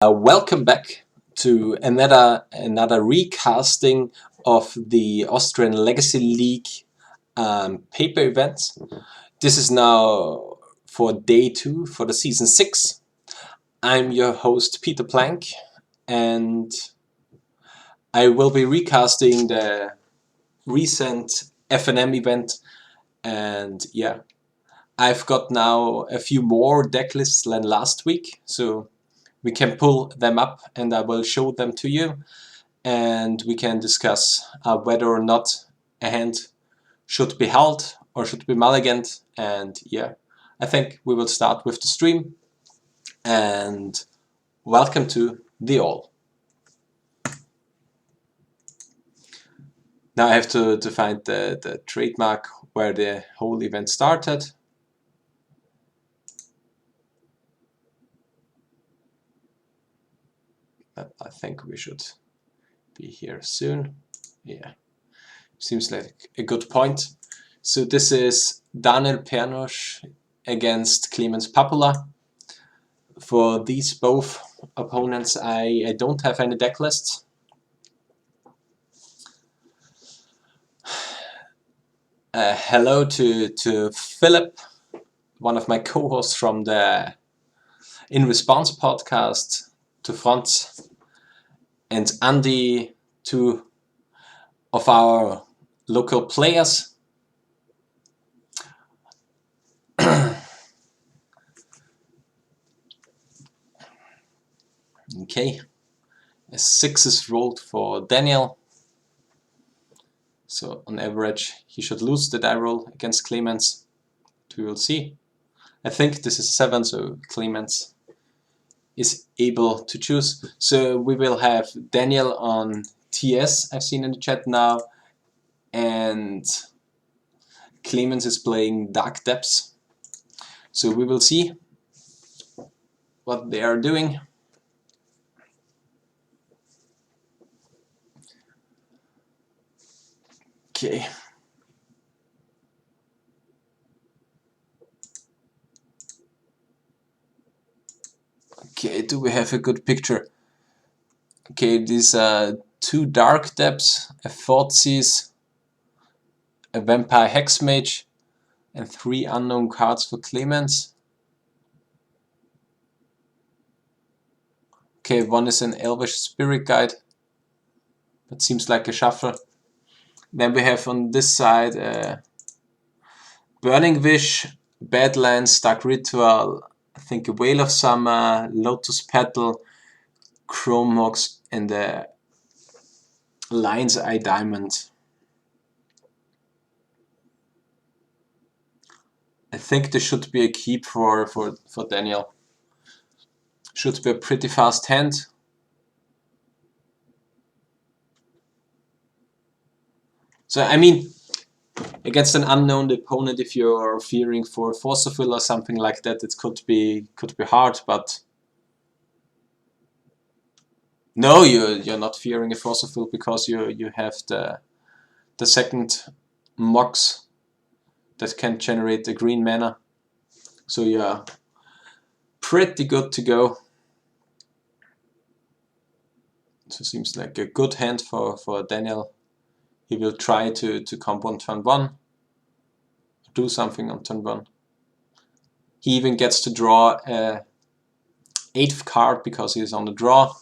Welcome back to another recasting of the Austrian Legacy League paper event. This is now for day 2 for the season 6. I'm your host Peter Plank, and I will be recasting the recent FNM event. And yeah, I've got now a few more deck lists than last week, so we can pull them up and I will show them to you, and we can discuss whether or not a hand should be held or should be mulliganed. And yeah, I think we will start with the stream, and welcome to the all. Now I have to find the trademark where the whole event started. I think we should be here soon. Yeah, seems like a good point. So this is Daniel Pernosh against Clemens Papula. For these both opponents, I don't have any deck lists. Hello to Philip, one of my co-hosts from the In Response podcast, to Franz and Andy, two of our local players. Okay, a 6 is rolled for Daniel. So on average, he should lose the die roll against Clemens. We will see. I think this is 7, so Clemens is able to choose. So we will have Daniel on TS, I've seen in the chat now, and Clemens is playing Dark Depths. So we will see what they are doing. Okay. Okay, do we have a good picture? Okay, these are 2 Dark Depths, a Thoughtseize, a Vampire Hexmage, and 3 unknown cards for Clemens. Okay, one is an Elvish Spirit Guide. That seems like a shuffle. Then we have on this side Burning Wish, Badlands, Dark Ritual, I think a Whale of Summer, Lotus Petal, Chrome Mox, and the Lion's Eye Diamond. I think this should be a keep for Daniel. Should be a pretty fast hand. So I mean, against an unknown opponent, if you're fearing for Force of Will or something like that, it could be hard. But no, you're not fearing a Force of Will because you have the second Mox that can generate the green mana. So you're pretty good to go. So seems like a good hand for Daniel. He will try to comp on turn 1, do something on turn 1. He even gets to draw a 8th card because he's on the draw.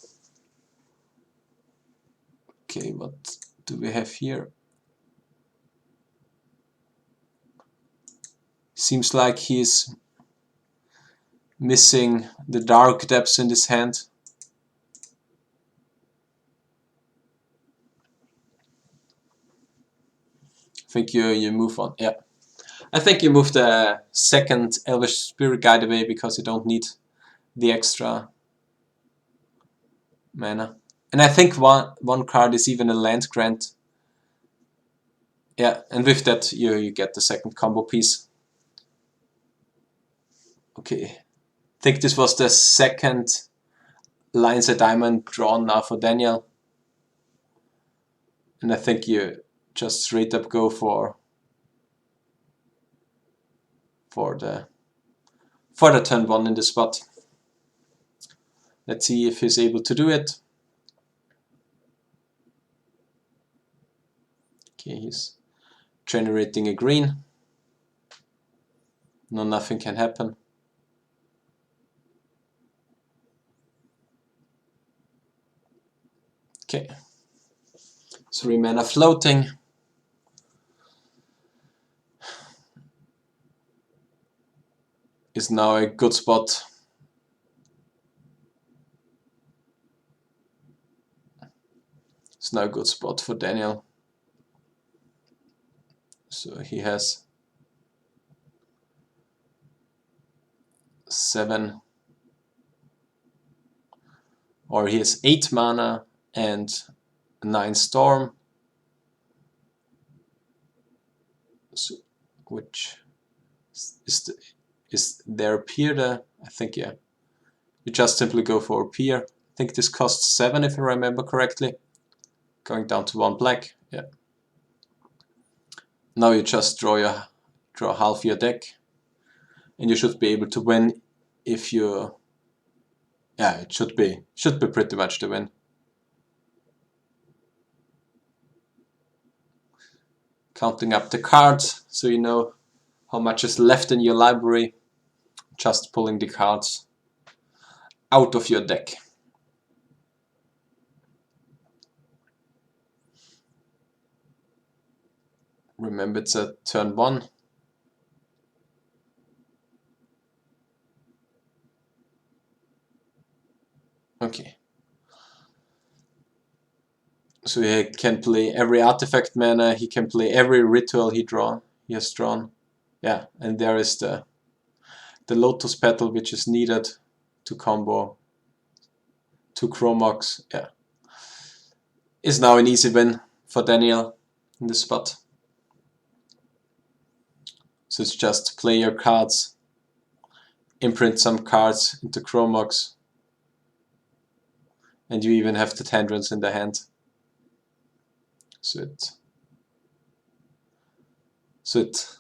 Okay, what do we have here? Seems like he's missing the Dark Depths in his hand. I think you move on. Yeah, I think you move the second Elvish Spirit Guide away because you don't need the extra mana. And I think one card is even a land grant. Yeah, and with that you get the second combo piece. Okay, I think this was the second Lion's Eye Diamond drawn now for Daniel. And I think you just straight up go for the turn 1 in the spot. Let's see if he's able to do it. Okay, he's generating a green. No, nothing can happen. Okay, 3 mana floating. Is now a good spot. It's now a good spot for Daniel. So he has 7, or he has 8 mana and 9 storm. So, which is there a peer there? I think, yeah. You just simply go for a peer. I think this costs 7 if I remember correctly. Going down to 1 black, yeah. Now you just draw half your deck, and you should be able to win if you. Yeah, it should be pretty much the win. Counting up the cards so you know how much is left in your library. Just pulling the cards out of your deck. Remember, it's a turn 1. Okay. So he can play every artifact mana, he can play every ritual he has drawn. Yeah, and there is the Lotus Petal, which is needed to combo 2 Chromox. Yeah. Is now an easy win for Daniel in this spot. So it's just play your cards, imprint some cards into Chromox, and you even have the Tendrils in the hand. So it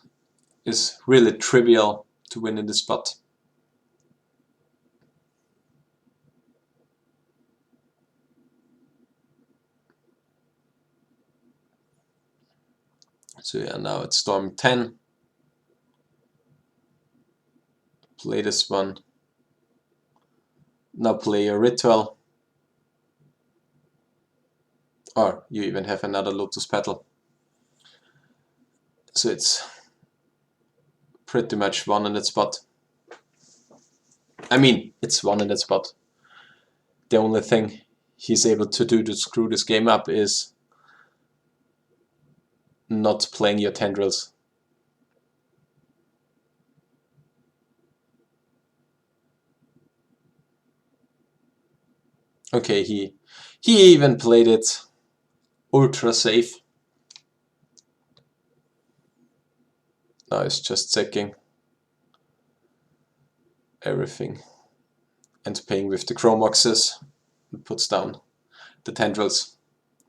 is really trivial to win in this spot. So yeah, now it's Storm 10. Play this one. Now play your ritual. Or you even have another Lotus Petal. So it's pretty much won in that spot. I mean, it's won in that spot. The only thing he's able to do to screw this game up is not playing your Tendrils. Okay, he even played it ultra safe. Now it's just checking everything and playing with the Chromoxes. It puts down the Tendrils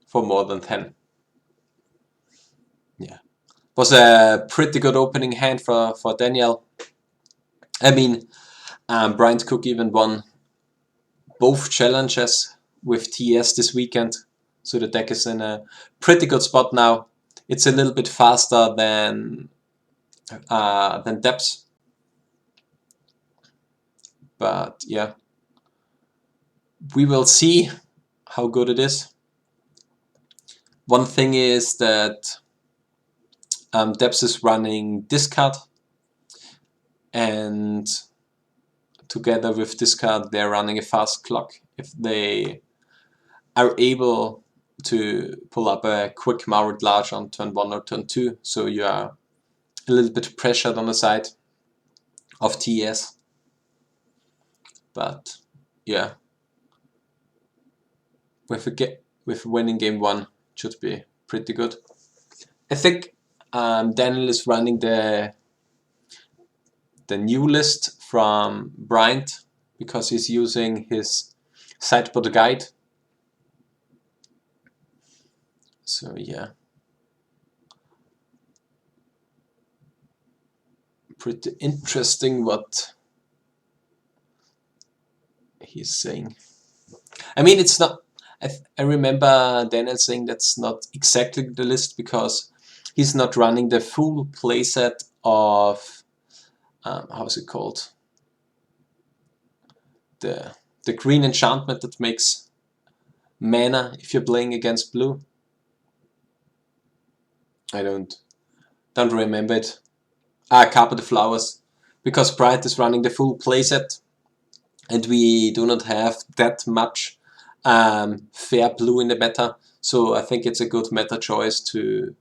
for more than 10. Yeah, was a pretty good opening hand for Daniel. I mean, Bryant Cook even won both challenges with TS this weekend, so the deck is in a pretty good spot now. It's a little bit faster than Depths, but yeah, we will see how good it is. One thing is that Depths is running discard, and together with discard they're running a fast clock. If they are able to pull up a quick Maurid Large on turn 1 or turn 2, so you are a little bit pressured on the side of TS. But yeah, with winning game 1 should be pretty good. I think Daniel is running the new list from Bryant because he's using his sideboard guide. So yeah, pretty interesting what he's saying. I mean, it's not. I remember Daniel saying that's not exactly the list because he's not running the full playset of how's it called? The green enchantment that makes mana if you're playing against blue. I don't remember it. Carpet the Flowers, because Bright is running the full playset, and we do not have that much fair blue in the meta. So I think it's a good meta choice to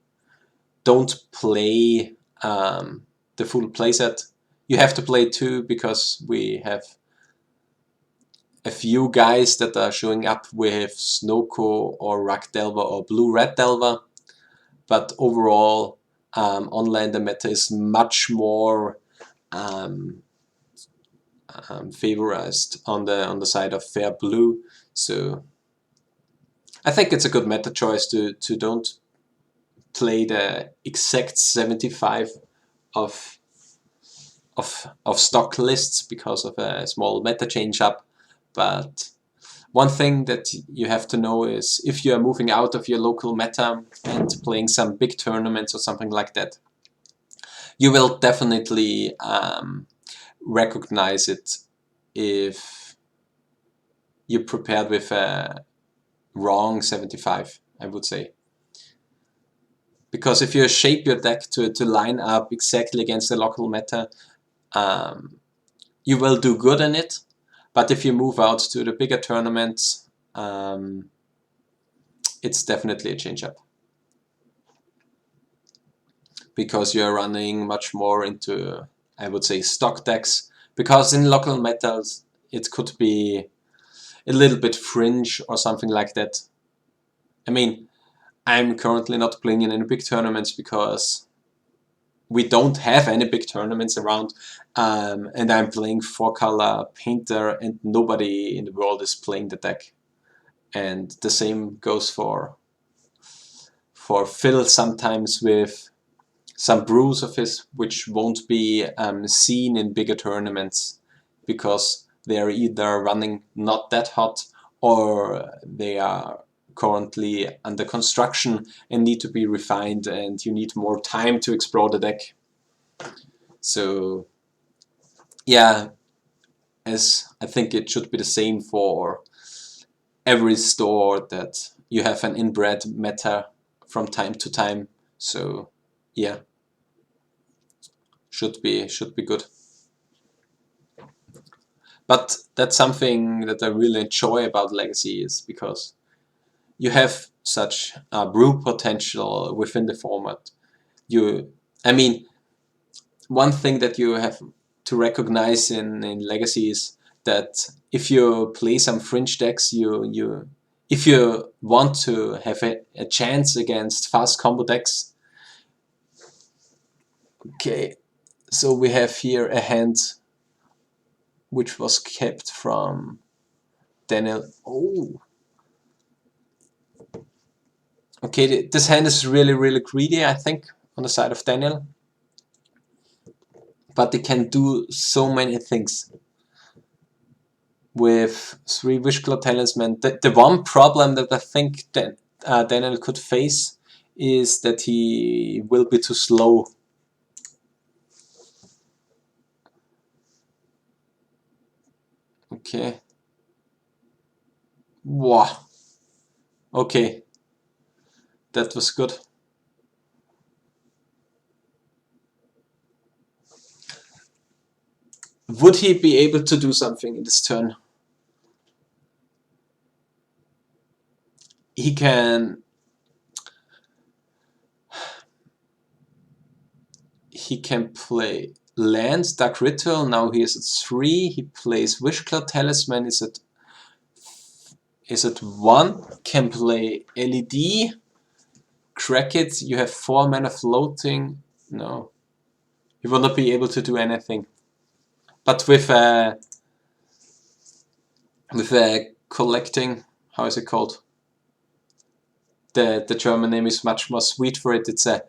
don't play the full playset. You have to play two because we have a few guys that are showing up with Snowko or Rock Delver or Blue Red Delver, but overall online the meta is much more favorized on the side of fair blue. So I think it's a good meta choice to don't play the exact 75 of stock lists because of a small meta change up. But one thing that you have to know is if you are moving out of your local meta and playing some big tournaments or something like that, you will definitely recognize it if you prepared with a wrong 75, I would say. Because if you shape your deck to line up exactly against the local meta, you will do good in it. But if you move out to the bigger tournaments, it's definitely a change up. Because you're running much more into, I would say, stock decks. Because in local metas, it could be a little bit fringe or something like that. I mean, I'm currently not playing in any big tournaments because we don't have any big tournaments around, and I'm playing 4-color painter and nobody in the world is playing the deck. And the same goes for Phil sometimes with some brews of his which won't be seen in bigger tournaments because they're either running not that hot or they are currently under construction and need to be refined, and you need more time to explore the deck. So yeah, as I think it should be the same for every store, that you have an inbred meta from time to time. So yeah, should be good. But that's something that I really enjoy about Legacy, is because you have such brew potential within the format. I mean, one thing that you have to recognize in Legacy is that if you play some fringe decks, if you want to have a chance against fast combo decks. Okay, so we have here a hand which was kept from Daniel. Oh, okay, this hand is really greedy, I think, on the side of Daniel. But it can do so many things. With 3 Wishclaw Talisman, the one problem that I think that Daniel could face is that he will be too slow. Okay. Wow. Okay. That was good. Would he be able to do something in this turn? He can play land, Dark Ritual, now he is at 3. He plays Wishclaw Talisman, is at 1. Can play LED. Crack it, you have 4 mana floating. No. You will not be able to do anything. But with a collecting, how is it called? The German name is much more sweet for it. It's a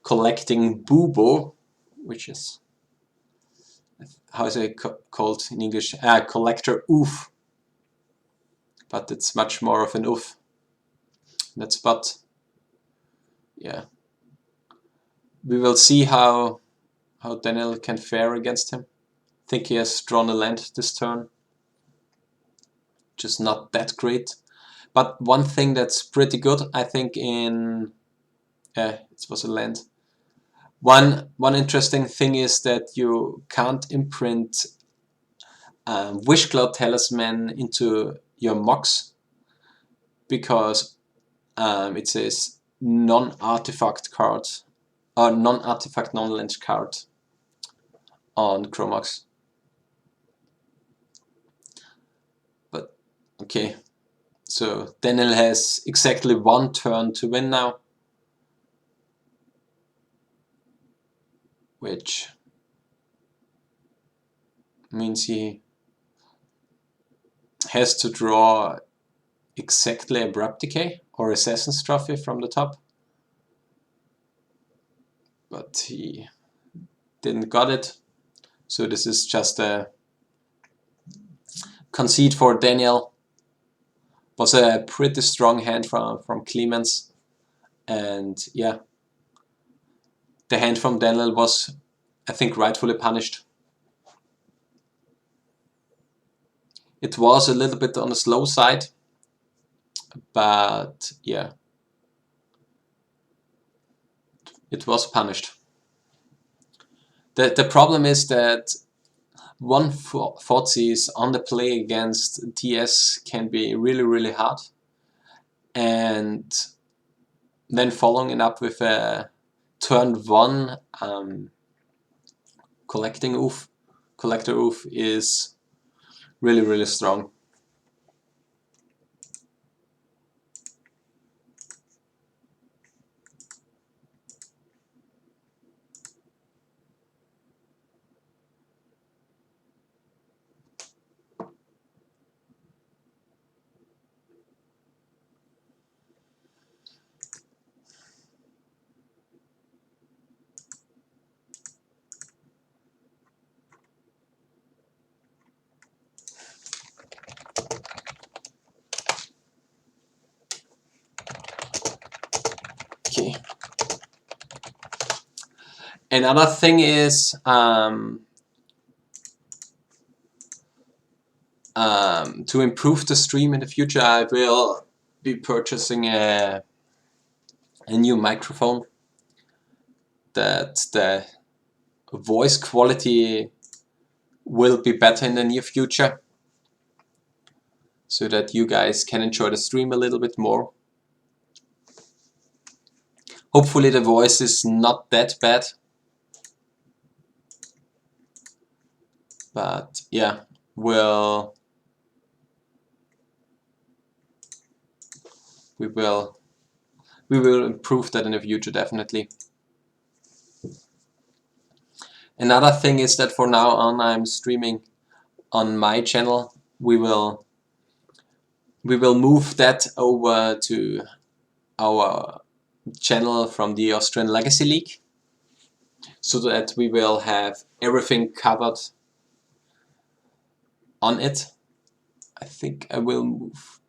collecting bubo, which is, how is it called in English? Collector oof. but it's much more of an oof. That spot. Yeah. We will see how Daniel can fare against him. I think he has drawn a land this turn. Just not that great. But one thing that's pretty good, I think, it was a land. One interesting thing is that you can't imprint Wish Cloud Talisman into your mocks, because it says non-artifact card or non-artifact non-land card on Chromox. But okay, so Daniel has exactly one turn to win now, which means he has to draw exactly Abrupt Decay or Assassin's Trophy from the top. But he didn't got it, so this is just a concede for Daniel. Was a pretty strong hand from Clemens, and yeah, the hand from Daniel was, I think, rightfully punished. It was a little bit on the slow side, but yeah, it was punished. The problem is that one Thoughtseize on the play against TS can be really hard, and then following it up with a turn 1 Collector Oof is really strong. Okay. Another thing is to improve the stream in the future, I will be purchasing a new microphone that the voice quality will be better in the near future, so that you guys can enjoy the stream a little bit more. Hopefully the voice is not that bad, but yeah, we will improve that in the future, definitely. Another thing is that for now on I'm streaming on my channel. We will move that over to our channel from the Austrian Legacy League, so that we will have everything covered on it. I think I will move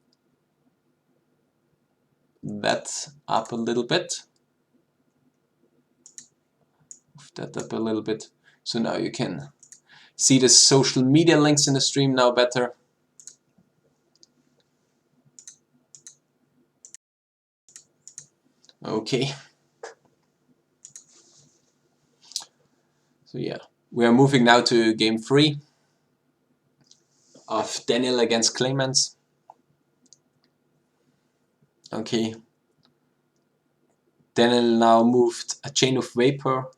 that up a little bit. Move that up a little bit. So now you can see the social media links in the stream now better. Okay. So yeah, we are moving now to game 3 of Daniel against Clemens. Okay. Daniel now moved a Chain of Vapor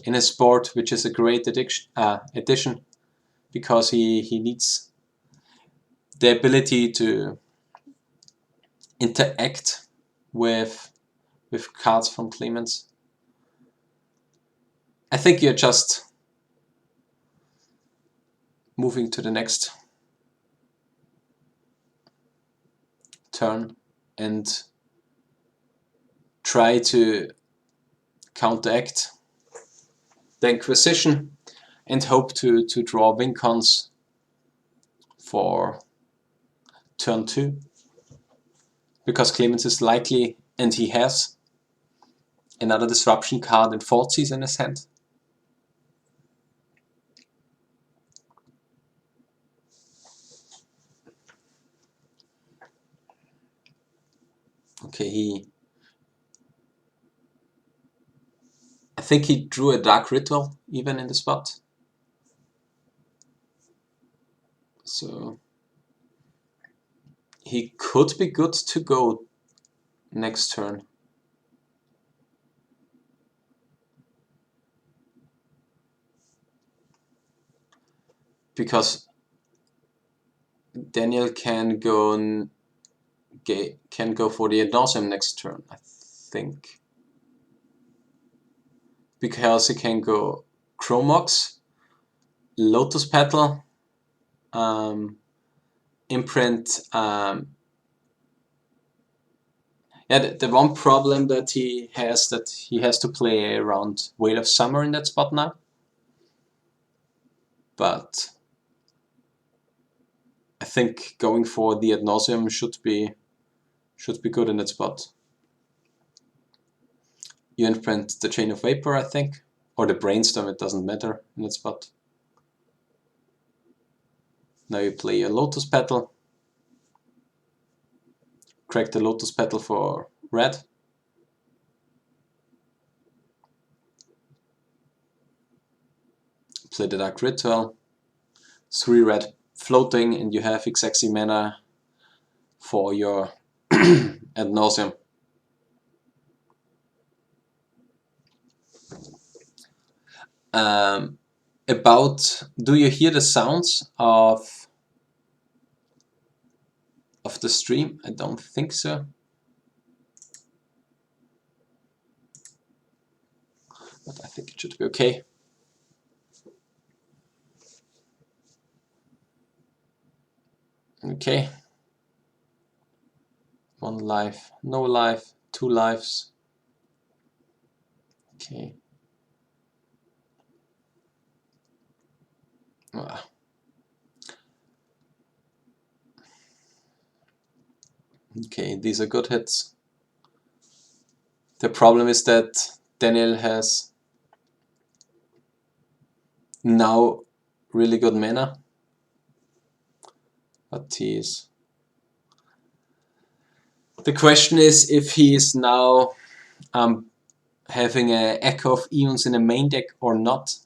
in his board, which is a great addition, because he needs the ability to interact with cards from Clemens. I think you're just moving to the next turn and try to counteract the Inquisition and hope to draw win cons for turn 2, because Clemens is likely, and he has another disruption card and 40s in his hand. Okay, I think he drew a Dark Ritual even in the spot. So he could be good to go next turn. Because Daniel can go for the Ad Nauseam next turn, I think. Because he can go Chromox, Lotus Petal, imprint. Yeah, the one problem that he has to play around Veil of Summer in that spot now. But I think going for the Ad Nauseam should be good in that spot. You imprint the Chain of Vapor, I think, or the Brainstorm. It doesn't matter in that spot. Now you play a Lotus Petal. Crack the Lotus Petal for red. Play the Dark Ritual. 3 red floating, and you have exactly mana for your Ad Nauseam. Do you hear the sounds of the stream? I don't think so. But I think it should be okay. Okay. 1 life, no life, 2 lives. Okay. Okay, these are good hits. The problem is that Daniel has now really good mana, but the question is if he is now having an Echo of Eons in the main deck or not.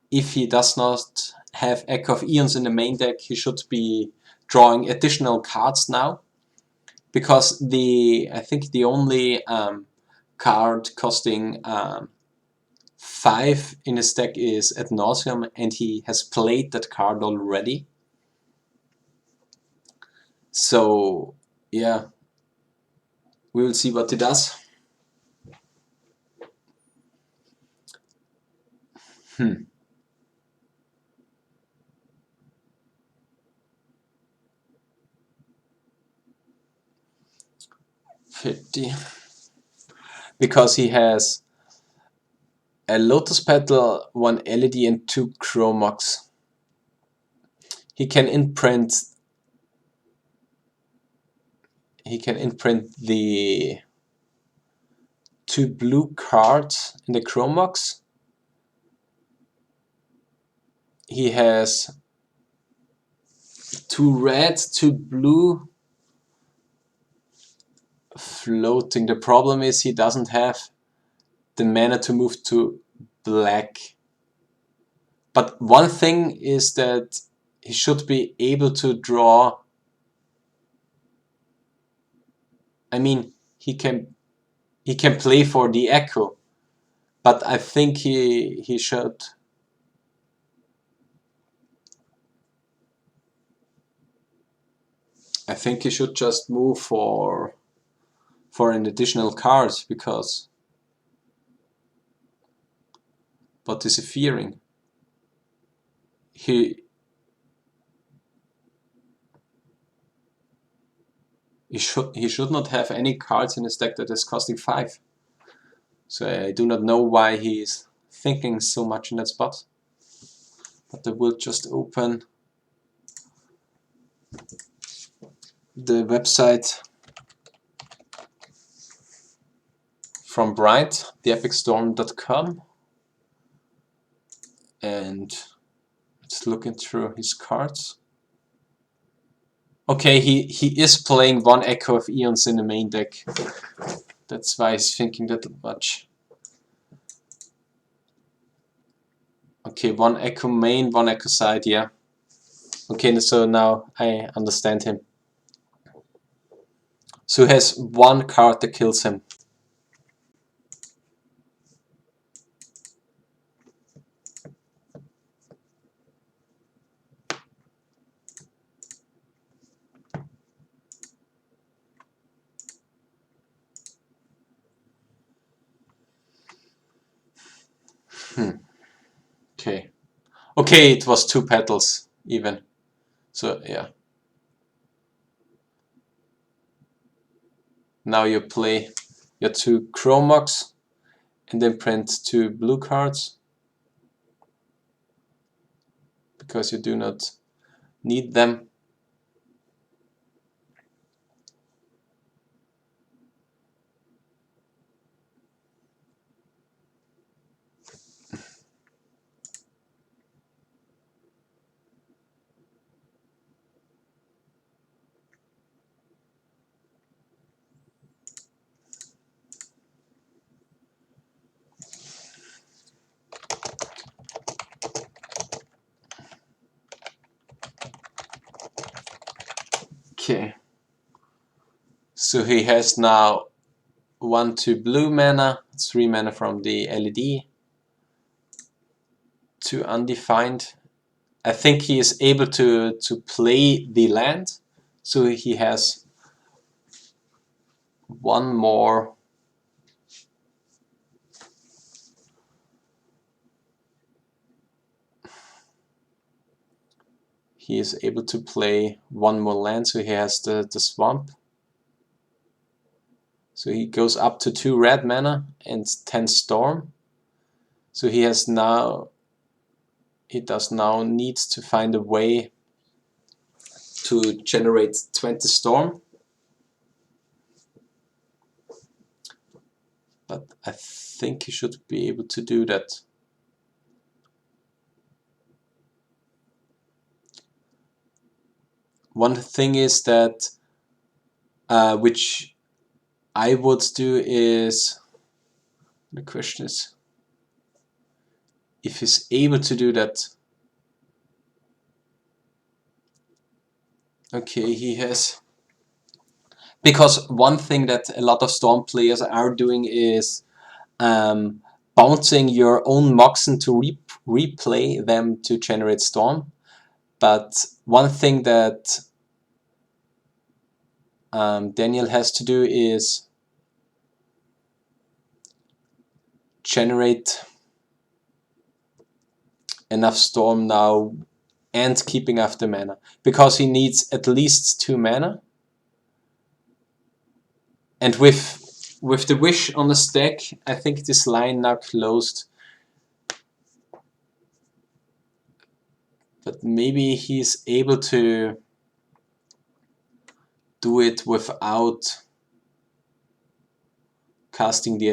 If he does not have Echo of Eons in the main deck, he should be drawing additional cards now, because I think the only card costing 5 in his deck is Ad Nauseam, and he has played that card already. So yeah, we will see what he does. 50. Because he has a Lotus Petal, 1 LED and 2 Chromox. He can imprint the 2 blue cards in the Chromox. He has 2 red, 2 blue floating. The problem is he doesn't have the mana to move to black. But one thing is that he should be able to draw. I mean, he can play for the Echo, but I think he should. I think he should just move for an additional card, because what is he fearing? He should not have any cards in his deck that is costing 5. So I do not know why he is thinking so much in that spot. But I will just open the website from Bright, theepicstorm.com, and it's looking through his cards. Okay, he is playing one Echo of Eons in the main deck. That's why he's thinking that much. Okay, one Echo main, one Echo side, yeah. Okay, so now I understand him. So he has one card that kills him. Okay. Okay, it was 2 petals even. So yeah. Now you play your 2 Chromox and then print 2 blue cards because you do not need them. Okay. So he has now 1, 2 blue mana, 3 mana from the LED, 2 undefined. I think he is able to play the land, so he has 1 more. He is able to play 1 more land, so he has the swamp. So he goes up to 2 red mana and 10 storm. So he has now, he does now need to find a way to generate 20 storm. But I think he should be able to do that. One thing is that, which I would do is, the question is, if he's able to do that. Okay, he has, because one thing that a lot of Storm players are doing is bouncing your own Moxen to replay them to generate Storm. But one thing that Daniel has to do is generate enough Storm now and keeping after mana, because he needs at least 2 mana. And with the Wish on the stack, I think this line now closed. But maybe he's able to do it without casting the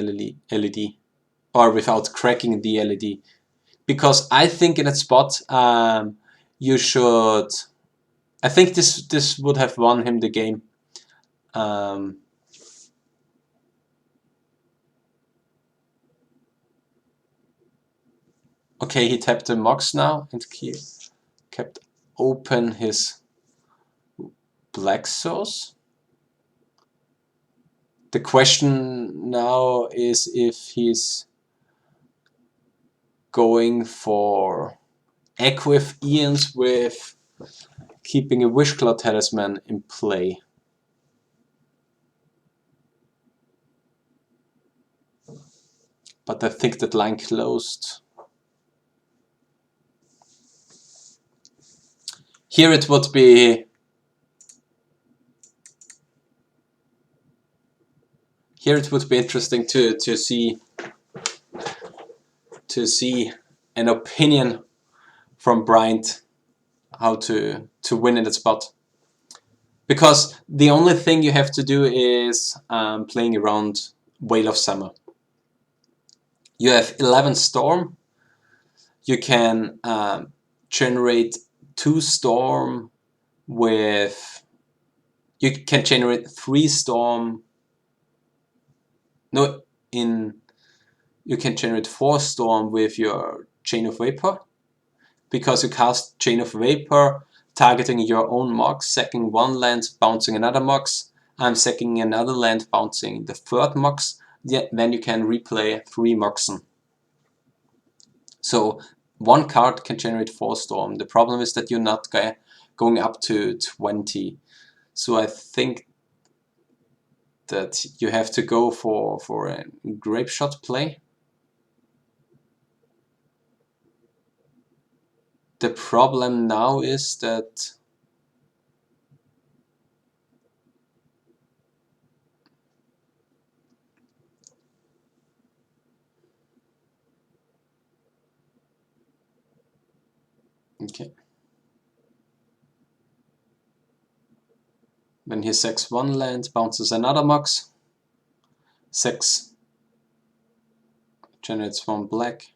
LED or without cracking the LED. Because I think in that spot, you should. I think this would have won him the game. Okay, he tapped the Mox now and he kept open his Black Source. The question now is if he's going for Echo of Eons with keeping a Wishclaw Talisman in play. But I think that line closed. Here it would be interesting to see an opinion from Bryant how to win in that spot. Because the only thing you have to do is playing around Whale of Summer. You have 11 Storm. You can generate 2 Storm with... You can generate 3 Storm... No, you can generate 4 Storm with your Chain of Vapor. Because you cast Chain of Vapor, targeting your own Mox, sacking 1 land, bouncing another Mox. I'm sacking another land, bouncing the 3rd Mox. Yeah, then you can replay 3 Moxen. So 1 card can generate 4 Storm. The problem is that you're not going up to 20. So I think that you have to go for a Grape Shot play. The problem now is that okay. When he sacks 1 land, bounces another Mox, 6, generates 1 black,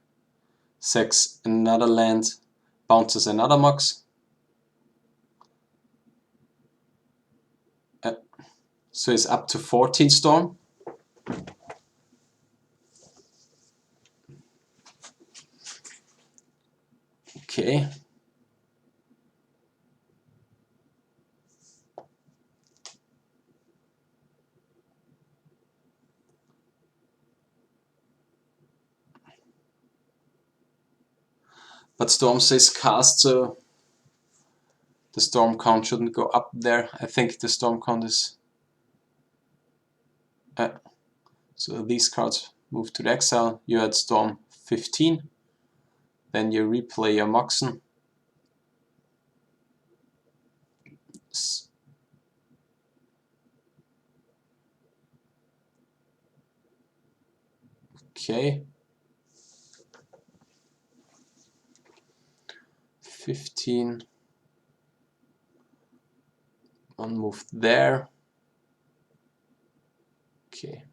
sacks another land, bounces another Mox. So it's up to 14 Storm. Okay. But Storm says cast, so the Storm count shouldn't go up there. I think the Storm count is... so these cards move to the exile. You had Storm 15. Then you replay your Moxen. Okay. 15. 1 move there. Okay.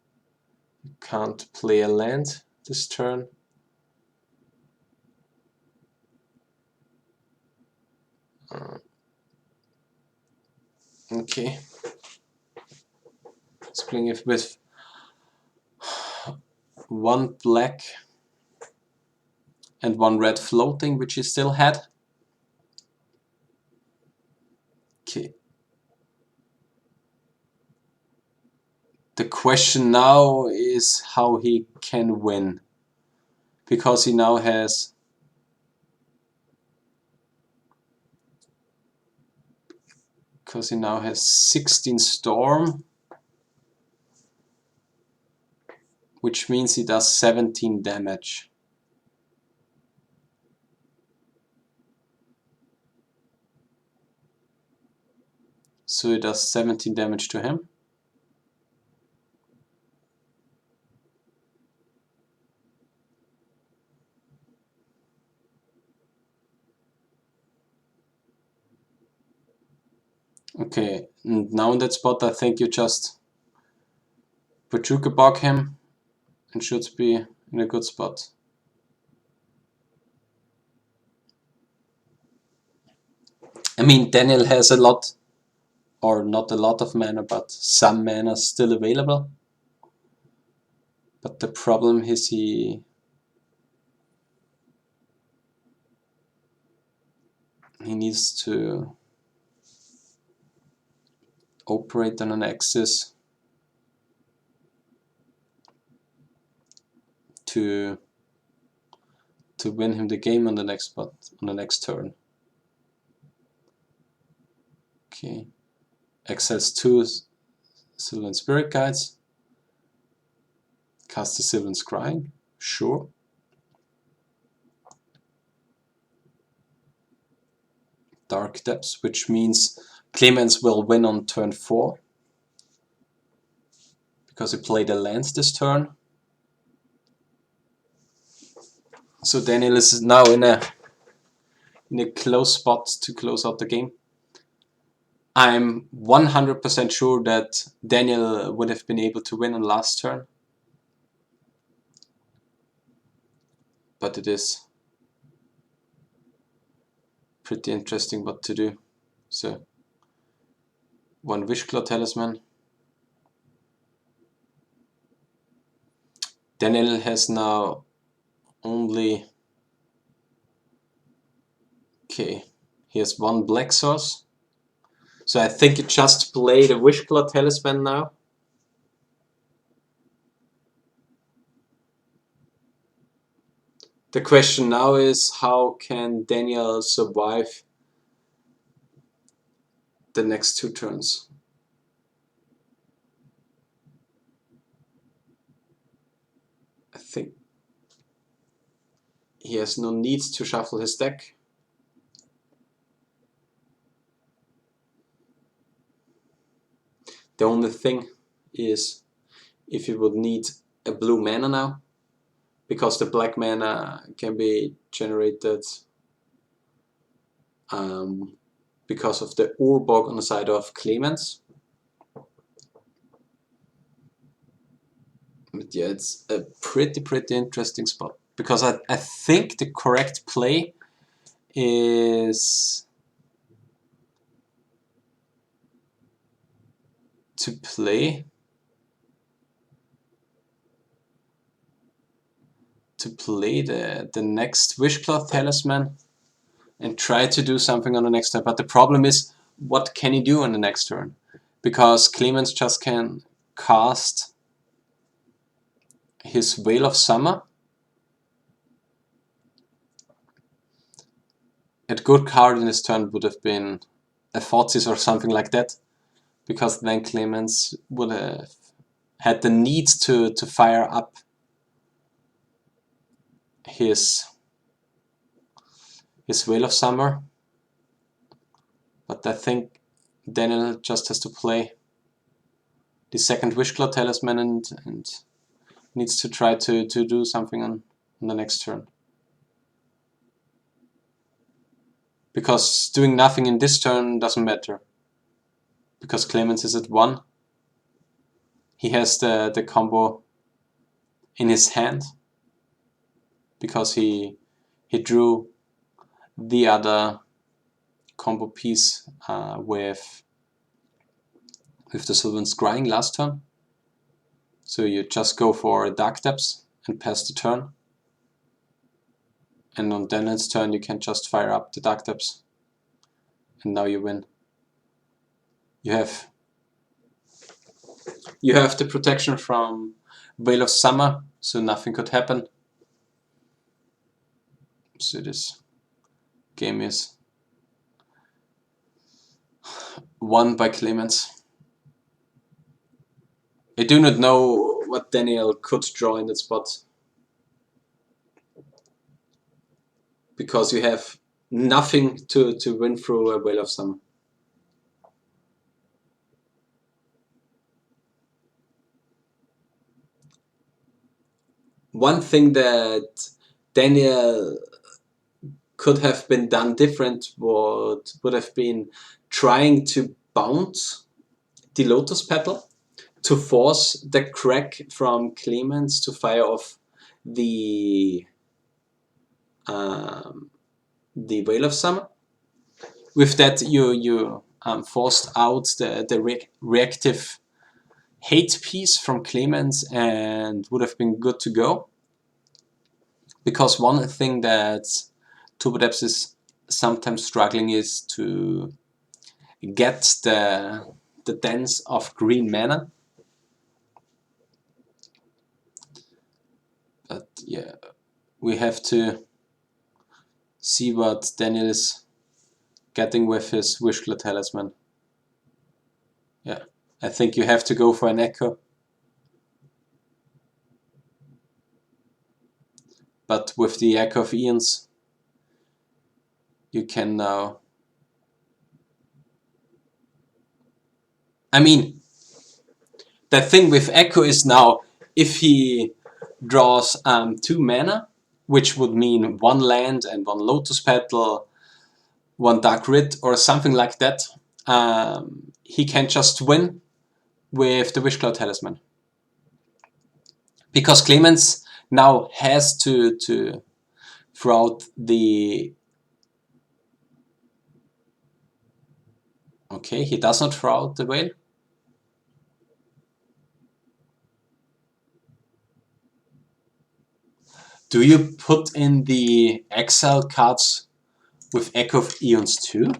You can't play a land this turn. Okay. Let's playing it with 1 black and 1 red floating, which he still had. Okay. The question now is how he can win. Because he now has... Because he now has 16 Storm. Which means he does 17 damage. So he does 17 damage to him. Okay, and now in that spot I think you just Pachuca him and should be in a good spot. I mean, Daniel has a lot, or not a lot of mana, but some mana still available. But the problem is he needs to operate on an axis to win him the game on the next spot, on the next turn. Okay, access 2 Sylvan Spirit Guides. Cast the Sylvan Scrying, sure. Dark Depths, which means Clemens will win on turn 4. Because he played a land this turn. So Daniel is now in a close spot to close out the game. I'm 100% sure that Daniel would have been able to win on last turn. But it is pretty interesting what to do. So, one Wishclaw Talisman. Daniel has now only... Okay, he has one Black Source. So I think you just play the Wishclaw Talisman now. The question now is, how can Daniel survive the next 2 turns? I think he has no need to shuffle his deck. The only thing is if you would need a blue mana now, because the black mana can be generated because of the Urbog on the side of Clemens. But yeah, it's a pretty interesting spot, because I think the correct play is to play the next Wishclaw Talisman and try to do something on the next turn. But the problem is, what can he do on the next turn? Because Clemens just can cast his Veil of Summer. A good card in his turn would have been a Thoughtseize or something like that, because then Clemens would have had the need to fire up his Veil of Summer. But I think Daniel just has to play the second Wishclaw Talisman and needs to try to do something on the next turn. Because doing nothing in this turn doesn't matter. Because Clemens is at 1. He has the combo in his hand. Because he drew the other combo piece with the Sylvan Scrying last turn. So you just go for Dark Depths and pass the turn. And on Daniel's turn you can just fire up the Dark Depths. And now you win. You have the protection from Veil of Summer, so nothing could happen. So this game is won by Clemens. I do not know what Daniel could draw in that spot, because you have nothing to win through a Veil of Summer. One thing that Daniel could have been done different would have been trying to bounce the Lotus Petal to force the crack from Clemens to fire off the Veil of Summer. With that, you forced out the reactive hate piece from Clemens and would have been good to go. Because one thing that Turbo Depths is sometimes struggling is to get the dance of green mana. But yeah, we have to see what Daniel is getting with his Wishclaw Talisman. Yeah, I think you have to go for an Echo. But with the Echo of Eons, you can now... I mean, the thing with Echo is now, if he draws 2 mana, which would mean 1 land and 1 Lotus Petal, 1 Dark Rit or something like that, he can just win with the Wish Cloud Talisman. Because Clemens now has to throughout the... Okay, he does not throw out the whale. Do you put in the exile cards with Echo of Eons too?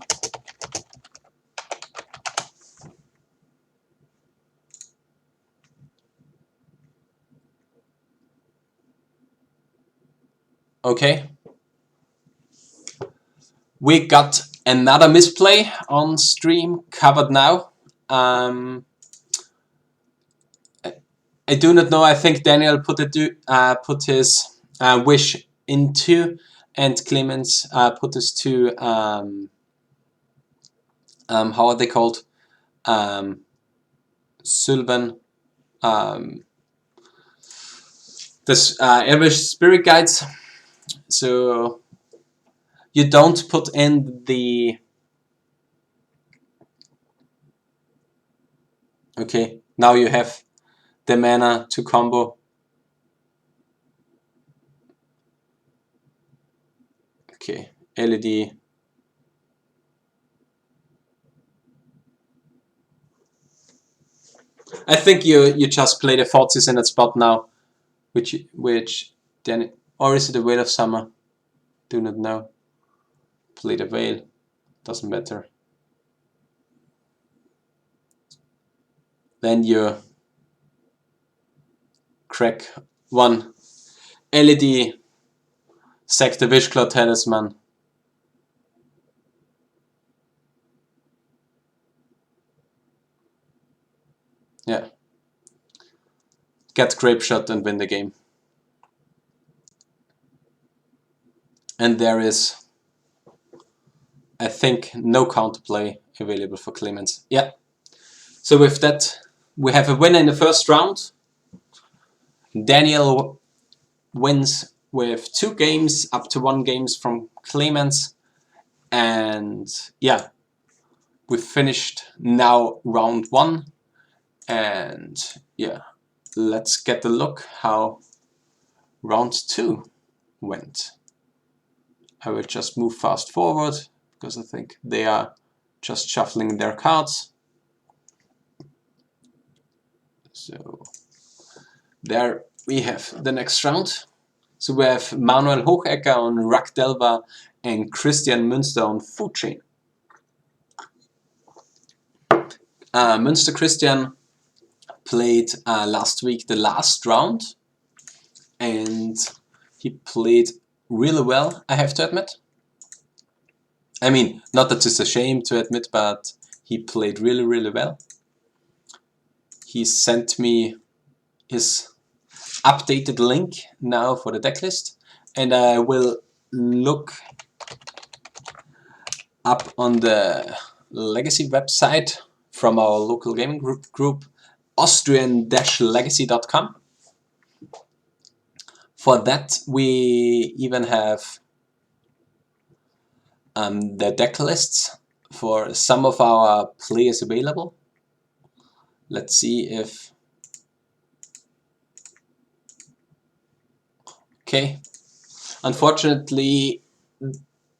Okay. We got another misplay on stream covered now. I do not know. I think Daniel put his wish into, and Clemens put his two how are they called? Sylvan. This Elvish Spirit Guides. So you don't put in the... Okay, now you have the mana to combo. Okay, LED. I think you just play the Forties in that spot now, which then, or is it the Veil of Summer? Do not know. Play the Veil, doesn't matter. Then you crack one LED, sack the Wish Cloud Talisman. Yeah. Get Grape Shot and win the game. And there is, I think, no counterplay available for Clemens. Yeah. So with that, we have a winner in the first round. Daniel wins with 2 games, up to 1 games from Clemens. And yeah, we finished now round 1. And yeah, let's get a look how round 2 went. I will just move fast forward because I think they are just shuffling their cards. So there we have the next round. So we have Manuel Hochecker on Rakdelva and Christian Münster on Food Chain. Münster Christian played last week the last round, and he played really well, I have to admit. I mean, not that it's a shame to admit, but he played really well. He sent me his updated link now for the decklist, and I will look up on the Legacy website from our local gaming group Austrian-legacy.com. For that we even have the deck lists for some of our players available. Let's see if... Okay, unfortunately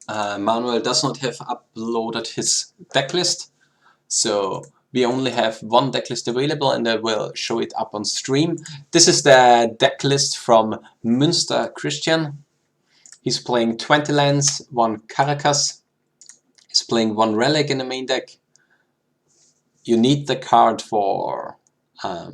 Manuel does not have uploaded his deck list, so we only have 1 deck list available, and I will show it up on stream. This is the deck list from Münster Christian. He's playing 20 lands, 1 Caracas. He's playing 1 Relic in the main deck. You need the card for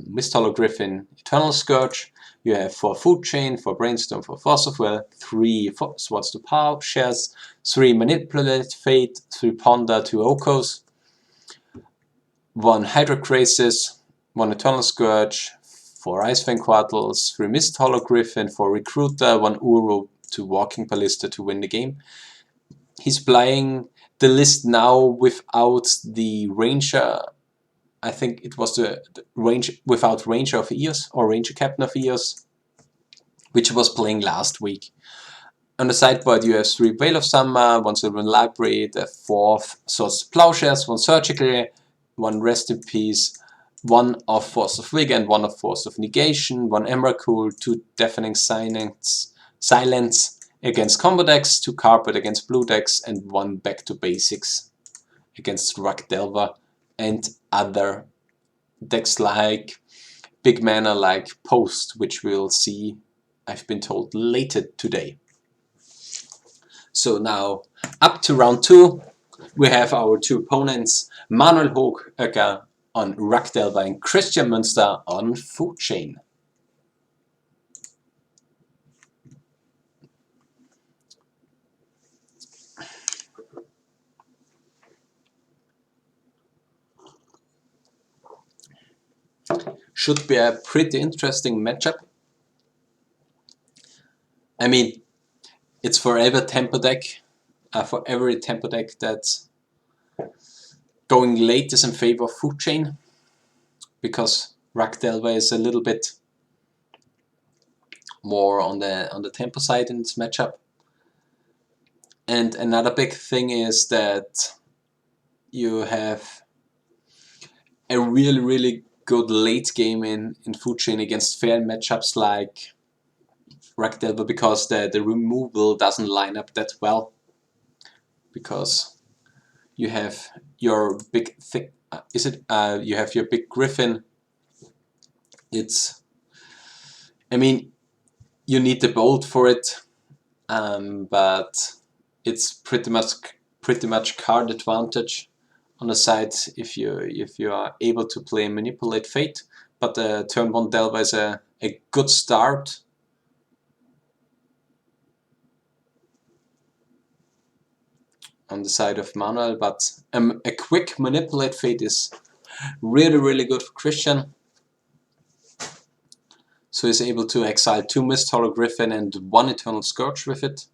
Mist Hollow Griffin, Eternal Scourge. You have 4 Food Chain, 4 Brainstorm, 4 Force of Will, 3 Swords to Plowshares, 3 Manipulate Fate, 3 Ponder, 2 Okos, 1 Hydrocrisis, 1 Eternal Scourge, 4 Icefang Quattles, 3 Mist Hollow Griffin, 4 Recruiter, 1 Uru, 2 Walking Ballista to win the game. He's playing the list now without the Ranger. I think it was the range without Ranger of Eos or Ranger Captain of Eos, which was playing last week. On the sideboard you have 3 Veil of Summer, 1 Sylvan Library, the 4th Swords of Plowshares, 1 Surgical, 1 Rest in Peace, 1 of Force of Vigor and 1 of Force of Negation, 1 Emrakul, 2 Deafening Silence against combo decks, 2 Carpet against blue decks, and 1 Back to Basics against Rug Delver and other decks like big mana like Post, which we'll see, I've been told, later today. So now, up to round 2, we have our 2 opponents, Manuel Hochöcker on Rug Delver and Christian Münster on Food Chain. Should be a pretty interesting matchup. I mean, it's for every tempo deck that's going late is in favor of Food Chain, because Rug Delver is a little bit more on the tempo side in this matchup. And another big thing is that you have a really good late game in Food Chain against fair matchups like Rug Delver, because the removal doesn't line up that well, because you have your big thick you have your big Griffin. I mean, you need the bolt for it, but it's pretty much card advantage on the side if you are able to play Manipulate Fate. But the turn 1 Delver is a good start. On the side of Manuel, but a quick Manipulate Fate is really good for Christian. So he's able to exile 2 Mist-Hollow Griffin and 1 Eternal Scourge with it,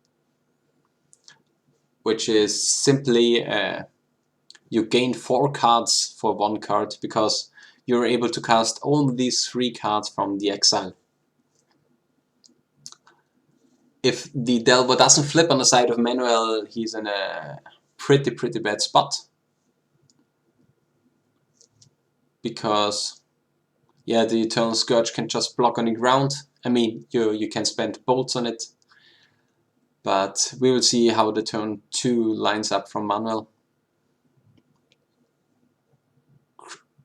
which is simply you gain 4 cards for 1 card, because you're able to cast only these 3 cards from the exile. If the Delver doesn't flip on the side of Manuel, he's in a pretty bad spot, because yeah, the Eternal Scourge can just block on the ground. I mean, you can spend bolts on it, but we will see how the turn 2 lines up from Manuel.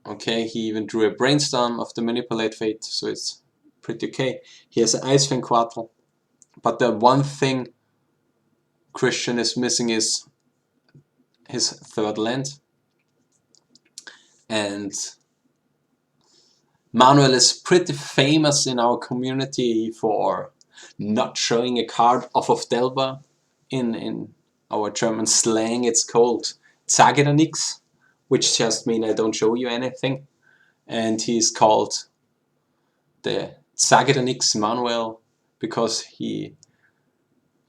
Okay, he even drew a Brainstorm of the Manipulate Fate, so it's pretty okay. He has an Ice Fang Quattro, but the one thing Christian is missing is his 3rd land. And Manuel is pretty famous in our community for not showing a card off of Delver. In our German slang it's called Sage da nix, which just means I don't show you anything. And he's called the Sage da nix Manuel because he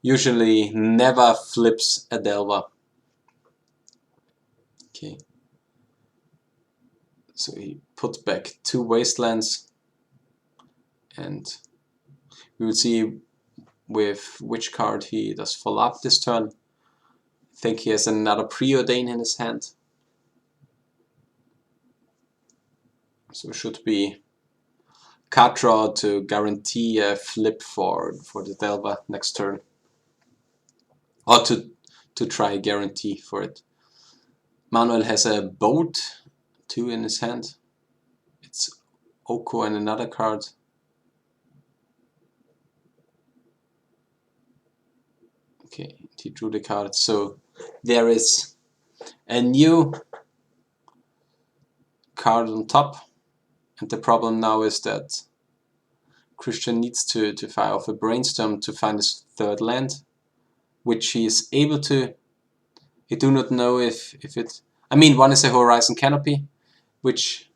usually never flips a Delver. Okay. So he puts back 2 Wastelands, and we will see with which card he does follow up this turn. I think he has another Preordain in his hand. So it should be card draw to guarantee a flip for the Delver next turn. Or to try guarantee for it. Manuel has a Bolt 2 in his hand. It's Oko and another card. Okay, he drew the card. So there is a new card on top. And the problem now is that Christian needs to fire off a Brainstorm to find his 3rd land, which he is able to. I do not know if it... I mean, one is a Horizon Canopy, which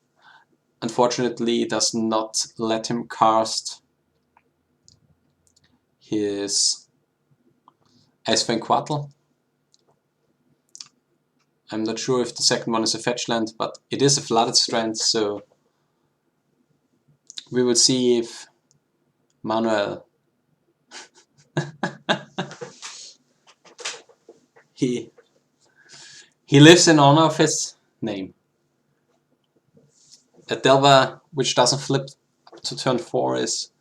unfortunately does not let him cast his Ice Fang Quattro. I'm not sure if the second one is a fetch land, but it is a Flooded Strand, so we will see if Manuel He lives in honor of his name. A Delver which doesn't flip up to turn 4 is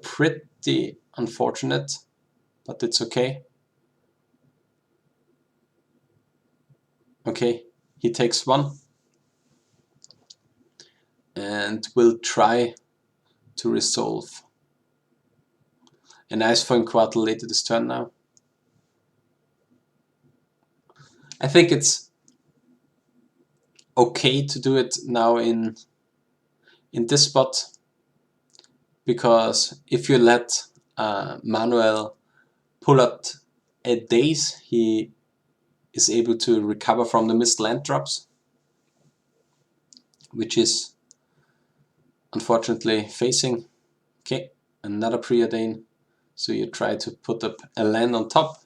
pretty unfortunate, but it's okay. Okay, he takes 1 and will try to resolve. A nice fine quarter later this turn now. I think it's okay to do it now in this spot, because if you let Manuel pull out a daze, he is able to recover from the missed land drops, which is unfortunately facing. Okay, another preordain. So you try to put up a land on top,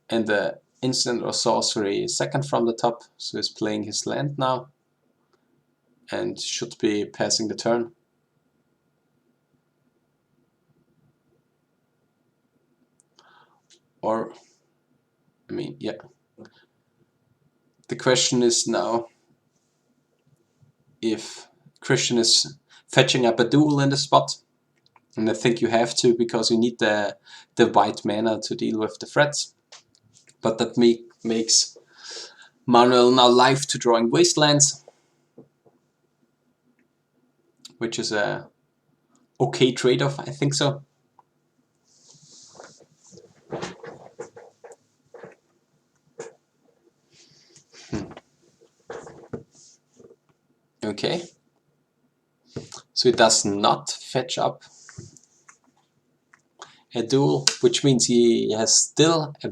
and the instant or sorcery second from the top, so he's playing his land now and should be passing the turn. Or, I mean, yeah. The question is now if Christian is fetching up a duel in the spot, and I think you have to, because you need the white mana to deal with the threats. But that makes Manuel now live to drawing wastelands, which is a okay trade-off, I think so. Okay, so it does not fetch up a duel, which means he has still a,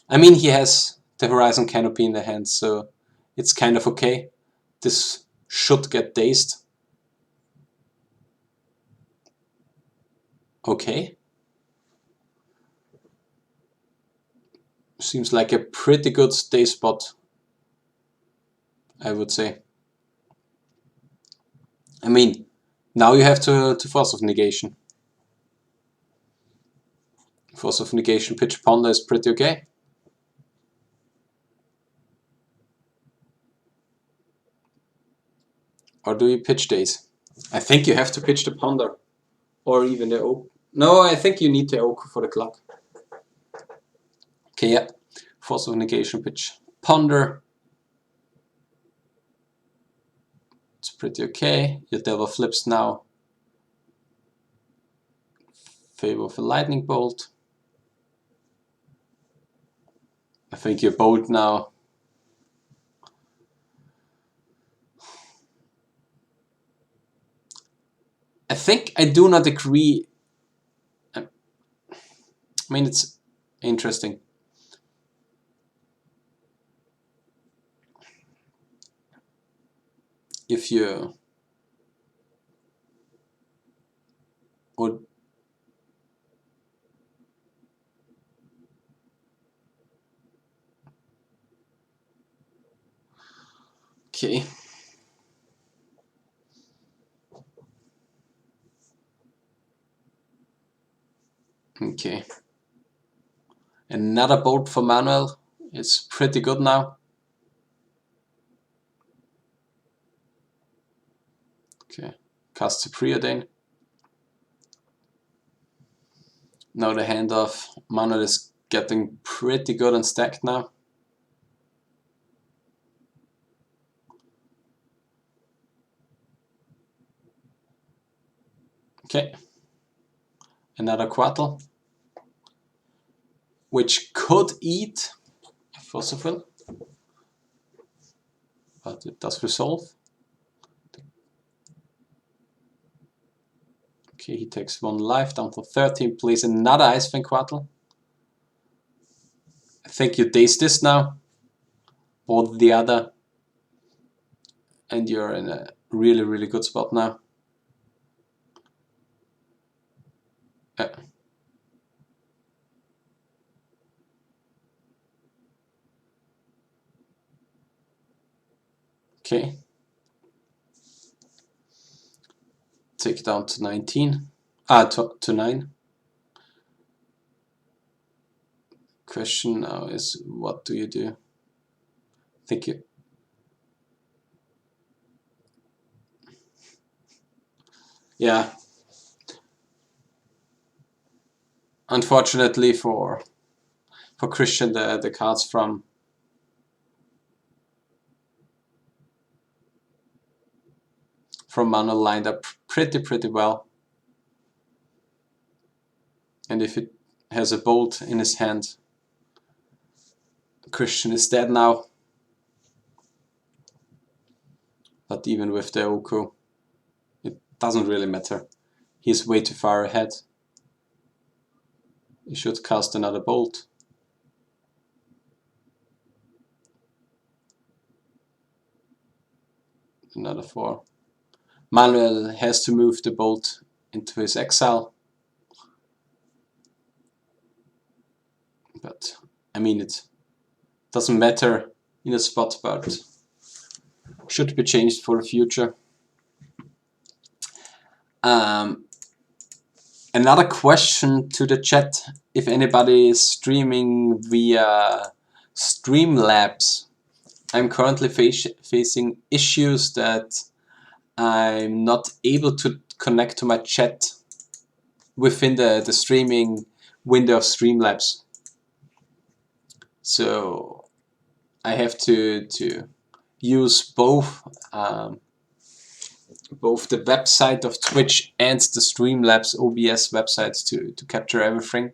I mean, he has the Horizon Canopy in the hand, so it's kind of okay. This should get dazed. Okay. Seems like a pretty good stay spot, I would say. I mean, now you have to Force of Negation. Force of Negation pitch Ponder is pretty okay. Or do you pitch Daze? I think you have to pitch the Ponder. Or even the Oak. No, I think you need the Oak for the clock. Okay, yeah. Force of Negation pitch Ponder. It's pretty okay. Your Devil flips now. Favor of a Lightning Bolt. I think your Bolt now. I think I do not agree. I mean, it's interesting. If you would okay. Okay. Another bolt for Manuel. It's pretty good now. Okay. Cast to preordain. Now the hand of Manuel is getting pretty good and stacked now. Okay. Another Quattle, which could eat a Fossil, but it does resolve. Okay, he takes 1 life, down to 13, plays another Icefang Quattle. I think you daze this now, or the other, and you're in a really, really good spot now. Yeah. Okay. Take down to 19. To 9. question now is, what do you do? Think you... Yeah. Unfortunately for Christian, the cards from Manuel lined up pretty well. And if it has a bolt in his hand, Christian is dead now. But even with the Oko, it doesn't really matter. He's way too far ahead. He should cast another bolt. Another 4. Manuel has to move the bolt into his exile. But I mean, it doesn't matter in a spot, but should be changed for the future. Another question to the chat: if anybody is streaming via Streamlabs. I'm currently facing issues that I'm not able to connect to my chat within the streaming window of Streamlabs. So I have to use both the website of Twitch and the Streamlabs OBS websites to capture everything.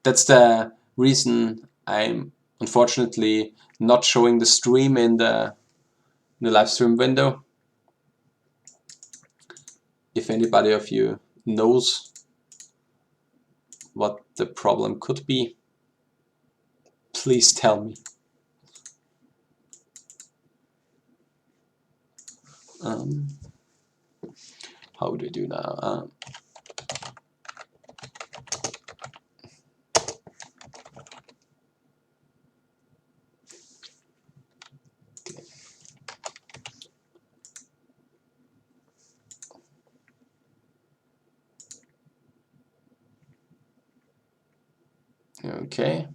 That's the reason I'm unfortunately not showing the stream in the live stream window. If anybody of you knows what the problem could be, please tell me. How do we do now? Okay.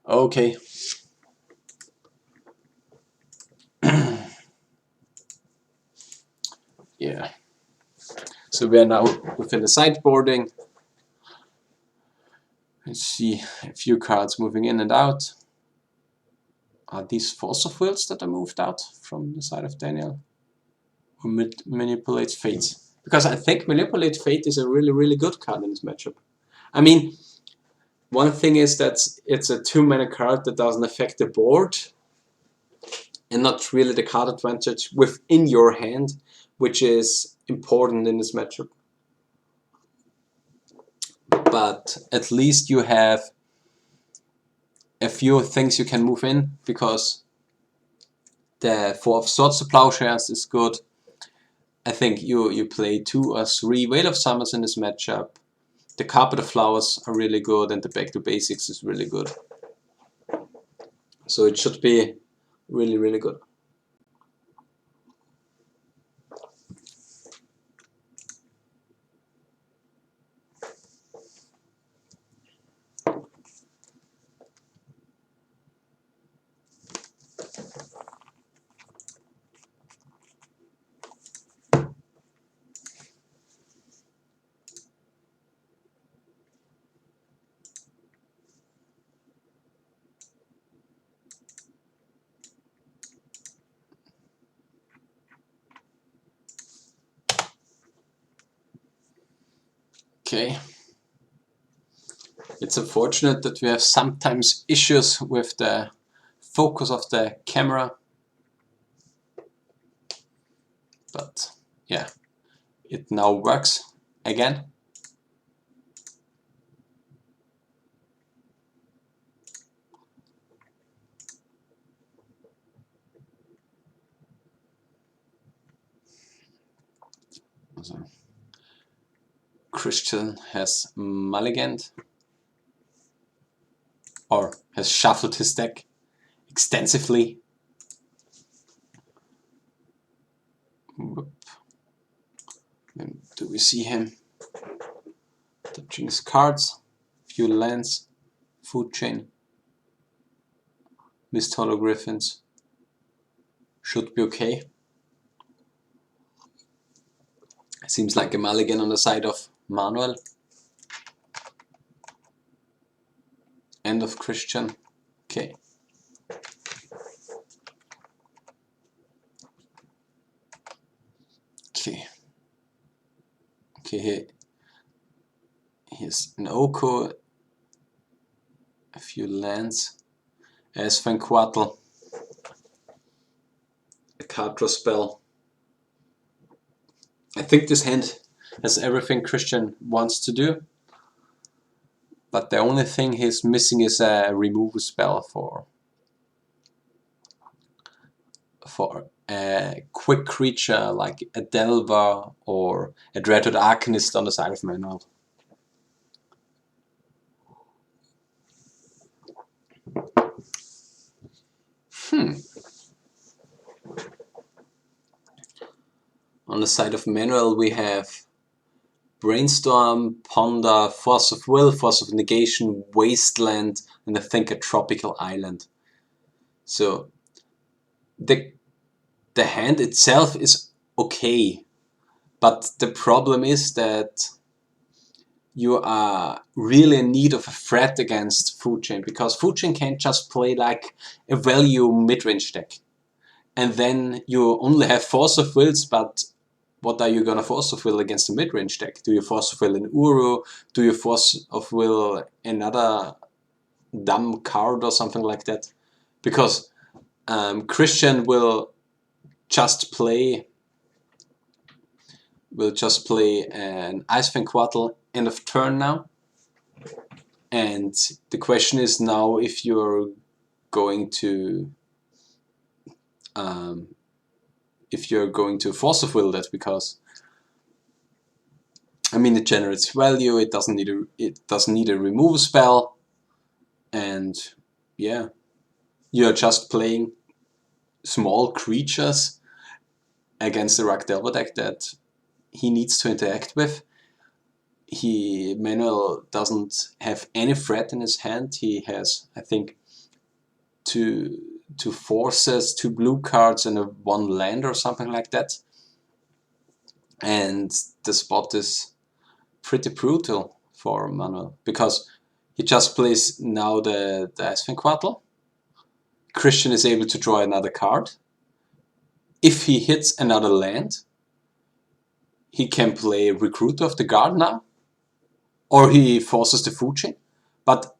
Okay. Yeah. So we are now within the sideboarding. Let's see a few cards moving in and out. Are these Force of Wills that are moved out from the side of Daniel? Or Manipulate Fate? Because I think Manipulate Fate is a really good card in this matchup. I mean, one thing is that it's a 2-mana card that doesn't affect the board, and not really the card advantage within your hand, which is important in this matchup. But at least you have a few things you can move in, because the 4 of Swords to Plowshares is good. I think you play 2 or 3 Veil of Summers in this matchup. The Carpet of Flowers are really good, and the Back to Basics is really good. So it should be really good. Okay. It's unfortunate that we have sometimes issues with the focus of the camera. But yeah, it now works again. Christian has mulliganed, or has shuffled his deck extensively. Whoop. And do we see him touching his cards? Few lands, food chain, missed hologriffins. Should be okay. Seems like a mulligan on the side of Manuel. End of Christian. Okay. Okay. Okay, here's an Oko, a few lands, as Fanquatl, a card draw spell. I think this hand has everything Christian wants to do, but the only thing he's missing is a removal spell for a quick creature like a Delver or a Dreaded Arcanist on the side of Manuel. On the side of Manuel we have Brainstorm, Ponder, Force of Will, Force of Negation, Wasteland, and I think a Tropical Island. So the hand itself is okay, but the problem is that you are really in need of a threat against Food Chain, because Food Chain can't just play like a value mid-range deck. And then you only have Force of Wills, but what are you gonna Force of Will against a mid-range deck? Do you Force of Will an Uru? Do you Force of Will another dumb card or something like that? Because Christian will just play an Ice-Fang Quattle end of turn now. And the question is now if you're going to Force of Will that, because I mean it generates value, it doesn't need a removal spell, and yeah, you're just playing small creatures against the Rakdelver deck that he needs to interact with. Manuel doesn't have any threat in his hand. He has, I think, two forces, 2 blue cards, and 1 land or something like that. And the spot is pretty brutal for Manuel, because he just plays now the Ice-Fang Quattle. Christian is able to draw another card. If he hits another land, he can play Recruiter of the Guard now, or he forces the Food Chain. But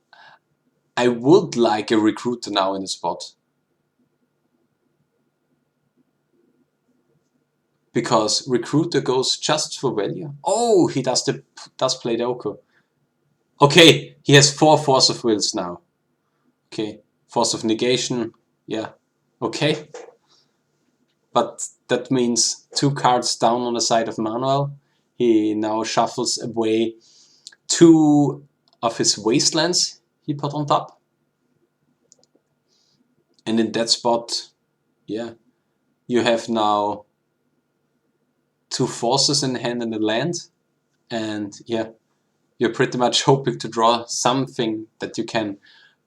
I would like a Recruiter now in the spot, because Recruiter goes just for value. Oh, he does play the Oko. Okay, he has 4 Force of Wills now. Okay, Force of Negation, yeah, okay. But that means 2 cards down on the side of Manuel. He now shuffles away 2 of his Wastelands he put on top. And in that spot, yeah, you have now 2 forces in hand and a land. And yeah, you're pretty much hoping to draw something that you can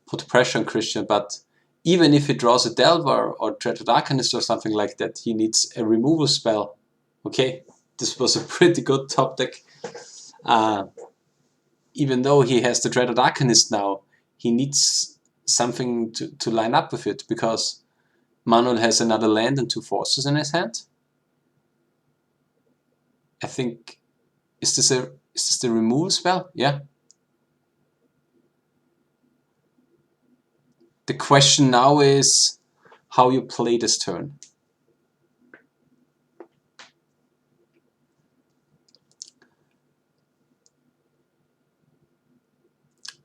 put pressure on Christian. But even if he draws a Delver or Dreaded Arcanist or something like that, he needs a removal spell. Okay, this was a pretty good top deck. Even though he has the Dreaded Arcanist now, he needs something to line up with it, because Manuel has another land and 2 forces in his hand. I think, is this the removal spell? Yeah. The question now is how you play this turn.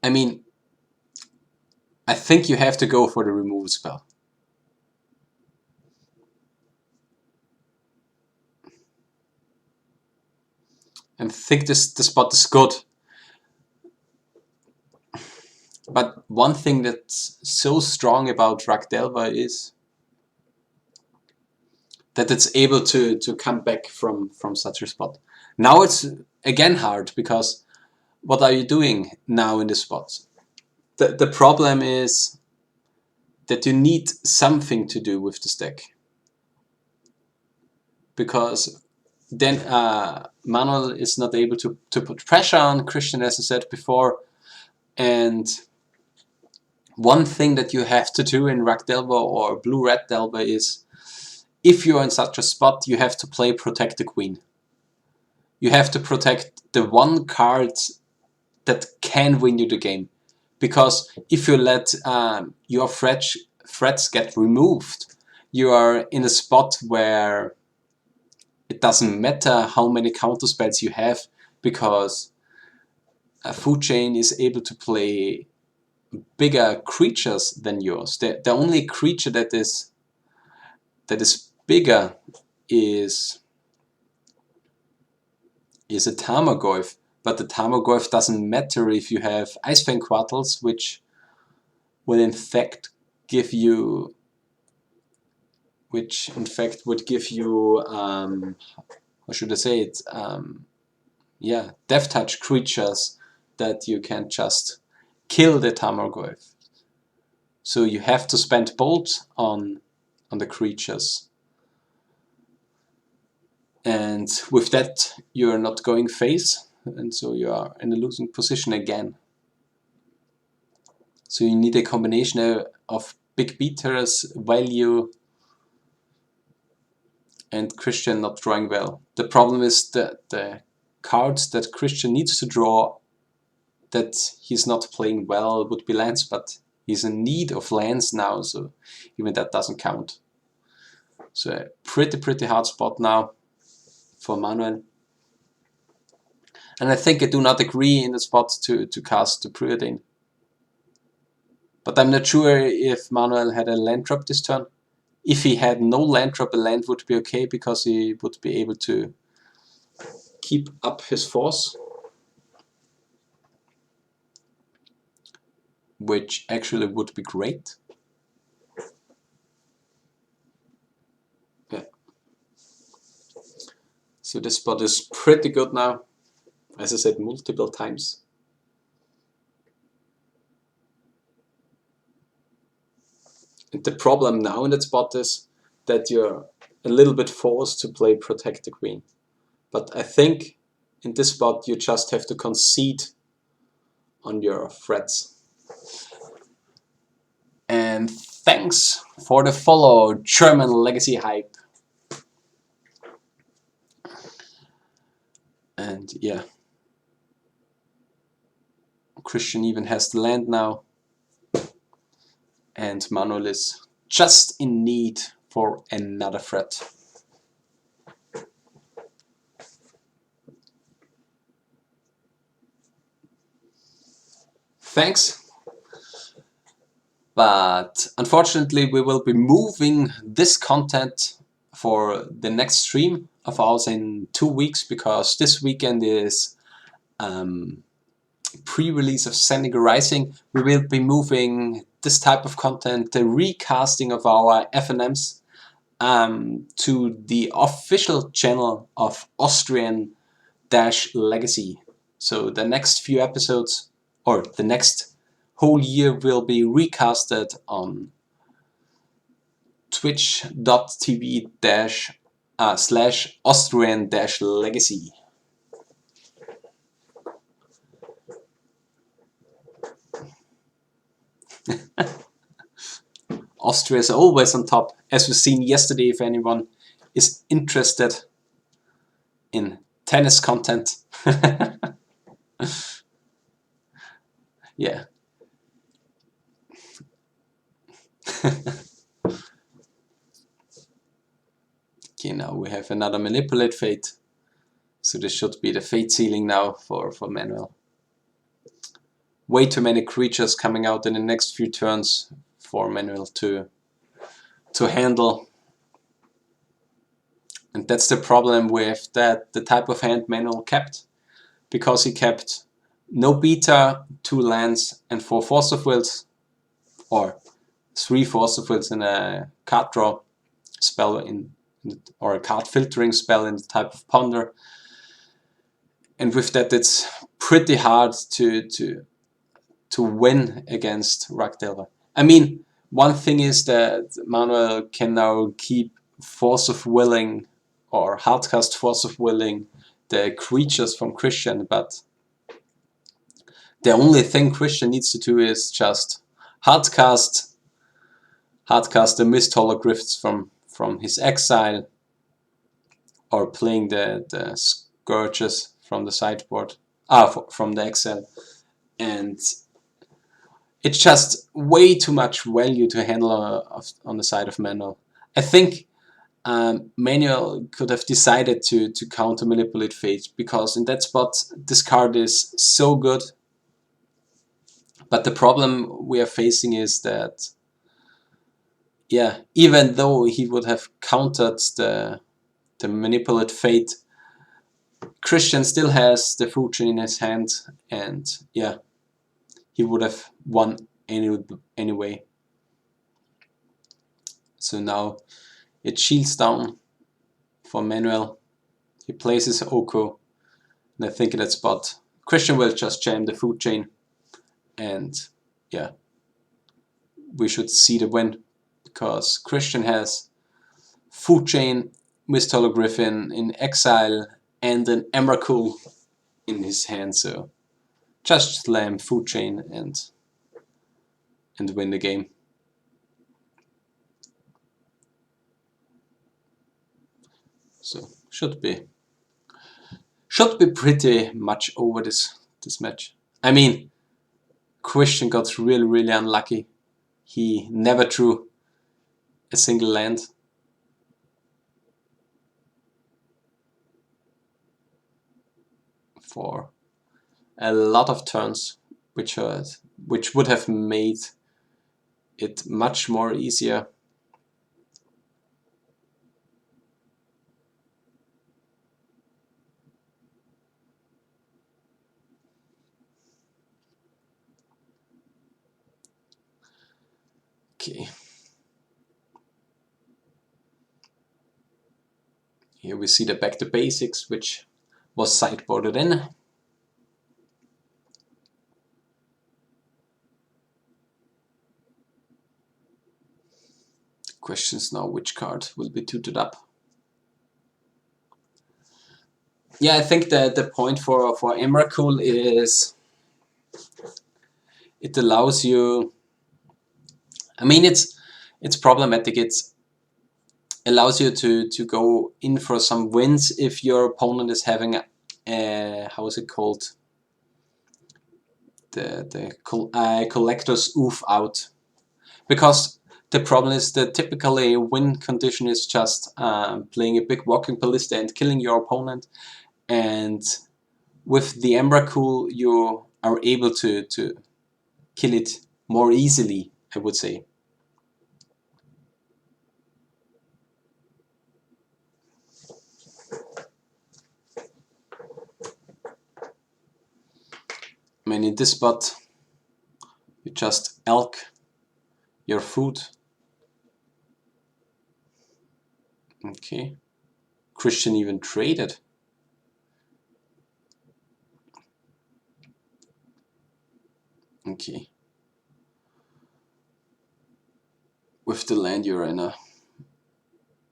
I mean, I think you have to go for the removal spell. and think the spot is good. But one thing that's so strong about Ragdelva is that it's able to come back from such a spot. Now it's again hard, because what are you doing now in this spot? The problem is that you need something to do with this deck, because then Manuel is not able to put pressure on Christian, as I said before. And one thing that you have to do in Ragdelva or Blue-Red Delva is, if you're in such a spot, you have to play Protect the Queen. You have to protect the one card that can win you the game. Because if you let your threats get removed, you are in a spot where it doesn't matter how many counterspells you have, because a food chain is able to play bigger creatures than yours. The only creature that is bigger is a Tarmogoyf, but the Tarmogoyf doesn't matter if you have Icefang Quattles, which will in fact give you, would give you, how should I say it, yeah, Death Touch creatures that you can just kill the Tarmogoyf. So you have to spend Bolt on the creatures. And with that, you're not going face, and so you are in a losing position again. So you need a combination of big beaters, value, and Christian not drawing well. The problem is that the cards that Christian needs to draw that he's not playing well would be lands, but he's in need of lands now, so even that doesn't count. So a pretty hard spot now for Manuel. And I think I do not agree in the spot to cast the Preordain. But I'm not sure if Manuel had a land drop this turn. If he had no land drop, a land would be okay, because he would be able to keep up his force, which actually would be great. Yeah. So this spot is pretty good now, as I said multiple times. And the problem now in that spot is that you're a little bit forced to play Protect the Queen. But I think in this spot you just have to concede on your threats. And thanks for the follow, German Legacy Hype. And yeah, Christian even has the land now, and Manuel is just in need for another threat. Thanks. But unfortunately we will be moving this content for the next stream of ours in 2 weeks, because this weekend is pre-release of Zendikar Rising. We will be moving this type of content, the recasting of our FNMs, to the official channel of Austrian Legacy. So the next few episodes, or the next whole year, will be recasted on twitch.tv/Austrian-Legacy. Austria is always on top, as we've seen yesterday, if anyone is interested in tennis content. Yeah. Okay, now we have another Manipulate Fate. So this should be the fate ceiling now for Manuel. Way too many creatures coming out in the next few turns for Manuel to handle. And that's the problem with the type of hand Manuel kept. because he kept no beta, 2 lands, and 4 Force of Wills, or 3 Force of Wills in a card draw spell or a card filtering spell in the type of Ponder. And with that, it's pretty hard to win against Ragdelver. I mean, one thing is that Manuel can now keep Force of Willing or hardcast Force of Willing the creatures from Christian, but the only thing Christian needs to do is just hardcast the Mist Hologryphs from his exile, or playing the Scourges from the sideboard, from the exile, and it's just way too much value to handle on the side of Manuel. I think Manuel could have decided to counter Manipulate Fate, because in that spot this card is so good. But the problem we are facing is that, yeah, even though he would have countered the Manipulate Fate, Christian still has the Fusion in his hand, and yeah, he would have won anyway. So now it shields down for Manuel. He places Oko, and I think in that spot Christian will just jam the food chain, and yeah, we should see the win, because Christian has food chain, Mist Hologryphin in exile, and an Emrakul in his hand. So just slam food chain and win the game. So should be pretty much over this match. I mean, Christian got really unlucky. He never drew a single land. For a lot of turns, which would have made it much more easier. Okay. Here we see the back to basics, which was sideboarded in. Questions now which card will be tutored up. Yeah, I think that the point for Emrakul is it allows you, I mean, it's problematic. It allows you to go in for some wins if your opponent is having a how is it called? The collector's oof out. Because the problem is that typically a win condition is just playing a big walking ballista and killing your opponent, and with the Emrakul you are able to kill it more easily, I would say. I mean, in this spot you just elk your food. Okay. Christian even traded. Okay. With the land you're in a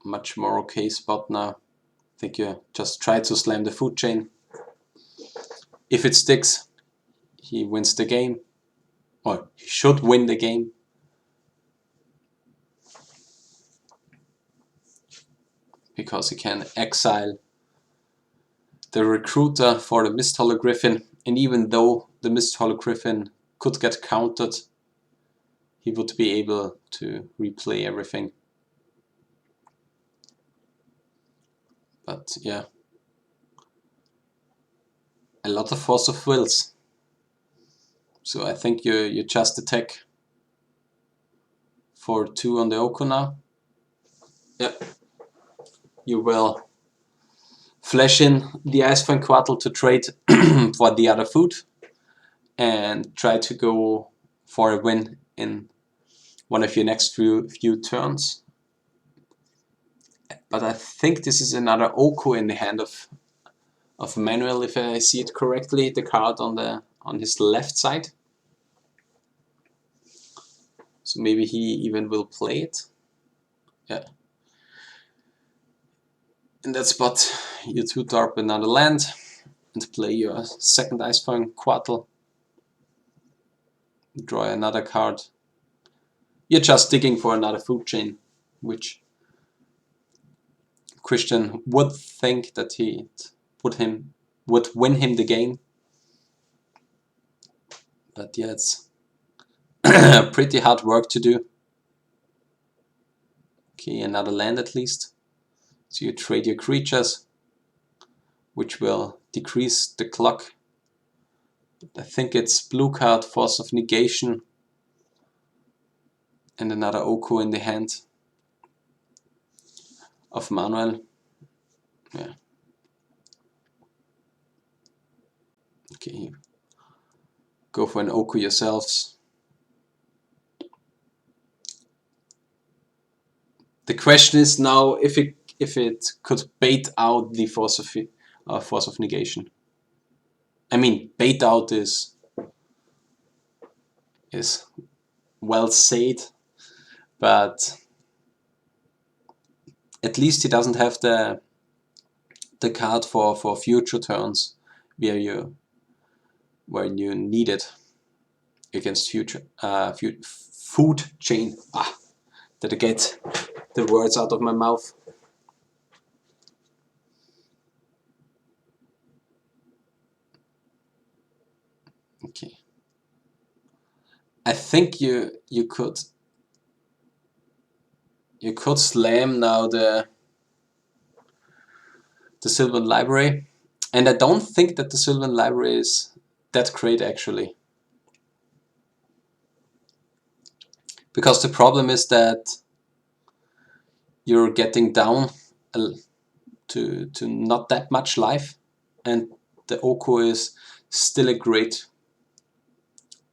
much more okay spot now. I think you just try to slam the food chain. If it sticks, he wins the game. Or he should win the game. Because he can exile the recruiter for the Mist Hologryphin, and even though the Mist Hologryphin could get countered, he would be able to replay everything. But yeah, a lot of Force of Wills. So I think you just attack for 2 on the Oko now. Yep. You will flash in the Eisfang Quartal to trade for the other food and try to go for a win in one of your next few turns. But I think this is another Oko in the hand of Manuel, if I see it correctly, the card on his left side. So maybe he even will play it. Yeah. In that spot, you 2-tarp another land and play your second Eisfang Quartal. Draw another card. You're just digging for another food chain, which Christian would think that he would win him the game. But yeah, it's pretty hard work to do. Okay, another land at least. So you trade your creatures, which will decrease the clock. I think it's blue card, Force of Negation, and another Oko in the hand of Manuel. Yeah. Okay, go for an Oko yourselves. The question is now if it could bait out the Force of Negation. I mean, bait out is well said, but at least he doesn't have the card for future turns where you need it against future food chain. Did I get the words out of my mouth? Okay. I think you could slam now the Sylvan Library, and I don't think that the Sylvan Library is that great actually, because the problem is that you're getting down to not that much life, and the Oko is still a great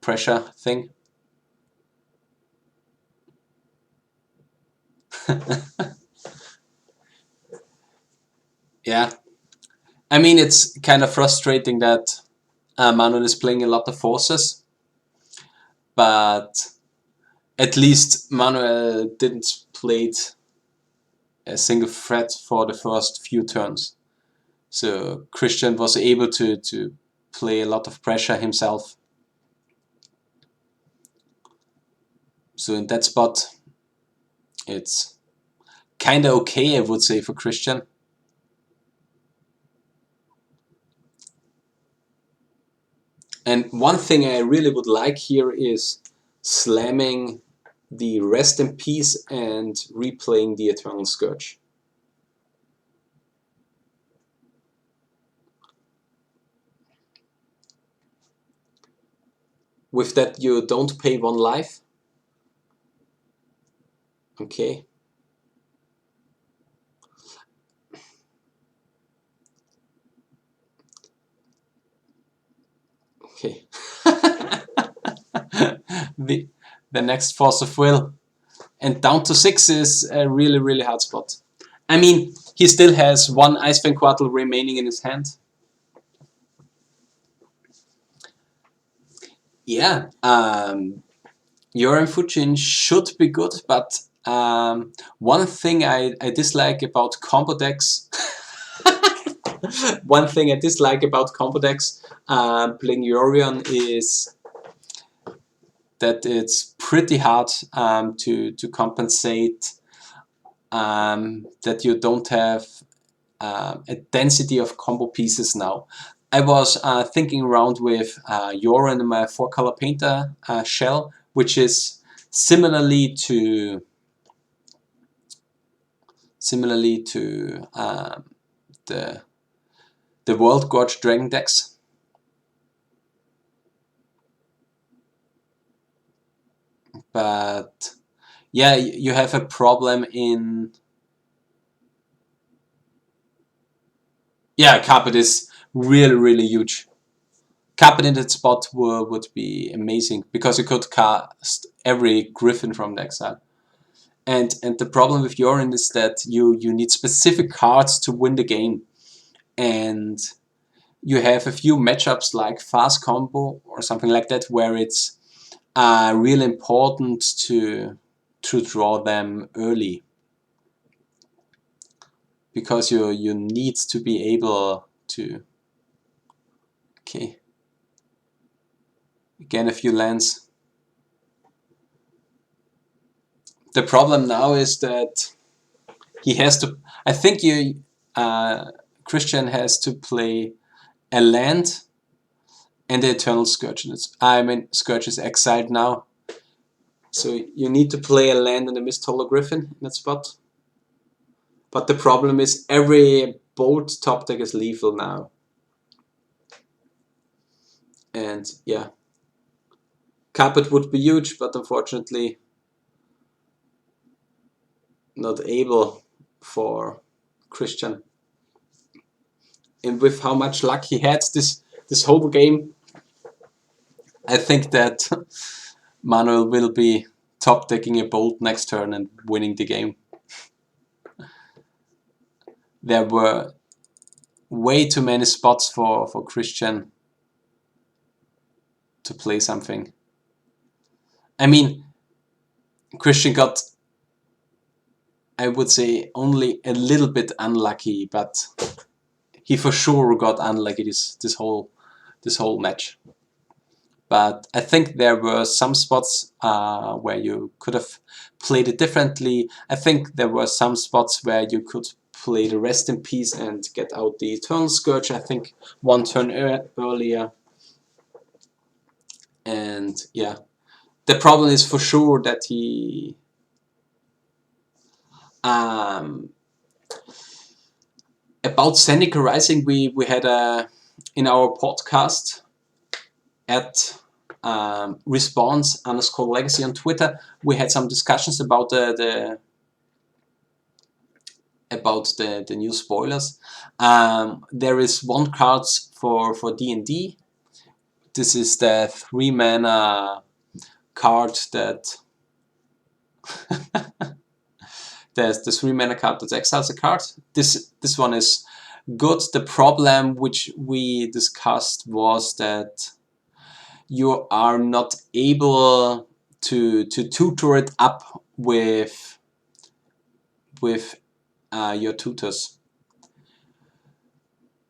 pressure thing. Yeah, I mean, it's kind of frustrating that Manuel is playing a lot of forces, but at least Manuel didn't play a single threat for the first few turns. So Christian was able to play a lot of pressure himself. So in that spot, it's kinda okay, I would say, for Christian. And one thing I really would like here is slamming the Rest in Peace and replaying the Eternal Scourge. With that, you don't pay 1 life. Okay. Okay. the next Force of Will. And down to 6 is a really hard spot. I mean, he still has 1 Eisfang Quartal remaining in his hand. Yeah, Yoram Fujin should be good, but one thing I dislike about combo decks one thing I dislike about combo decks playing Yorion is that it's pretty hard to compensate that you don't have a density of combo pieces now. I was thinking around with Yoran in my 4-color painter shell, which is similarly to the World Gorge Dragon decks. But yeah, you have a problem in Yeah, carpet is really huge. Carpet in that spot would be amazing because you could cast every griffin from the exile. And the problem with Yorin is that you need specific cards to win the game. And you have a few matchups like fast combo or something like that where it's really important to draw them early, because you need to be able to. Okay, again a few lands. The problem now is that he has to. I think Christian has to play a land and the Eternal Scourge. I mean, Scourge is exiled now, so you need to play a land in the Mist-Hollow Griffin in that spot. But the problem is every bolt top deck is lethal now. And yeah, carpet would be huge, but unfortunately not able for Christian. And with how much luck he had this whole game, I think that Manuel will be top decking a bolt next turn and winning the game. There were way too many spots for Christian to play something. I mean, Christian got, I would say, only a little bit unlucky, but he for sure got unlucky this whole match. But I think there were some spots where you could have played it differently. I think there were some spots where you could play the Rest in Peace and get out the Eternal Scourge, I think, one turn earlier. And yeah, the problem is for sure that he about Zendikar Rising, we had in our podcast at response_legacy on Twitter, we had some discussions about the new spoilers. There is one card for D&D. This is the 3-mana card that there's the 3-mana card that exiles a card. This one is good. The problem which we discussed was that you are not able to tutor it up with your tutors.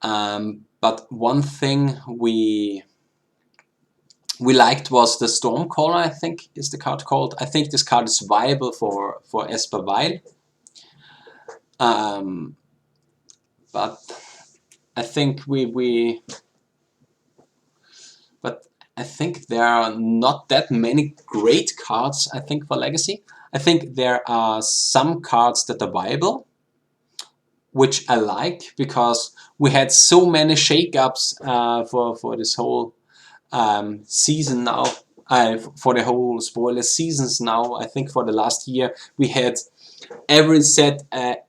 But one thing we liked was the Stormcaller, I think is the card called. I think this card is viable for Esper Vile. But I think but I think there are not that many great cards, I think, for Legacy. I think there are some cards that are viable, which I like, because we had so many shakeups for this whole season now, for the whole spoiler seasons now. I think for the last year we had every set a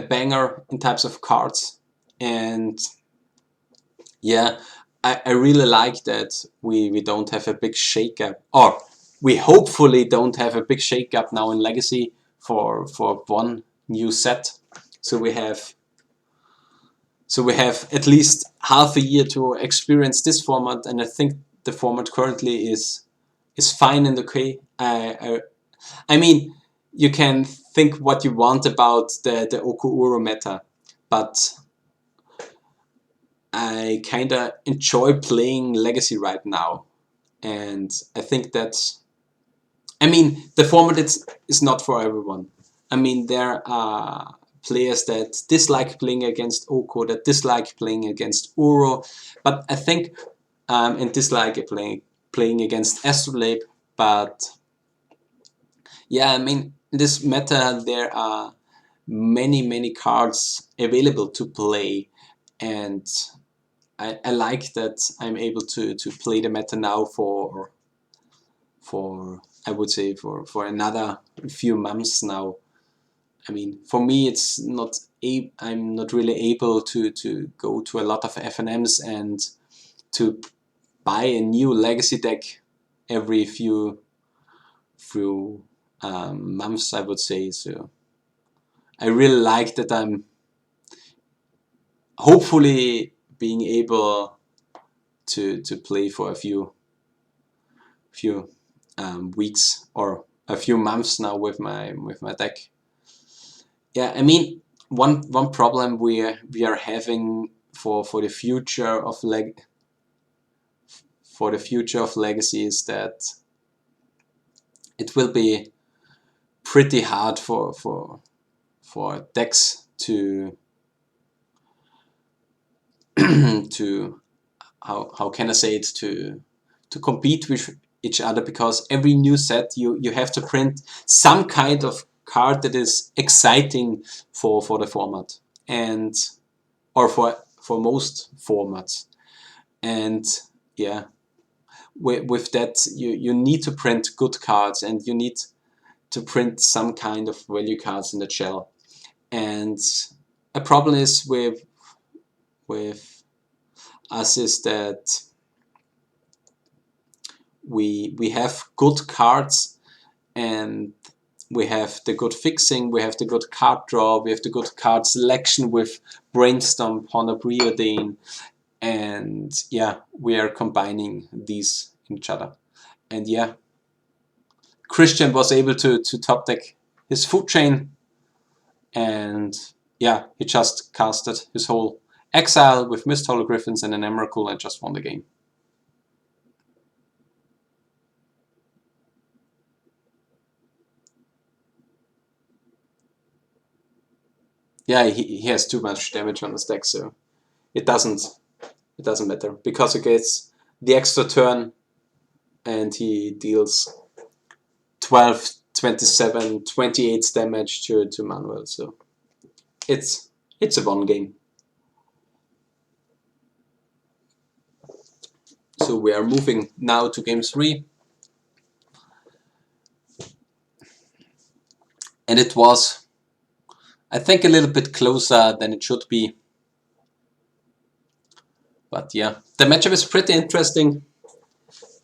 banger in types of cards, and yeah, I really like that we don't have a big shakeup, or we hopefully don't have a big shakeup now in Legacy for one new set. So we have at least half a year to experience this format, and I think the format currently is fine and okay. I mean, you can think what you want about the Oku-Uro meta, but I kinda enjoy playing Legacy right now, and I think that's. I mean, the format is not for everyone. I mean, there are players that dislike playing against Oko, that dislike playing against Uro, but I think and dislike playing against Astrolabe. But yeah, I mean, in this meta there are many cards available to play, and I like that I'm able to play the meta now for I would say for another few months now. I mean, for me it's not I'm not really able to go to a lot of FNMs and to buy a new legacy deck every few months, I would say. So I really like that I'm hopefully being able to play for a few weeks or a few months now with my deck. Yeah, I mean, one problem we are having for the future of legacy is that it will be pretty hard for decks to to how can I say it, to compete with each other, because every new set you have to print some kind of card that is exciting for the format, and or for most formats. And yeah, with that you need to print good cards, and you need to print some kind of value cards in the shell. And a problem is with us is that we have good cards, and we have the good fixing, we have the good card draw, we have the good card selection with Brainstorm, Ponder Preordain, and yeah, we are combining these in each other. And yeah, Christian was able to top deck his food chain, and yeah, he just casted his whole exile with Mist Hologriffins and an Emrakul and just won the game. Yeah, he has too much damage on his deck, so it doesn't matter, because he gets the extra turn and he deals 12, 27, 28 damage to Manuel, so it's a one game. So we are moving now to game 3. And it was, I think, a little bit closer than it should be. But yeah, the matchup is pretty interesting.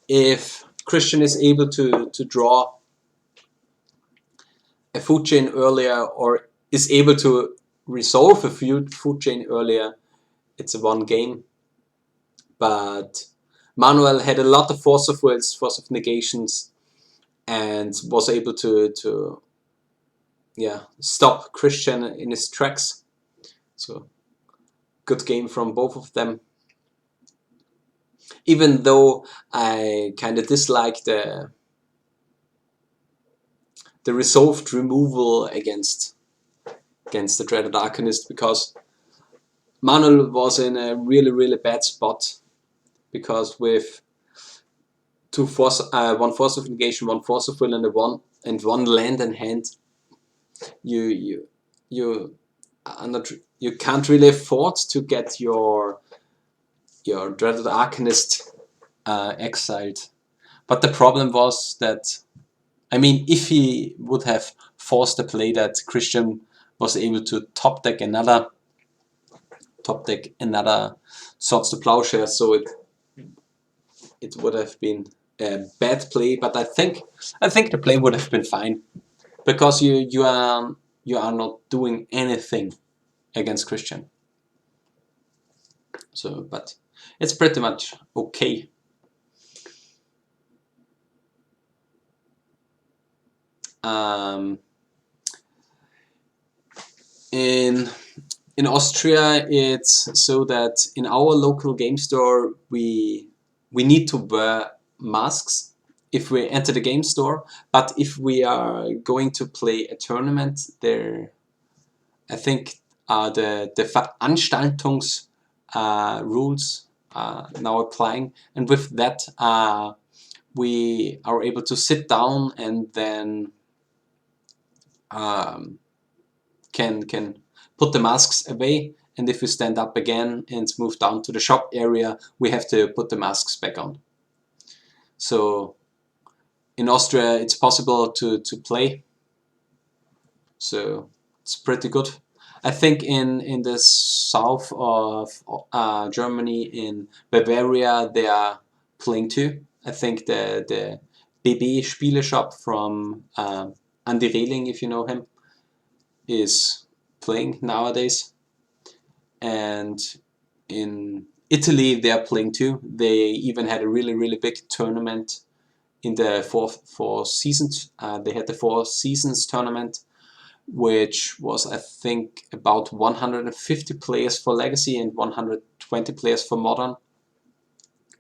If Christian is able to draw a food chain earlier, or is able to resolve a food chain earlier, it's a one game. But Manuel had a lot of Force of Wills, Force of Negations, and was able to yeah, stop Christian in his tracks. So good game from both of them. Even though I kind of dislike the resolved removal against the Dreaded Arcanist, because Manuel was in a really bad spot, because with one Force of Negation, one Force of Will, and one land in hand, you can't really afford to get your Dreaded Arcanist exiled. But the problem was that, I mean, if he would have forced the play that Christian was able to top deck another Swords to Plowshare, so it would have been a bad play. But I think the play would have been fine, because you are not doing anything against Christian. So, but it's pretty much okay. In Austria, it's so that in our local game store we need to wear masks if we enter the game store. But if we are going to play a tournament, there, I think the Veranstaltungs rules now applying, and with that we are able to sit down and then can put the masks away, and if we stand up again and move down to the shop area, we have to put the masks back on. So in Austria it's possible to play, so it's pretty good. I think in the south of Germany, in Bavaria, they are playing too. I think the BB Spieleshop from Andy Rehling, if you know him, is playing nowadays. And in Italy, they are playing too. They even had a really big tournament in the four seasons. They had the Four Seasons tournament, which was, I think, about 150 players for Legacy and 120 players for Modern,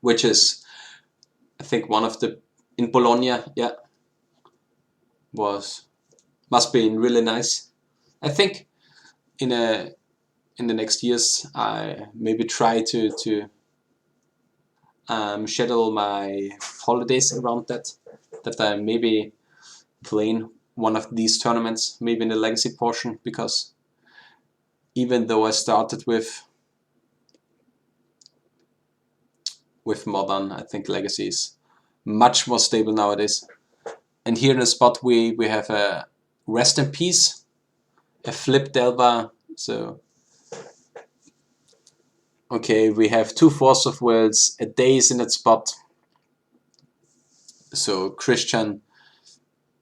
which is, I think, one of the, in Bologna, yeah, must be really nice. I think in the next years I maybe try to schedule my holidays around that I maybe playing one of these tournaments, maybe in the Legacy portion, because even though I started with Modern, I think Legacy is much more stable nowadays. And here in the spot we have a Rest in Peace, a Flip Delva, so okay, we have 2 Force of Wills, a Daze in that spot, so Christian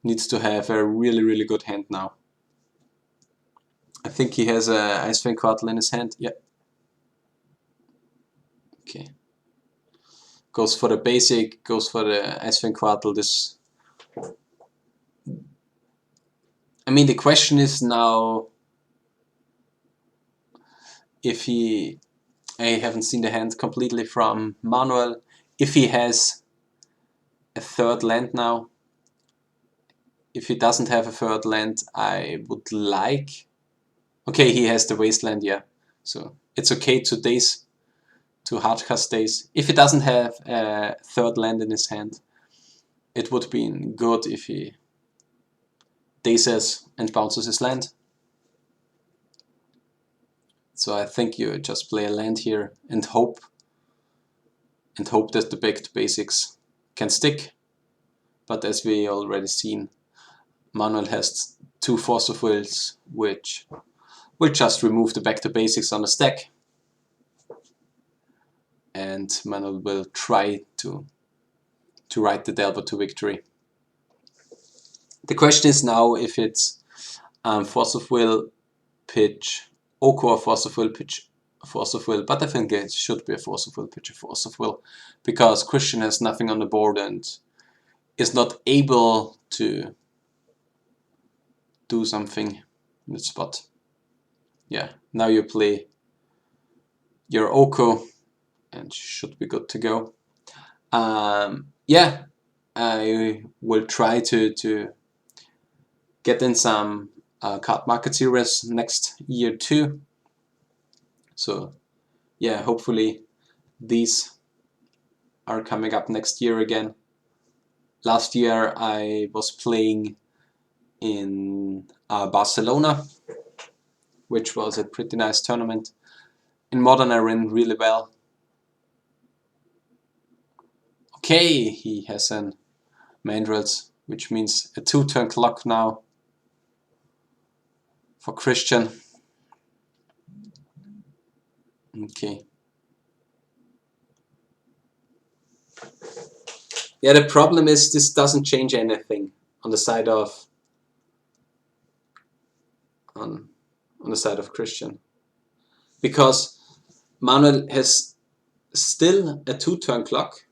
needs to have a really good hand now. I think he has a Ice Fang Quartel in his hand, yeah. Okay. Goes for the basic, goes for the Ice Fang Quartel. This, I mean, the question is now if he, I haven't seen the hand completely from Manuel, if he has a third land now. If he doesn't have a third land, I would like, okay, he has the Wasteland, yeah, so it's okay to daze, to hardcast daze. If he doesn't have a third land in his hand, it would be good if he dazes and bounces his land. So I think you just play a land here and hope that the backed basics can stick. But as we already seen, Manuel has 2 Force of Wills, which will just remove the back to basics on the stack. And Manuel will try to ride the Delver to victory. The question is now if it's Force of Will, pitch Oko, or Force of Will, pitch Force of Will, but I think it should be a Force of Will, pitch a Force of Will, because Christian has nothing on the board and is not able to do something in the spot. Yeah, now you play your Oko and should be good to go. Yeah, I will try to get in some card market series next year too. So yeah, hopefully these are coming up next year again. Last year I was playing in Barcelona, which was a pretty nice tournament. In Modern I ran really well. Okay, he has an Mandrills, which means a 2-turn clock now for Christian. Okay. Yeah, the problem is this doesn't change anything on the side of on the side of Christian, because Manuel has still a 2-turn clock.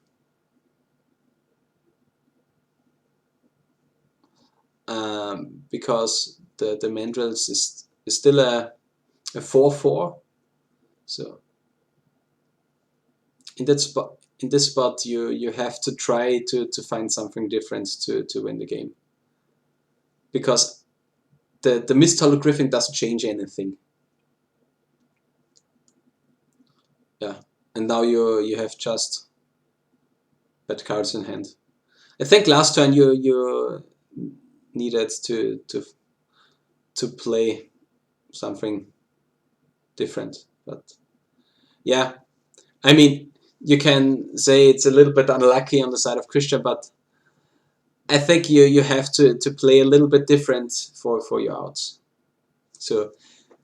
Because the Mandrills is still a 4/4. So in this spot you have to try to find something different to win the game, because the Mist Hollow Griffin doesn't change anything. Yeah, and now you have just bad cards in hand. I think last turn you needed to play something different, but yeah, I mean, you can say it's a little bit unlucky on the side of Christian, but I think you have to play a little bit different for your outs. So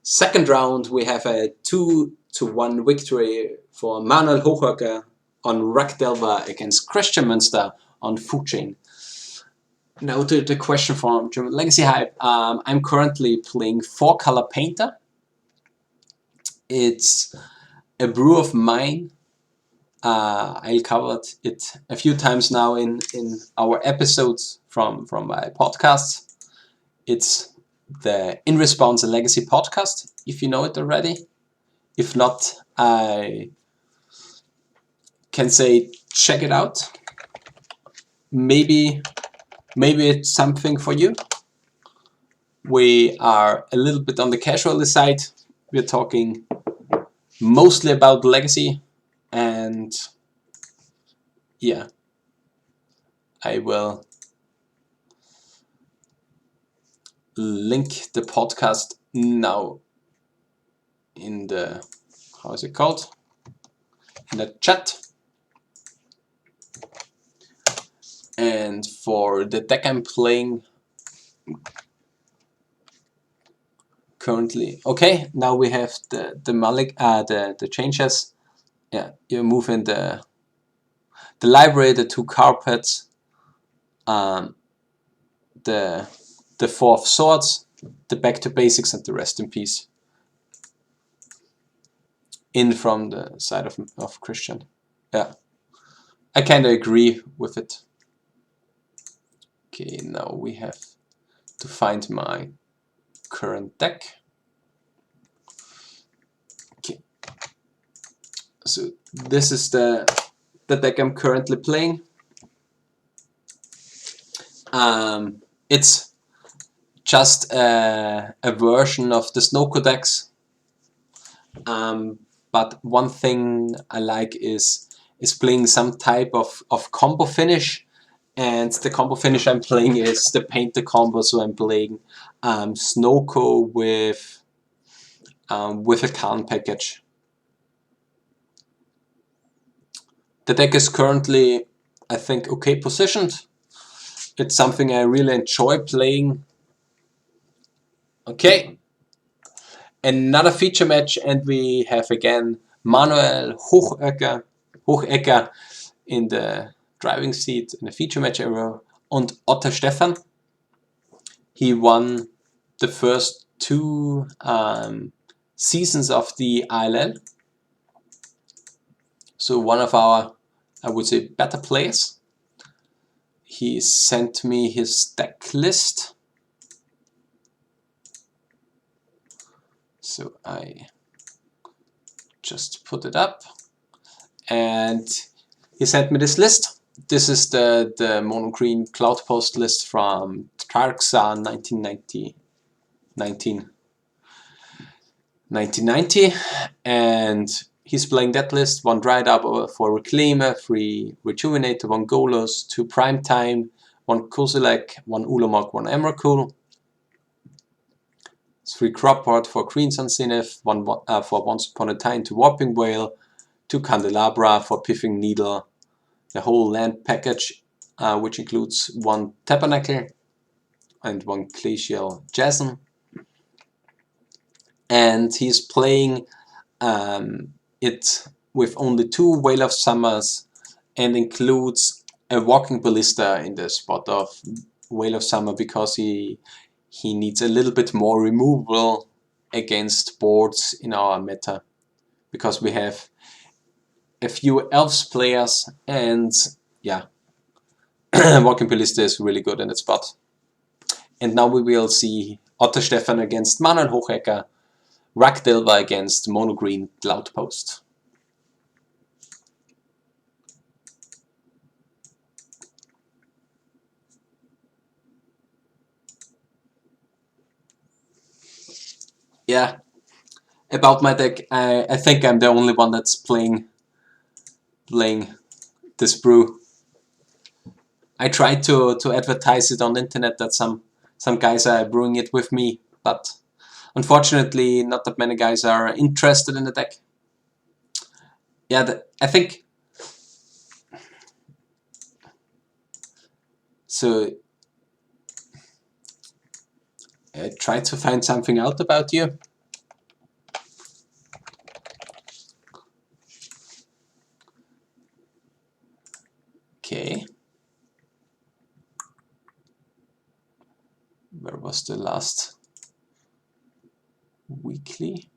Second round, we have a 2-1 victory for Manuel Hochhöcker on Ragdelva against Christian Münster on Fuching. Now to the question from German Legacy Hype. I'm currently playing 4-color Painter. It's a brew of mine. I covered it a few times now in our episodes from my podcast. It's the In Response a Legacy podcast, if you know it already. If not, I can say check it out. Maybe it's something for you. We are a little bit on the casual side. We're talking mostly about Legacy, and yeah, I will link the podcast now in the, how is it called? In the chat. And for the deck I'm playing currently, okay, now we have the changes. Yeah, you move in the library, the 2 carpets, the 4 of Swords, the Back to Basics, and the Rest in Peace. In from the side of Christian. Yeah, I kind of agree with it. Okay, now we have to find my current deck. Okay, so this is the deck I'm currently playing. It's just a version of the Snowko decks. But one thing I like is playing some type of combo finish, and the combo finish I'm playing is the Painter combo. So I'm playing Snowko with a Khan package. The deck is currently, I think, okay positioned. It's something I really enjoy playing. Okay, another feature match, and we have again Manuel Hochecker in the driving seat in the feature match era, and Otto Stefan. He won the first 2 seasons of the ILL. So one of our, I would say, better players. He sent me his deck list. So I just put it up, and he sent me this list. This is the mono green cloud post list from Tarksa 1990, and he's playing that list: 1 Dried Up for Reclaimer, 3 Rejuvenator, 1 Golos, 2 Primetime, 1 Kozilek, 1 Ulamog, 1 Emrakul, 3 Cropport for Green Sun Zenith, 1 for Once Upon a Time to Warping Whale, 2 Candelabra for Piffing Needle, the whole land package, which includes 1 Tabernacle and 1 Glacial Jason. And he's playing it with only 2 Whale of Summers, and includes a Walking Ballista in the spot of Whale of Summer, because he needs a little bit more removal against boards in our meta, because we have a few Elves players, and yeah, Walking Ballista is really good in that spot. And now we will see Otto Stefan against Manuel Hochecker, Ragdelva against Mono Green Cloudpost. Yeah, about my deck, I think I'm the only one that's playing this brew. I tried to advertise it on the internet that some guys are brewing it with me, but unfortunately not that many guys are interested in the deck. Yeah, I think so. I tried to find something out about you. Okay. Where was the last weekly?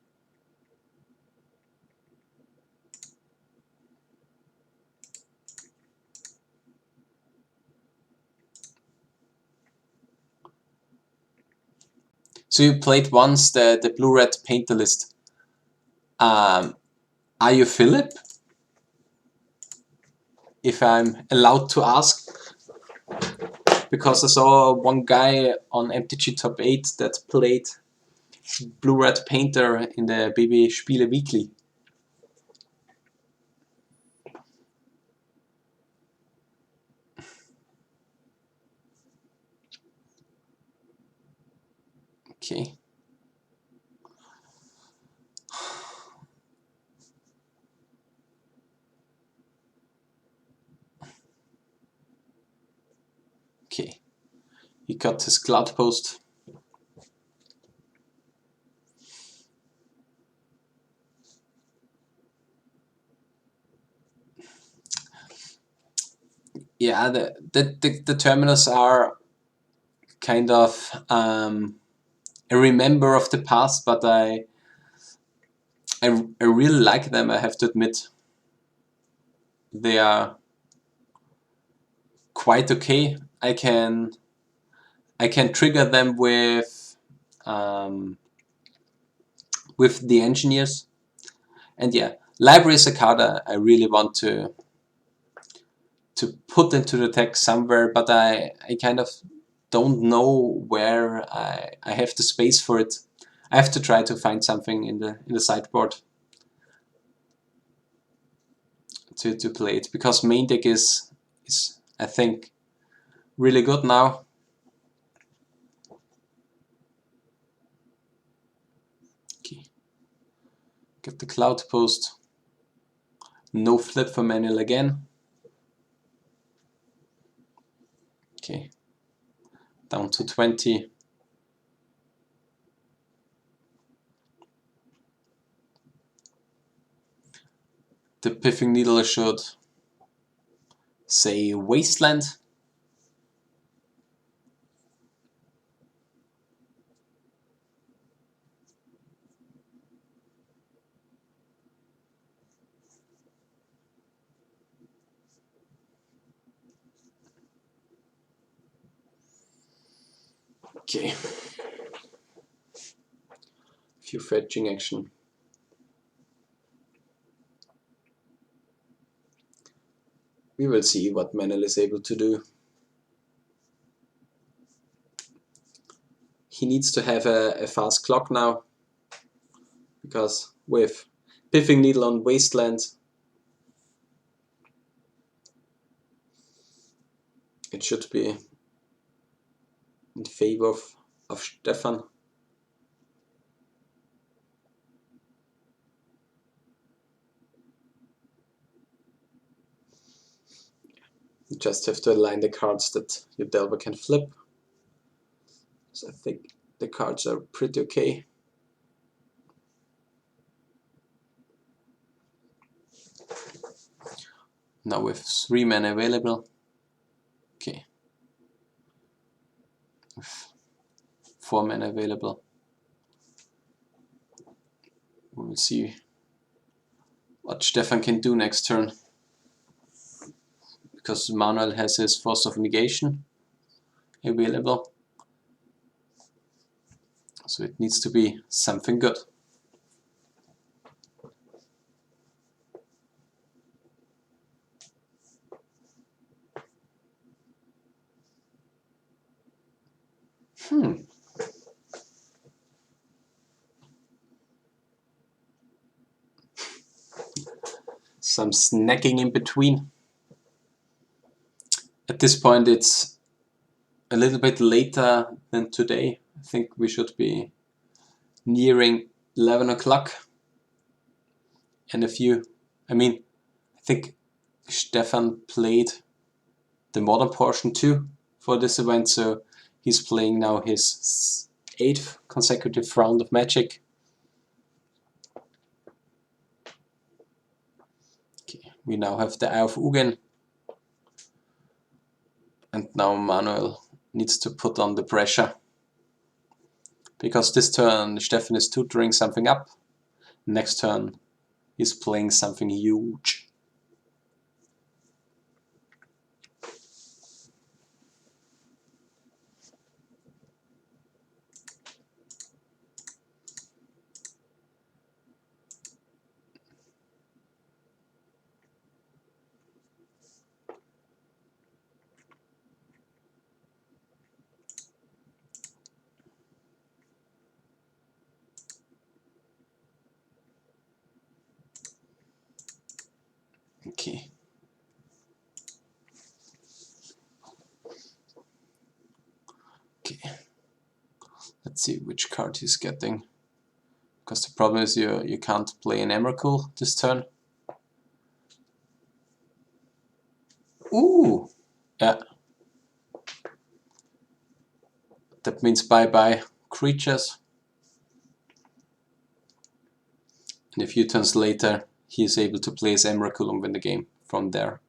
So you played once the blue-red painter list. Are you Philip? If I'm allowed to ask, because I saw one guy on MTG Top 8 that played blue-red painter in the BB Spiele Weekly. Okay. Okay. He got his cloud post. Yeah, the terminals are kind of a remember of the past, but I really like them, I have to admit. They are quite okay. I can trigger them with the engineers, and yeah, library is a card I really want to put into the deck somewhere, but I kind of don't know where I have the space for it. I have to try to find something in the sideboard to play it, because main deck is I think really good now. Okay. Get the cloud post. No flip for manual again. Okay. Down to 20. The Piffing Needle should say Wasteland. Okay. Few fetching action. We will see what Manel is able to do. He needs to have a fast clock now, because with Piffing Needle on Wasteland, it should be in favor of Stefan. You just have to align the cards that your Delver can flip. So I think the cards are pretty okay. Now with 3 mana available. Okay. With 4 mana available. We will see what Stefan can do next turn, because Manuel has his Force of Negation available. So it needs to be something good. Some snacking in between. At this point it's a little bit later than today. I think we should be nearing 11 o'clock. And I think Stefan played the modern portion too for this event, so he's playing now his 8th consecutive round of Magic. Okay, we now have the Eye of Ugin. now Manuel needs to put on the pressure. Because this turn Stefan is tutoring something up. Next turn he's playing something huge. Okay. Okay. Let's see which card he's getting. Because the problem is you can't play an Emrakul this turn. Ooh! Yeah. That means bye-bye creatures. And a few turns later, he is able to play his Emrakul and win the game from there.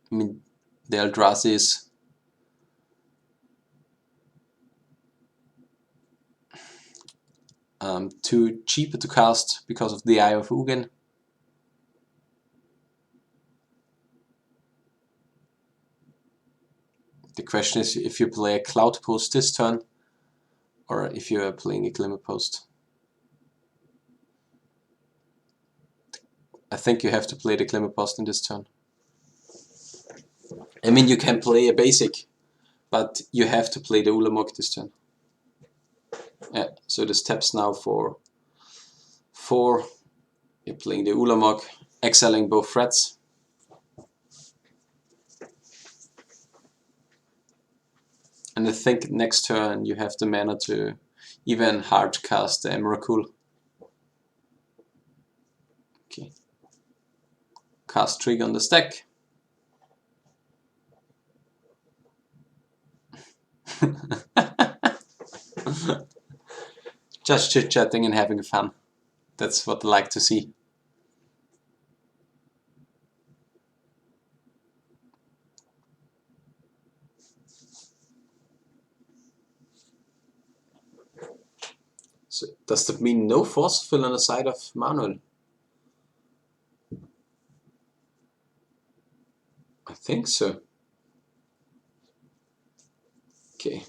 I mean, the Eldrazi is too cheap to cast because of the Eye of Ugin. The question is if you play a Cloud Post this turn, or if you are playing a Glimmer Post. I think you have to play the Glimmer Post in this turn. I mean, you can play a basic, but you have to play the Ulamog this turn. Yeah, so the steps now for 4. You're playing the Ulamog, exiling both threats. And I think next turn you have the mana to even hard cast the Emrakul. Okay. Cast Trigger on the stack. Just chit-chatting and having fun. That's what I like to see. So does that mean no force fill on the side of Manuel? I think so. Okay.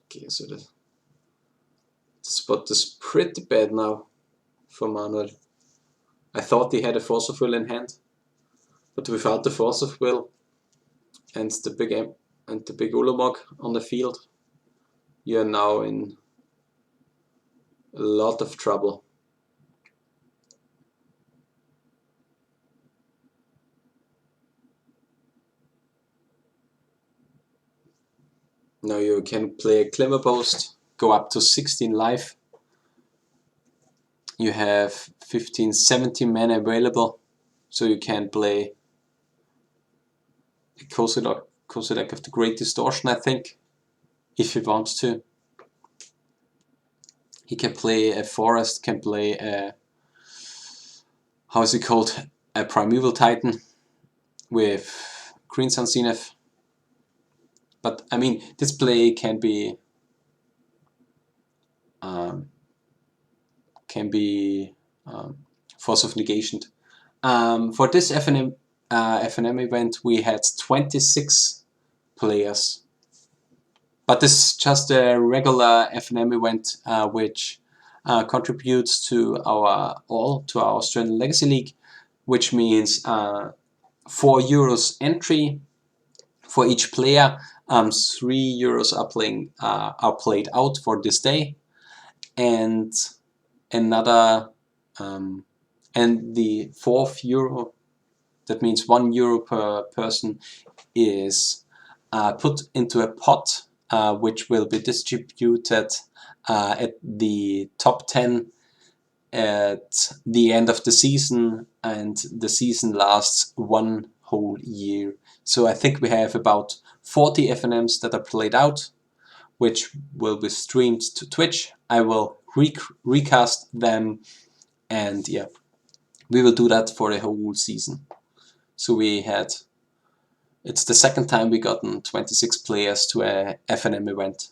Okay, so the spot is pretty bad now for Manuel. I thought he had a Force of Will in hand, but without the Force of Will and the big Ulamog on the field, you're now in a lot of trouble. Now you can play a Glimmer Post, go up to 16 life. You have 15, 17 mana available, so you can play a Kozilek of the Great Distortion, I think, if he wants to. He can play a Forest, can play a, how is it called, a Primeval Titan with Green Sun Zenith. But I mean, this play can be Force of Negation. For this FNM event, we had 26 players, but this is just a regular FNM event, which contributes to our Austrian Legacy League, which means €4 entry for each player. €3 are played out for this day, and another and the €4, that means €1 per person, is put into a pot which will be distributed at the top 10 at the end of the season, and the season lasts 1 whole year. So I think we have about 40 FNMs that are played out, which will be streamed to Twitch. I will recast them, and yeah, we will do that for the whole season. So it's the second time we gotten 26 players to a FNM event.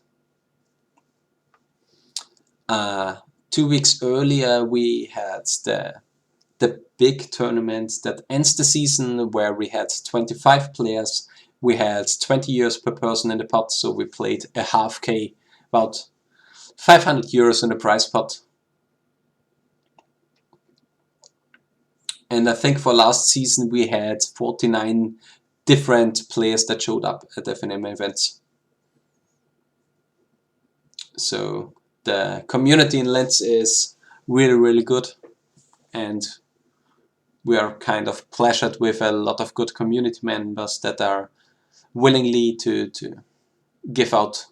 2 weeks earlier we had the big tournament that ends the season, where we had 25 players. We had 20 euros per person in the pot, so we played a half K, about 500 euros in the prize pot. And I think for last season we had 49 different players that showed up at FNM events. So the community in Linz is really, really good, and we are kind of pleasured with a lot of good community members that are willingly to give out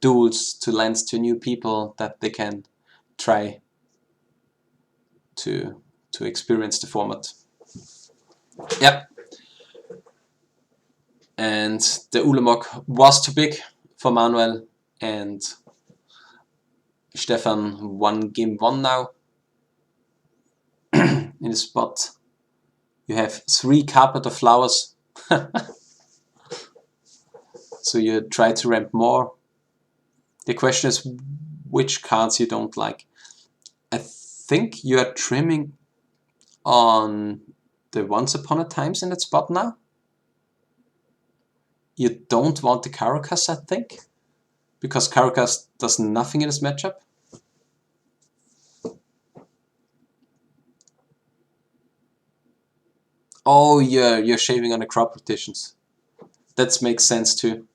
duels to Lens to new people, that they can try to experience the format. Yep. And the Ulemog was too big for Manuel, and Stefan won game 1 now. In the spot you have 3 carpet of flowers. So you try to ramp more. The question is which cards you don't like. I think you are trimming on the Once Upon a Times in that spot now. You don't want the Caracas, I think, because Caracas does nothing in this matchup. Oh, you're shaving on the crop rotations. That makes sense too.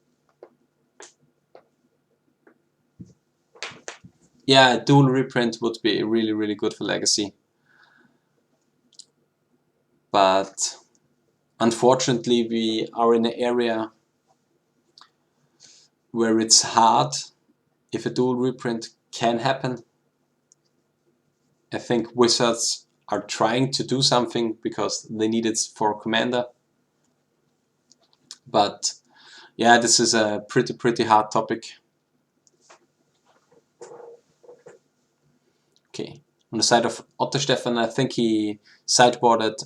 Yeah, dual reprint would be really, really good for Legacy. But unfortunately we are in an area where it's hard if a dual reprint can happen. I think Wizards are trying to do something because they need it for Commander. But yeah, this is a pretty hard topic. Okay, on the side of Otto Stefan, I think he sideboarded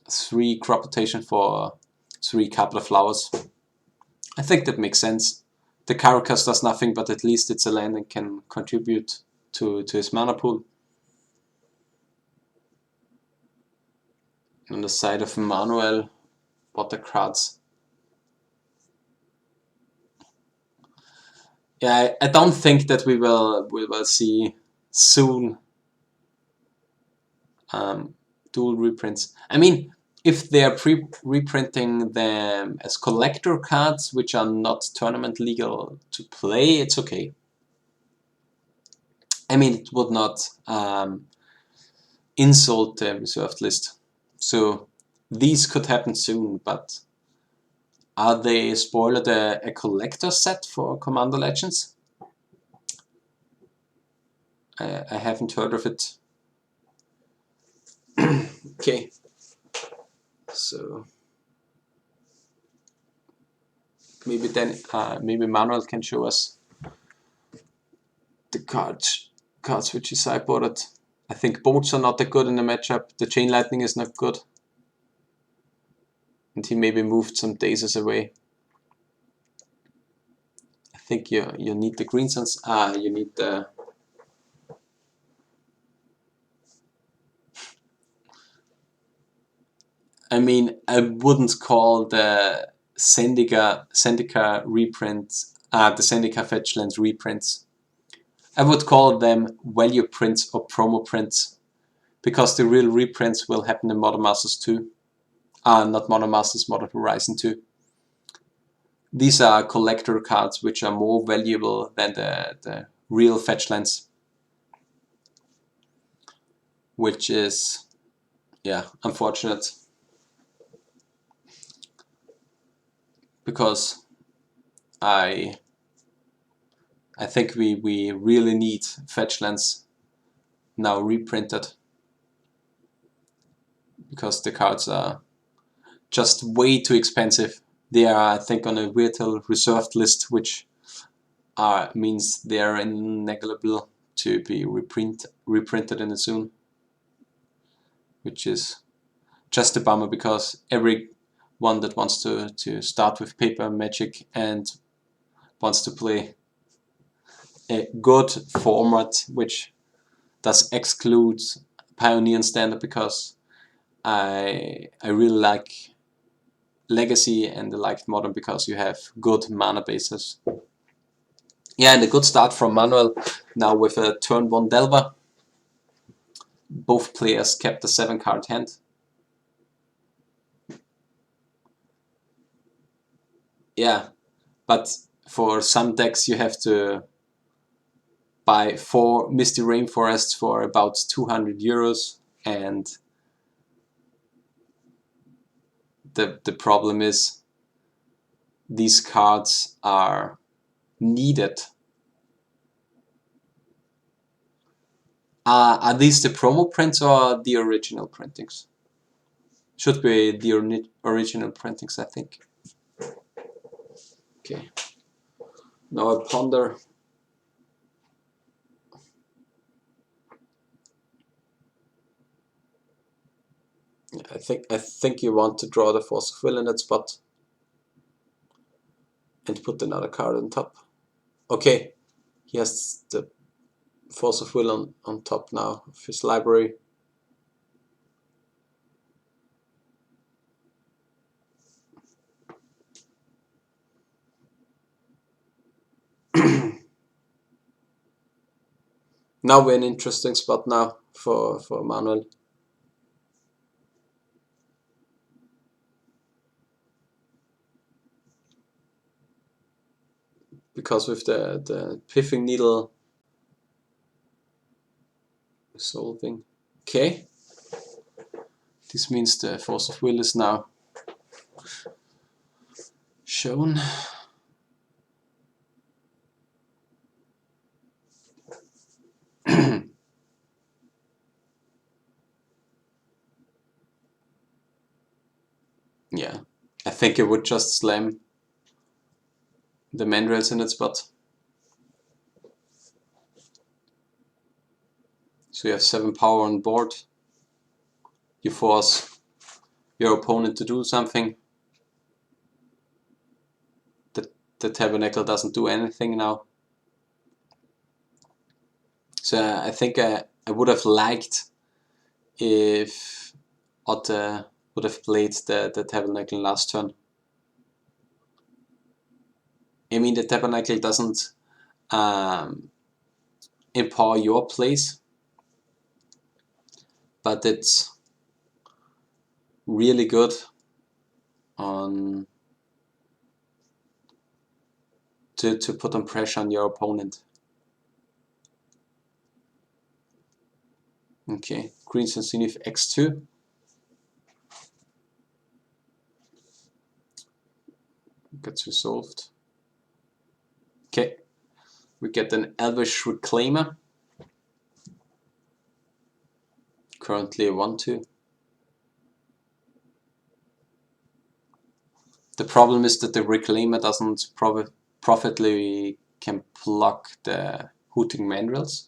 3 crop rotation for 3 couple of flowers. I think that makes sense. The Caracas does nothing, but at least it's a land and can contribute to his mana pool. On the side of Manuel, what the cards? Yeah, I don't think that we will see soon dual reprints. I mean, if they are reprinting them as collector cards, which are not tournament legal to play, it's okay. I mean, it would not insult the reserved list. So these could happen soon, but are they spoiled a collector set for Commander Legends? I haven't heard of it. Okay, so maybe then maybe Manuel can show us the cards which he sideboarded. I think bolts are not that good in the matchup. The chain lightning is not good, and he maybe moved some daisies away. I think you need the green suns. You need the I mean, I wouldn't call the Zendika reprints, the Zendika Fetchlands reprints. I would call them value prints or promo prints, because the real reprints will happen in Modern Masters 2. Not Modern Masters, Modern Horizon 2. These are collector cards which are more valuable than the real Fetchlands, which is, yeah, unfortunate. Because I think we really need Fetchlands now reprinted, because the cards are just way too expensive. They are, I think, on a virtual reserved list, which means they are ineligible to be reprinted in it soon, which is just a bummer, because everyone that wants to start with paper Magic and wants to play a good format, which does exclude Pioneer and Standard, because I really like Legacy and I like Modern because you have good mana bases. Yeah, and a good start from Manuel now with a turn 1 Delver. Both players kept a 7-card hand. Yeah, but for some decks you have to buy 4 Misty Rainforests for about 200 euros, and the problem is these cards are needed. Are these the promo prints or the original printings? Should be the original printings, I think. Okay. Now I ponder. I think you want to draw the Force of Will in that spot and put another card on top. Okay, he has the Force of Will on top now of his library. Now we're in an interesting spot now for Manuel. Because with the Piffing Needle solving. Okay. This means the Force of Will is now shown. Yeah, I think it would just slam the Mandrills in its spot. So you have 7 power on board. You force your opponent to do something. The Tabernacle doesn't do anything now. So I think I would have liked if Otte would have played the Tabernacle last turn. I mean, the Tabernacle doesn't empower your plays, but it's really good on to put on pressure on your opponent. Okay, Green Sensitive X2. Gets resolved. Okay, we get an Elvish Reclaimer. Currently a 1/2. The problem is that the Reclaimer doesn't profitably can block the Hooting Mandrills.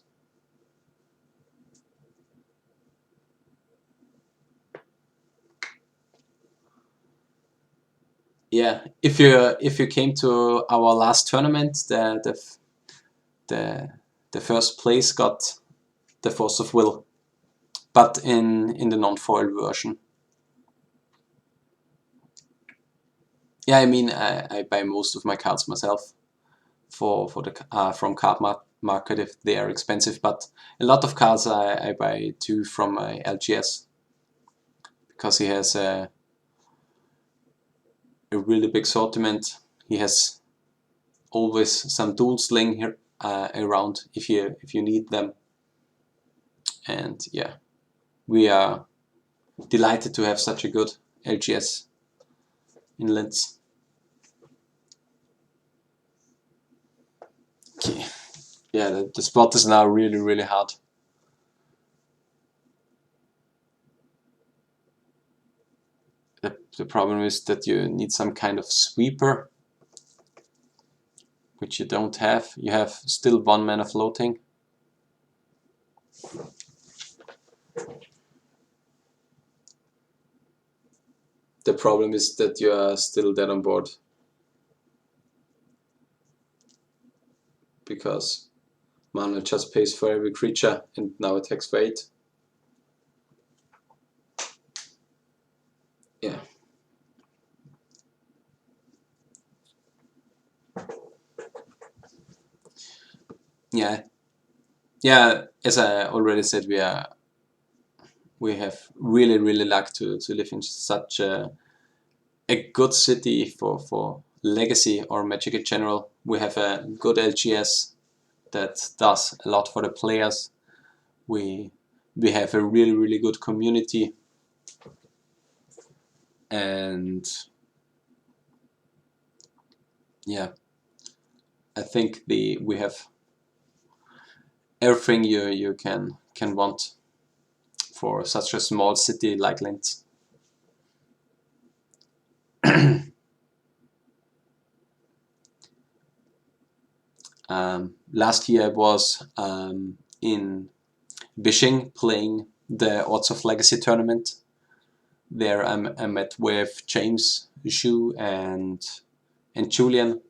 Yeah, if you came to our last tournament, the first place got the Force of Will, but in the non-foil version. Yeah, I mean, I buy most of my cards myself for the from Card Market if they are expensive, but a lot of cards I buy too from LGS, because he has a really big sortiment. He has always some dual sling here around if you need them, and yeah, we are delighted to have such a good LGS in Linz. Okay, yeah, the spot is now really hard. The problem is that you need some kind of sweeper, which you don't have. You have still 1 mana floating. The problem is that you are still dead on board, because mana just pays for every creature and now attacks for 8. Yeah. Yeah, as I already said, we have really luck to live in such a good city for Legacy or Magic in general. We have a good LGS that does a lot for the players. We have a really good community, and yeah, I think we have everything you can want for such a small city like Linz. Last year I was in Bishing playing the Odds of Legacy tournament. There I met with James, Zhu, and Julian.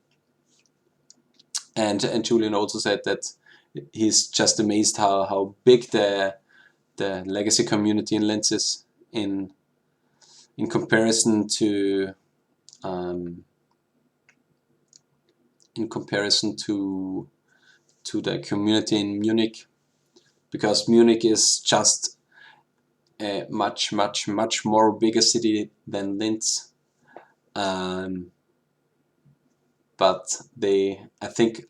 And Julian also said that he's just amazed how big the Legacy community in Linz is in comparison to the community in Munich, because Munich is just a much more bigger city than Linz. But they, I think,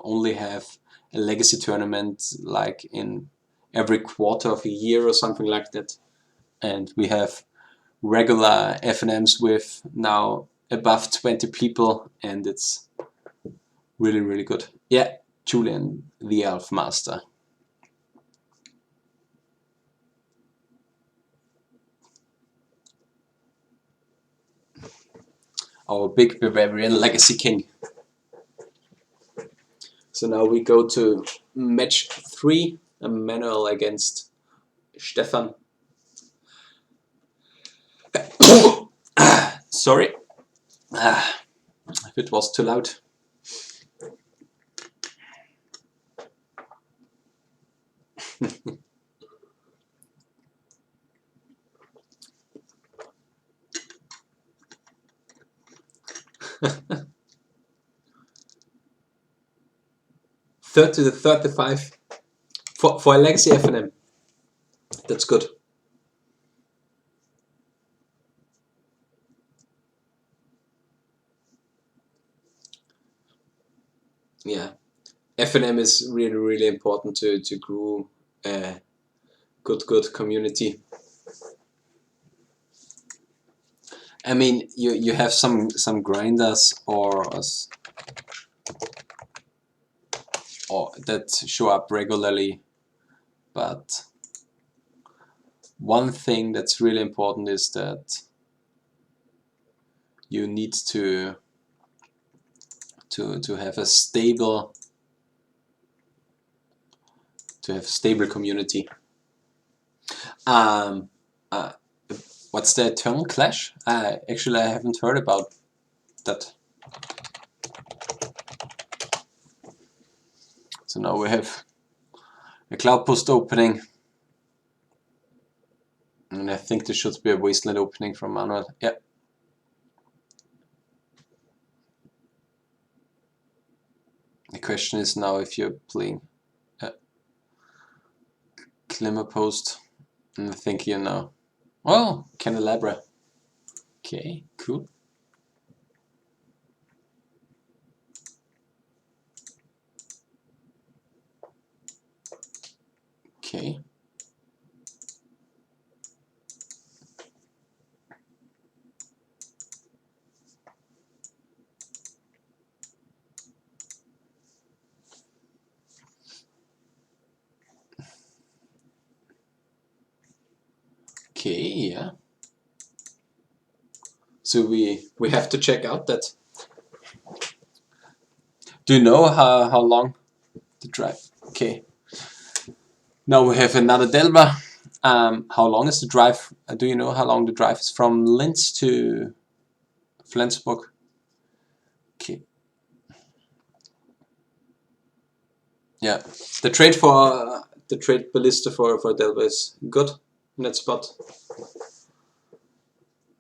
only have a Legacy tournament like in every quarter of a year or something like that. And we have regular FNMs with now above 20 people, and it's really good. Yeah, Julian, the Elf Master. Our big Bavarian Legacy King. So now we go to match 3, a manual against Stefan. Sorry, if it was too loud. to 35 for a Legacy FNM. That's good. Yeah, FNM is really important to grow a good community. I mean, you have some grinders or that show up regularly, but one thing that's really important is that you need to have a stable community. What's the term, clash? Actually, I haven't heard about that. So now we have a Cloud Post opening, and I think there should be a Wasteland opening from Manuel. Yeah. The question is now if you're playing Glimmer Post, and I think you know. Oh, Candelabra. Okay, cool. Okay. Okay, yeah. So we have to check out that Do you know how long the drive? Okay. Now we have another Delver. How long is the drive? Do you know how long the drive is from Linz to Flensburg? Okay. Yeah. The trade ballista for Delver is good in that spot.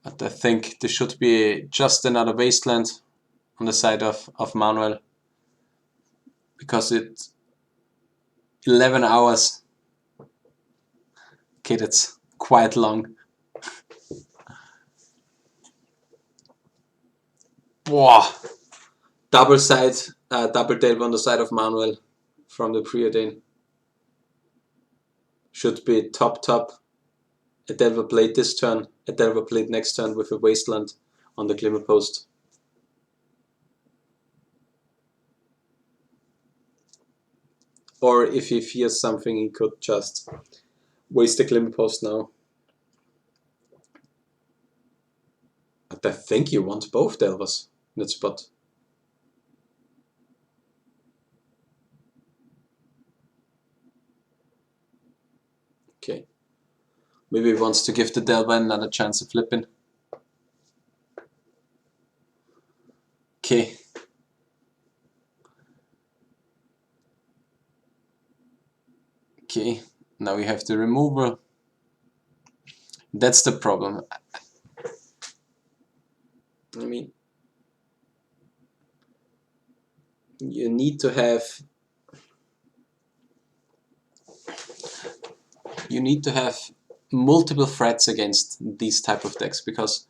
But I think there should be just another wasteland on the side of Manuel. Because it's 11 hours. Okay, that's quite long. Wow. Double Delver on the side of Manuel from the preordain. Should be top. A Delver blade this turn, a Delver blade next turn with a wasteland on the glimmer post. Or if he fears something, he could just waste the glimmer post now. But I think you want both Delvers in that spot. Okay. Maybe he wants to give the Delver another chance of flipping. Okay. Okay, now we have the removal. That's the problem. I mean, you need to have multiple threats against these type of decks, because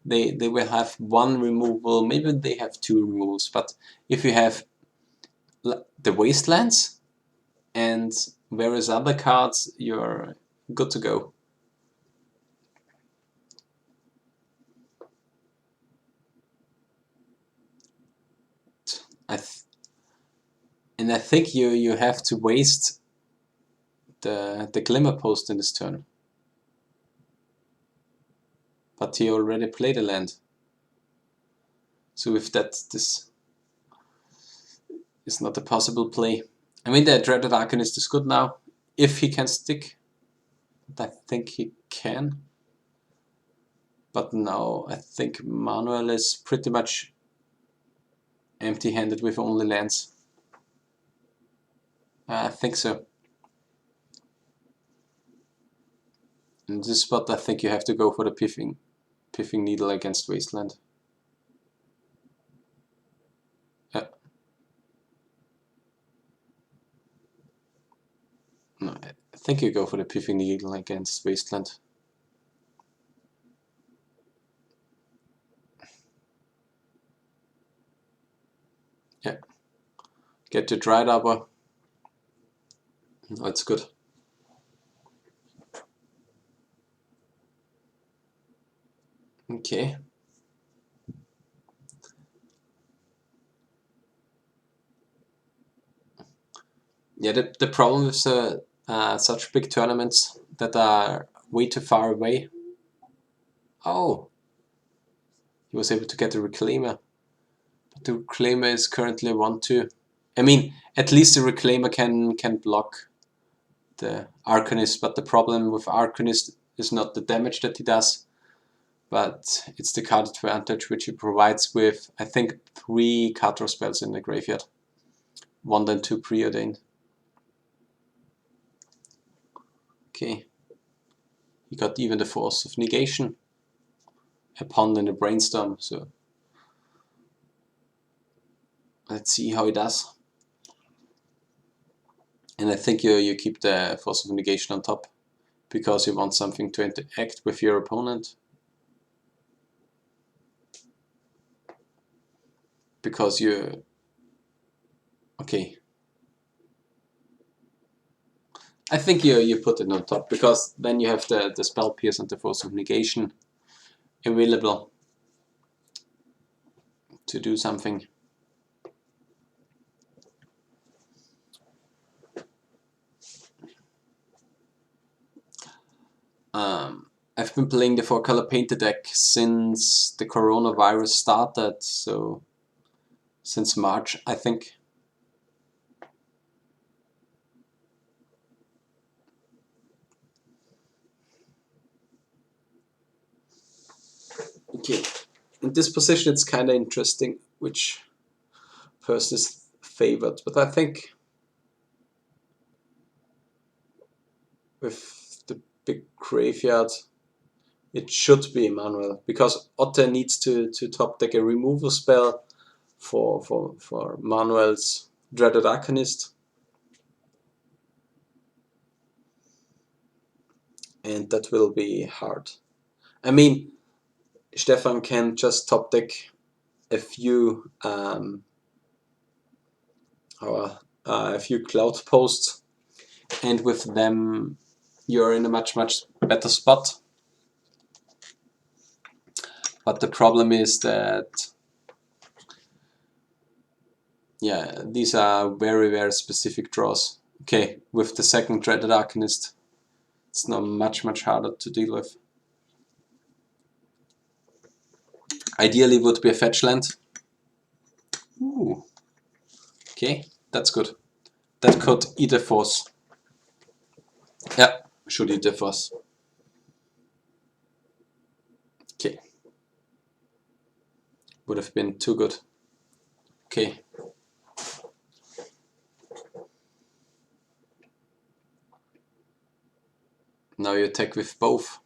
they will have one removal, maybe they have two removals, but if you have the wastelands and various other cards, you're good to go. And I think you have to waste the glimmer post in this turn. But he already played a land. So with that, this is not a possible play. I mean, the Dreaded Arcanist is good now, if he can stick. I think he can. But now I think Manuel is pretty much empty-handed with only lands. I think so. In this spot I think you have to go for the Piffing Needle against Wasteland. No, I think you go for the Piffing Needle against Wasteland. Yeah. Get your Dried Arbor. That's good. Okay. Yeah, the problem with such big tournaments that are way too far away. Oh, he was able to get the Reclaimer. But the Reclaimer is currently 1-2. I mean, at least the Reclaimer can block the Arcanist, but the problem with Arcanist is not the damage that he does, but it's the card advantage which he provides with, I think, 3 card draw spells in the graveyard. 1 then 2 preordained. Okay. He got even the Force of Negation. A Pond in the Brainstorm, so let's see how he does. And I think you keep the Force of Negation on top, because you want something to interact with your opponent. Because you... Okay. I think you put it on top, because then you have the Spell Pierce and the Force of Negation available to do something. I've been playing the 4-color painted deck since the coronavirus started, so since March, I think. Okay, in this position it's kind of interesting which person is favored, but I think with the big graveyard it should be Emmanuel, because Otte needs to top deck a removal spell for Manuel's Dreaded Arcanist, and that will be hard. I mean, Stefan can just top deck a few cloud posts, and with them you're in a much better spot. But the problem is that, yeah, these are very specific draws. Okay, with the second Dreaded Arcanist, it's now much harder to deal with. Ideally would be a fetch land. Ooh. Okay, that's good. That could either force. Yeah, should either force. Okay. Would have been too good. Okay. Now you attack with both.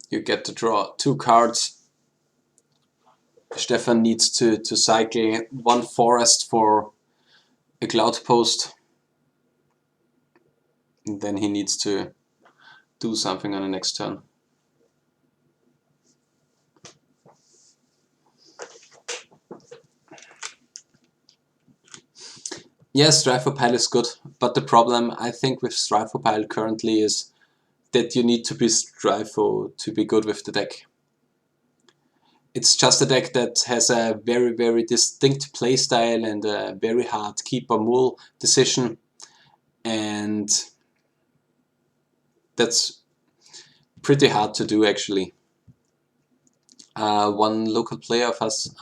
You get to draw 2 cards. Stefan needs to cycle 1 forest for a cloud post. And then he needs to do something on the next turn. Yes, Strive for Pile is good, but the problem I think with Strive for Pile currently is that you need to be Strifo to be good with the deck. It's just a deck that has a very distinct playstyle and a very hard keep or mull decision, and that's pretty hard to do actually. One local player of us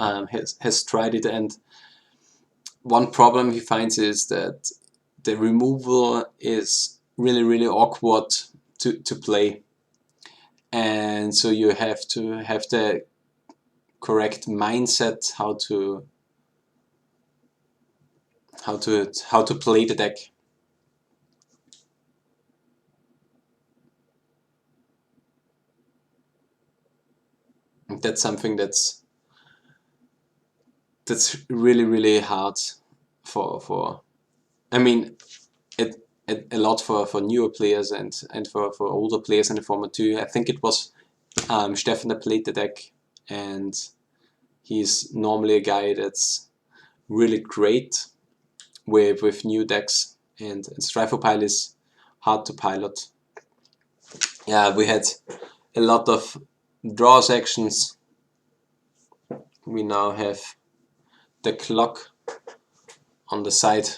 has tried it, and one problem he finds is that the removal is really awkward to play, and so you have to have the correct mindset how to play the deck. And that's something that's really hard for I mean a lot for newer players and for older players in the format too. I think it was Stefan that played the deck, and he's normally a guy that's really great with new decks, and Strive for Pile is hard to pilot. Yeah, we had a lot of draw sections. We now have the clock on the side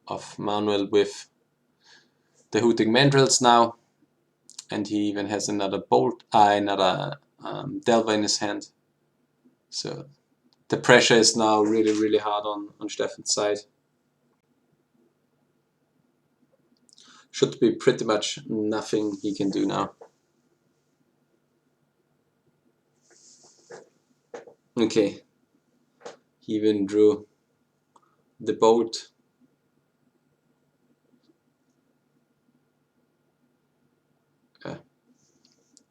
of Manuel with the Hooting Mandrills now, and he even has another Delver in his hand. So the pressure is now really hard on Stefan's side. Should be pretty much nothing he can do now. Okay, he even drew the bolt.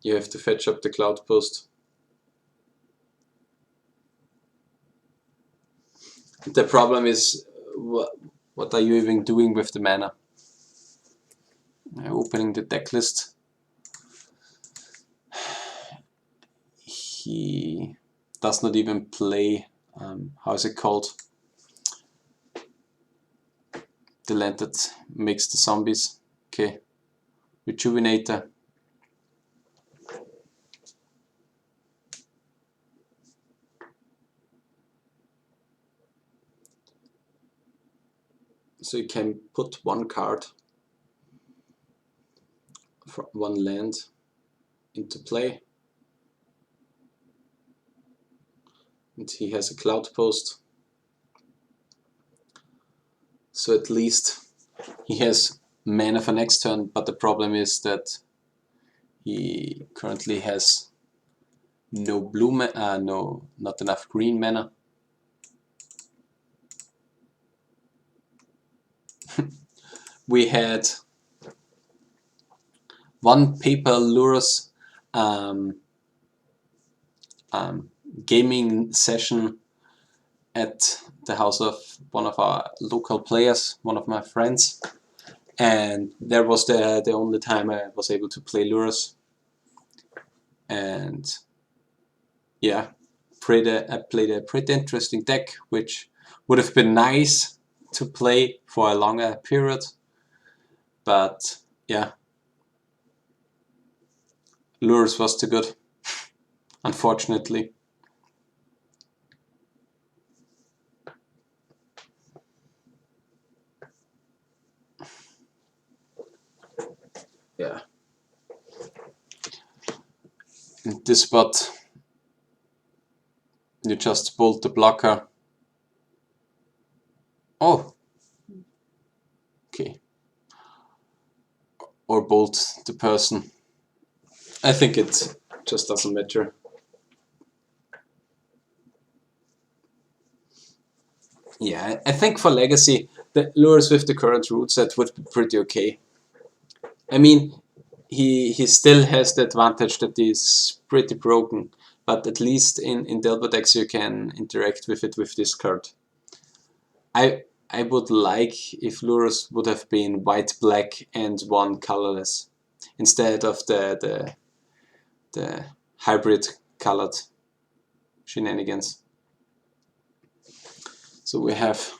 You have to fetch up the cloud post. The problem is, what are you even doing with the mana? Opening the deck list. He does not even play, how is it called? The land that makes the zombies. Okay, Rejuvenator. So you can put 1 card for 1 land into play. And he has a cloud post. So at least he has mana for next turn, but the problem is that he currently has no blue mana, no, not enough green mana. We had one paper Lurus gaming session at the house of one of our local players, one of my friends, and that was the only time I was able to play Lurus. And yeah, I played a pretty interesting deck, which would have been nice to play for a longer period, but yeah, Lurus was too good, unfortunately. Yeah. In this spot, you just bolt the blocker. Oh, okay. Or bolt the person. I think it just doesn't matter. Yeah, I think for Legacy, the Lures with the current rule set would be pretty okay. I mean, he still has the advantage that he's pretty broken, but at least in Delver decks you can interact with it with this card. I would like if Lures would have been white, black, and one colorless, instead of the hybrid colored shenanigans. So we have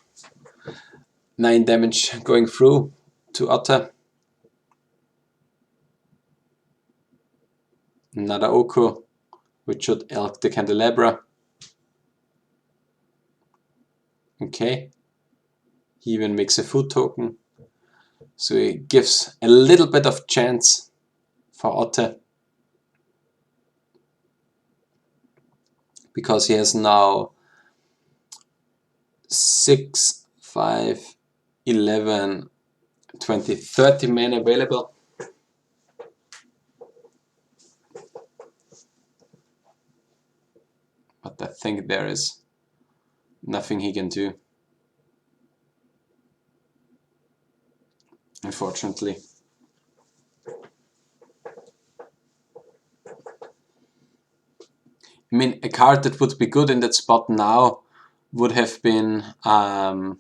9 damage going through to Otta. Another Oko, which should elk the Candelabra. Okay. He even makes a food token. So he gives a little bit of chance for Otte. Because he has now 6, 5, 11, 20, 30 men available. But I think there is nothing he can do, unfortunately. I mean, a card that would be good in that spot now would have been the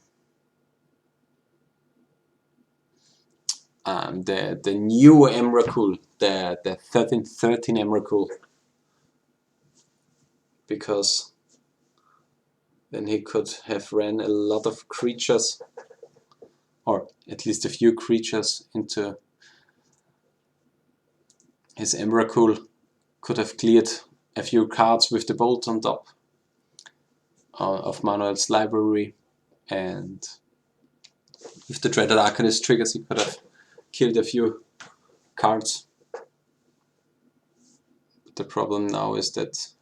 new Emrakul, the 1313 Emrakul, because then he could have ran a lot of creatures, or at least a few creatures, into his Emrakul, could have cleared a few cards with the bolt on top of Manuel's library, and with the Dreaded Arcanist triggers he could have killed a few cards. But the problem now is that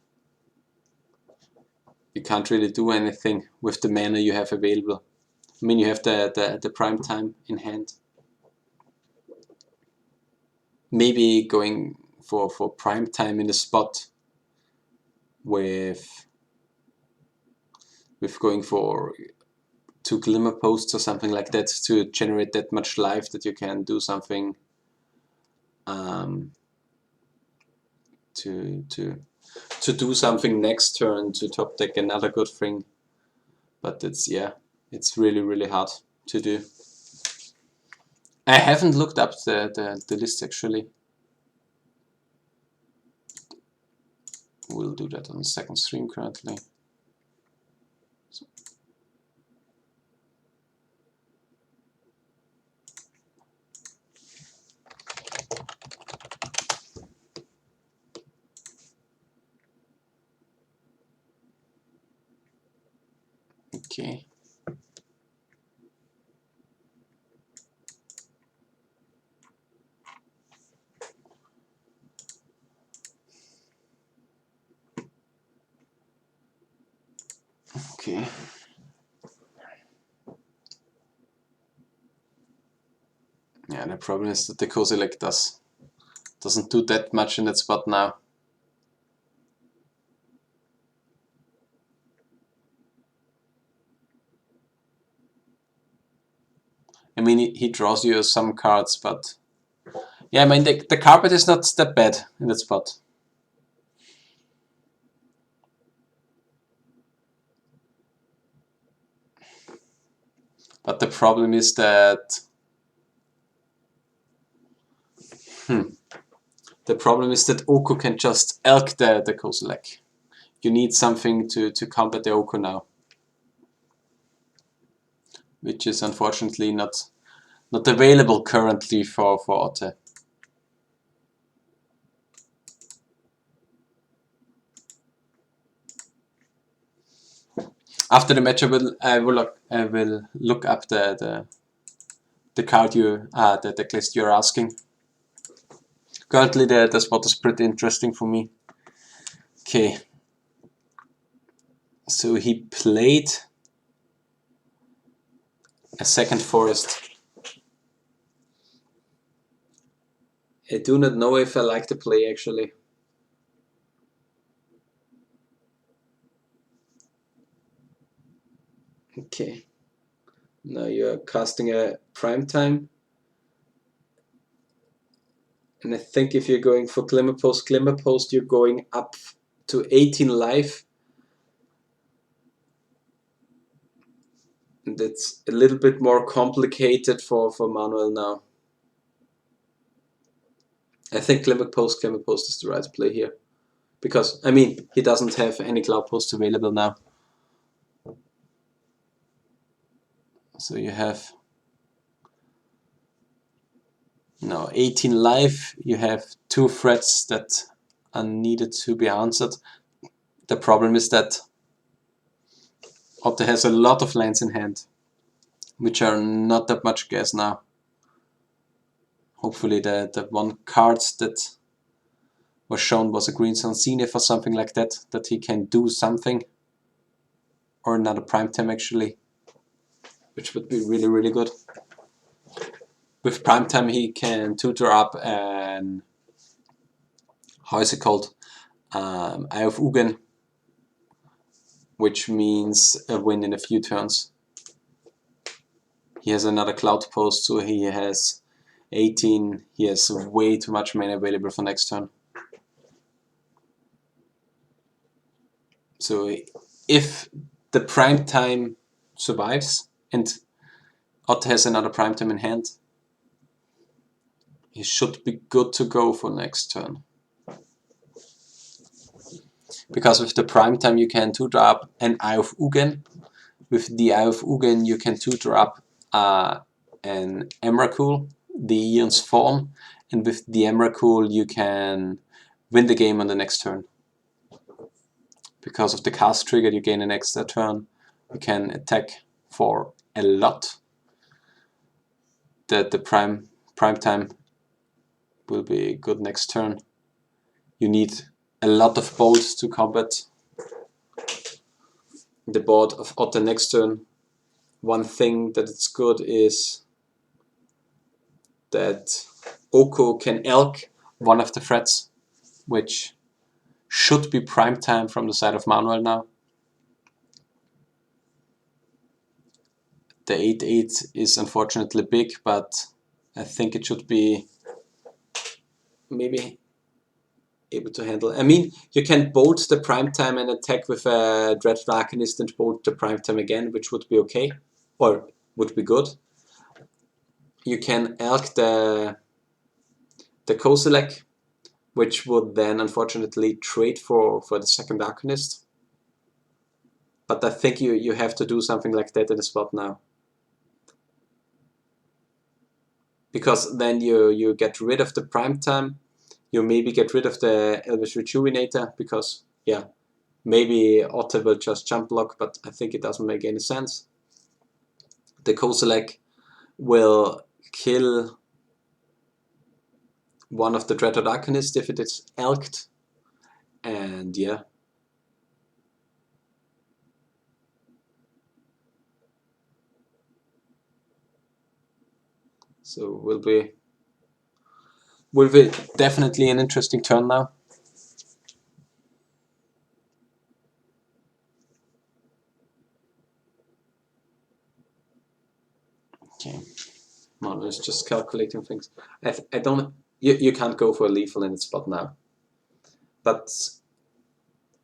you can't really do anything with the mana you have available. I mean, you have the prime time in hand. Maybe going for prime time in a spot with going for 2 glimmer posts or something like that to generate that much life that you can do something to do something next turn to top deck another good thing. But it's really hard to do. I haven't looked up the list actually. We'll do that on the second stream currently. So. Okay. Okay. Yeah, the problem is that the Kozilek doesn't do that much in that spot now. I mean, he draws you some cards, but yeah, I mean, the carpet is not that bad in that spot. But the problem is that the problem is that Oko can just elk the Kozilek. You need something to combat the Oko now, which is unfortunately not available currently for Otte. After the match, I will look up the card the list you're asking. Currently, the spot is pretty interesting for me. Okay, so he played a second forest. I do not know if I like the play actually. Okay, now you're casting a prime time. And I think if you're going for Glimmer Post, you're going up to 18 life. And it's a little bit more complicated for Manuel now. I think Glimmer Post is the right play here. Because, I mean, he doesn't have any Cloud Posts available now. So you have now 18 life, you have 2 threats that are needed to be answered. The problem is that Otte has a lot of lands in hand, which are not that much gas now. Hopefully the one card that was shown was a Green Sun Zenith or something like that, that he can do something. Or another Prime Time actually, which would be really, really good. With Prime Time he can tutor up an, how is it called? Eye of Ugin, which means a win in a few turns. He has another Cloud Post, so he has 18. He has way too much mana available for next turn. So if the Prime Time survives and Otte has another Prime Time in hand, he should be good to go for next turn. Because with the Prime Time you can tutor up an Eye of Ugin. With the Eye of Ugin you can tutor up an Emrakul, the Eon's Fawn, and with the Emrakul you can win the game on the next turn. Because of the cast trigger you gain an extra turn, you can attack for a lot. The prime time will be good next turn. You need a lot of bolts to combat the board of Otte next turn. One thing that it's good is that Oko can elk one of the threats, which should be prime time from the side of Manuel now. The 8/8 is unfortunately big, but I think it should be maybe able to handle. I mean, you can bolt the prime time and attack with a Dread Arcanist and bolt the prime time again, which would be okay, or would be good. You can elk the Kozilek, which would then unfortunately trade for the second Arcanist. But I think you have to do something like that in the spot now. Because then you get rid of the prime time, you maybe get rid of the Elvish Rejuvenator, because yeah, maybe Otte will just jump block, but I think it doesn't make any sense. The Kozilek will kill one of the Dreaded Arcanists if it is elked, and yeah. So will be definitely an interesting turn now. Okay. Mono is just calculating things. I don't. You can't go for a lethal in its spot now. But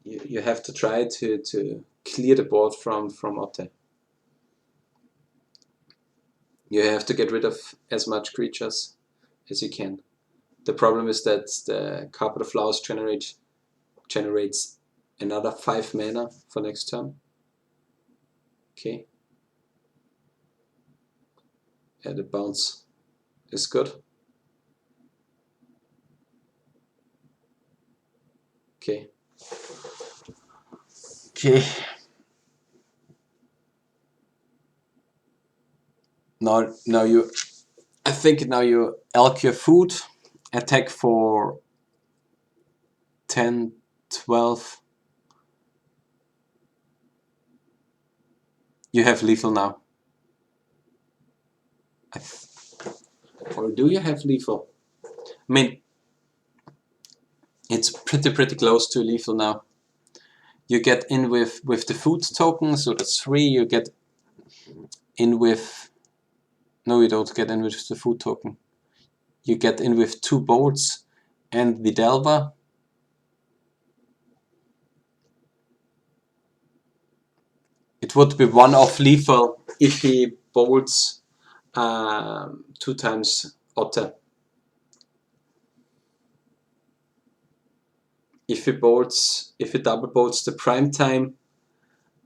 you have to try to clear the board from Otte. You have to get rid of as much creatures as you can. The problem is that the Carpet of Flowers generates another 5 mana for next turn. Okay. Yeah, the bounce is good. Okay. Okay. Now you, I think now you elk your food, attack for 10, 12. You have lethal now. Or do you have lethal? I mean, it's pretty close to lethal now. You get in with the food token, so that's 3. You get in with... No, you don't get in with the food token. You get in with 2 bolts and the Delver. It would be 1 off lethal if he bolts 2 times Otte. If he double bolts the prime time,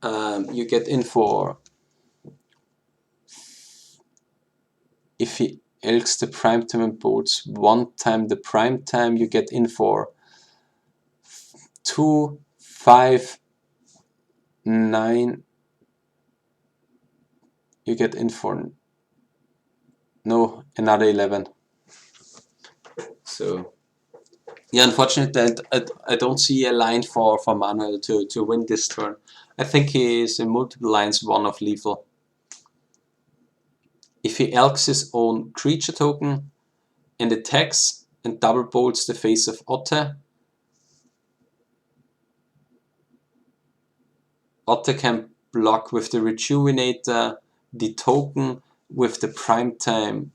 you get in for... If he elks the prime time and bolts 1 time the prime time, you get in for 2, 5, 9. You get in for... No, another 11. So... Yeah, unfortunately, I don't see a line for Manuel to win this turn. I think he is in multiple lines 1 of lethal. If he elks his own creature token and attacks and double bolts the face of Otte, Otte can block with the Rejuvenator, the token, with the prime time,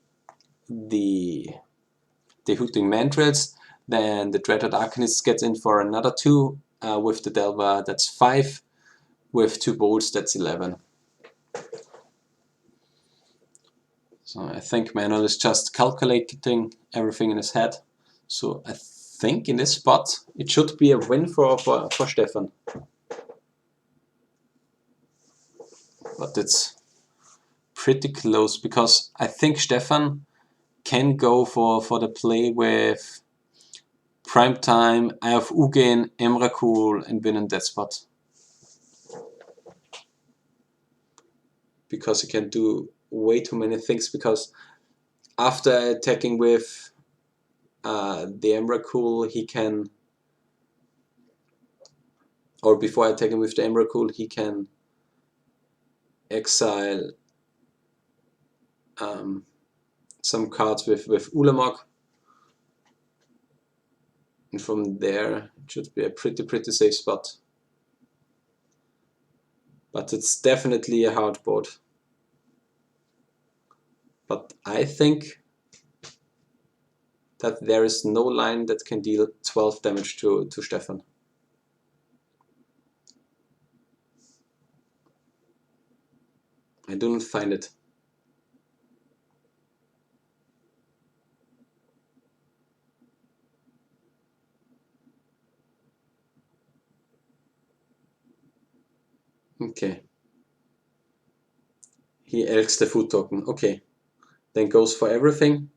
the Hooting Mandrills. Then the Dreaded Arcanist gets in for another 2 with the Delver, that's 5. With 2 bolts, that's 11. So I think Manuel is just calculating everything in his head. So I think in this spot it should be a win for Stefan. But it's pretty close because I think Stefan can go for the play with Prime Time, Eye of Ugin, Emrakul and win in that spot. Because he can do way too many things, because after attacking with the Emrakul he can, or before attacking with the Emrakul he can exile some cards with Ulamog, and from there it should be a pretty safe spot. But it's definitely a hard board. But I think that there is no line that can deal 12 damage to Stefan. I do not find it. Okay. He elks the food token. Okay. Then goes for everything.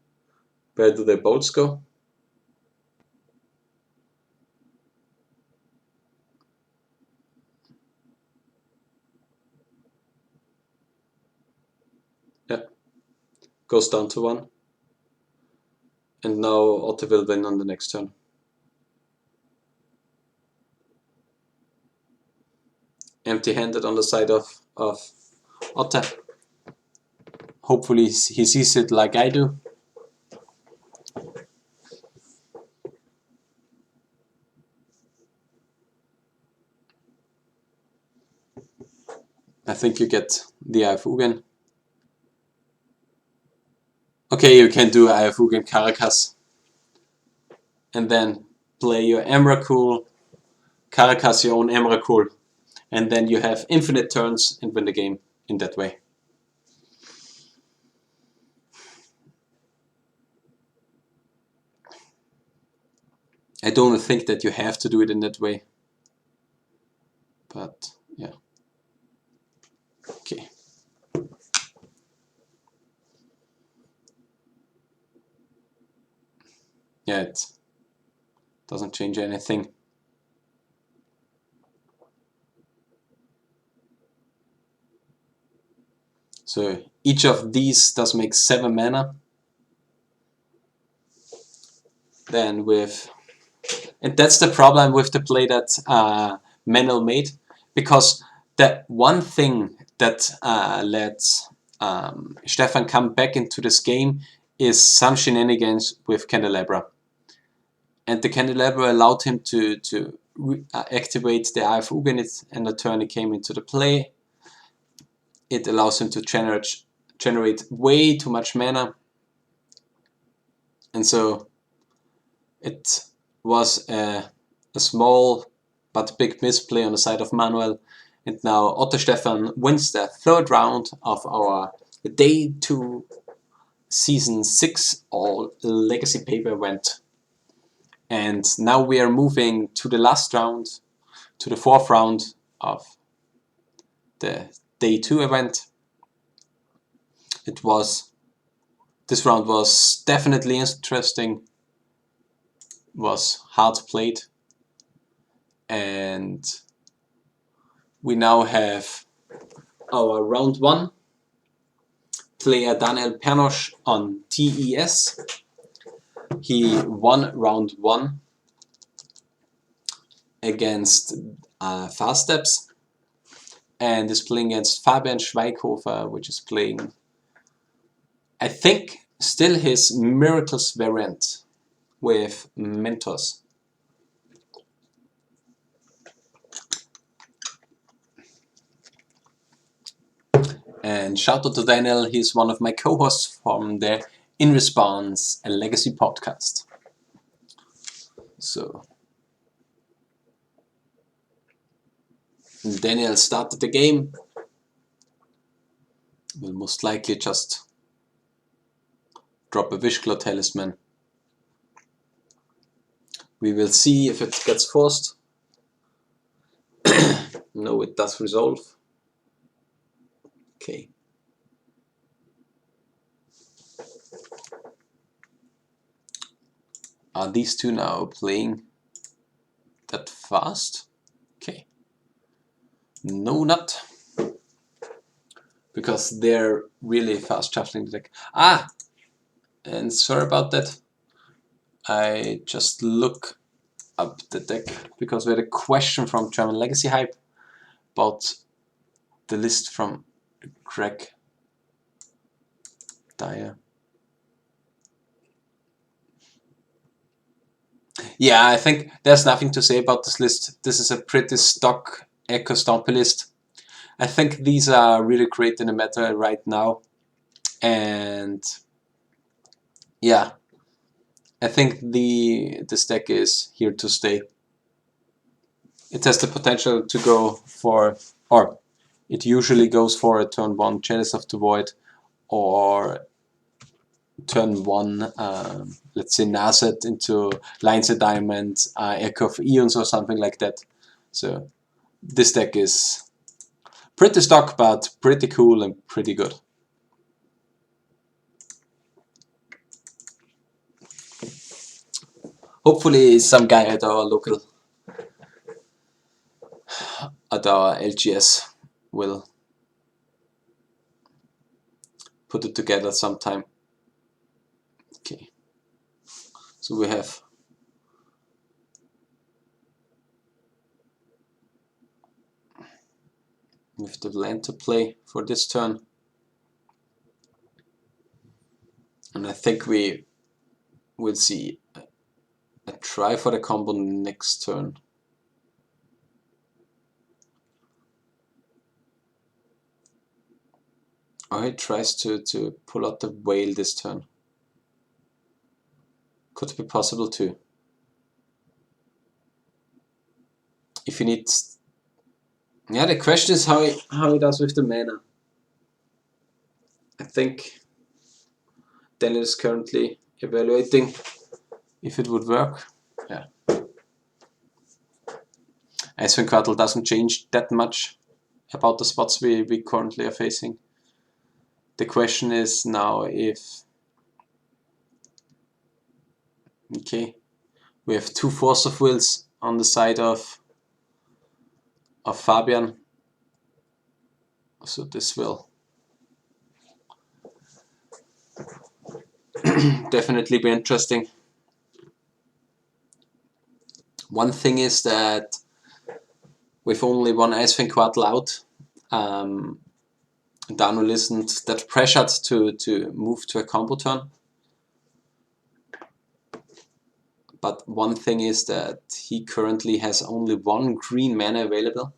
Where do the bolts go? Yeah. Goes down to 1. And now Otte will win on the next turn. Empty-handed on the side of Otte. Hopefully he sees it like I do. I think you get the Eye of Ugin. Okay, you can do Ayafugen Caracas and then play your Emrakul, Caracas your own Emrakul, and then you have infinite turns and win the game in that way. I don't think that you have to do it in that way, but yeah. Okay. Yeah, it doesn't change anything. So each of these does make 7 mana. Then with, and that's the problem with the play that Manuel made, because that one thing that let Stefan come back into this game is some shenanigans with Candelabra. And the Candelabra allowed him to activate the IF Uganit, and the turn he came into the play. It allows him to generate way too much mana. And so it was a small but big misplay on the side of Manuel. And now Otto Stefan wins the 3rd round of our Day 2 Season 6 All Legacy Paper event. And now we are moving to the last round, to the 4th round of the Day 2 event. This round was definitely interesting, was hard played, and we now have our round 1 player Daniel Pernosh on TES. He won round 1 against Fast Steps and is playing against Fabian Schweighofer, which is playing, I think, still his Miracles variant with Mentors. And shout out to Daniel, he's one of my co-hosts from the In Response a Legacy podcast. So Daniel started the game. Will most likely just drop a Wishclaw Talisman. We will see if it gets forced. No, it does resolve. Okay. Are these two now playing that fast? Okay. No, not. Because they're really fast shuffling the deck. Ah! And sorry about that. I just look up the deck because we had a question from German Legacy Hype about the list from Greg Dyer. Yeah, I think there's nothing to say about this list. This is a pretty stock Echo Stompy list. I think these are really great in the meta right now. And yeah, I think this deck is here to stay. It has the potential to go for, or it usually goes for a turn 1 Chalice of the Void, or turn 1, let's say Nazet into Lines of Diamond, Echo of Eons or something like that. So this deck is pretty stock, but pretty cool and pretty good. Hopefully some guy at our local, at our LGS will put it together sometime. Okay, so we have the land to play for this turn, and I think we will see a try for the combo next turn. Or he tries to pull out the whale this turn. Could be possible too. If you need... Yeah, the question is how he does with the mana. I think Daniel is currently evaluating if it would work. Yeah. Icewind Quartal doesn't change that much about the spots we currently are facing. The question is now if... Okay, we have 2 Force of Wills on the side of Fabian, so this will definitely be interesting. One thing is that with only 1 Icewind Quartal out, Daniel isn't that pressured to move to a combo turn. But one thing is that he currently has only 1 green mana available.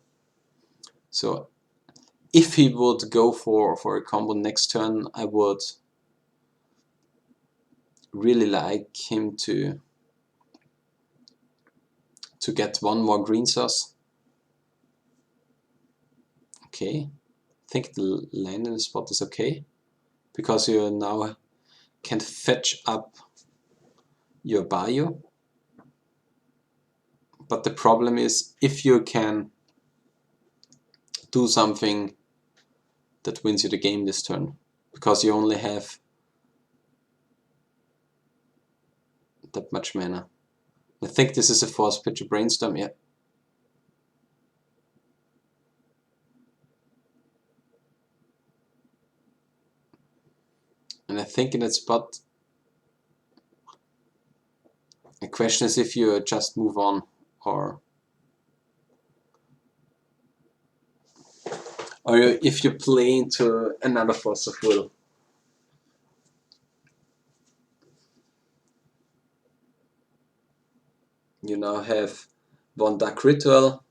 So if he would go for a combo next turn, I would really like him to get 1 more green source. Okay, I think the land in the spot is okay, because you now can fetch up your bio. But the problem is, if you can do something that wins you the game this turn, because you only have that much mana. I think this is a force pitcher brainstorm, yeah. And I think in that spot, the question is if you just move on, or if you play into another Force of Will. You now have 1 Dark Ritual.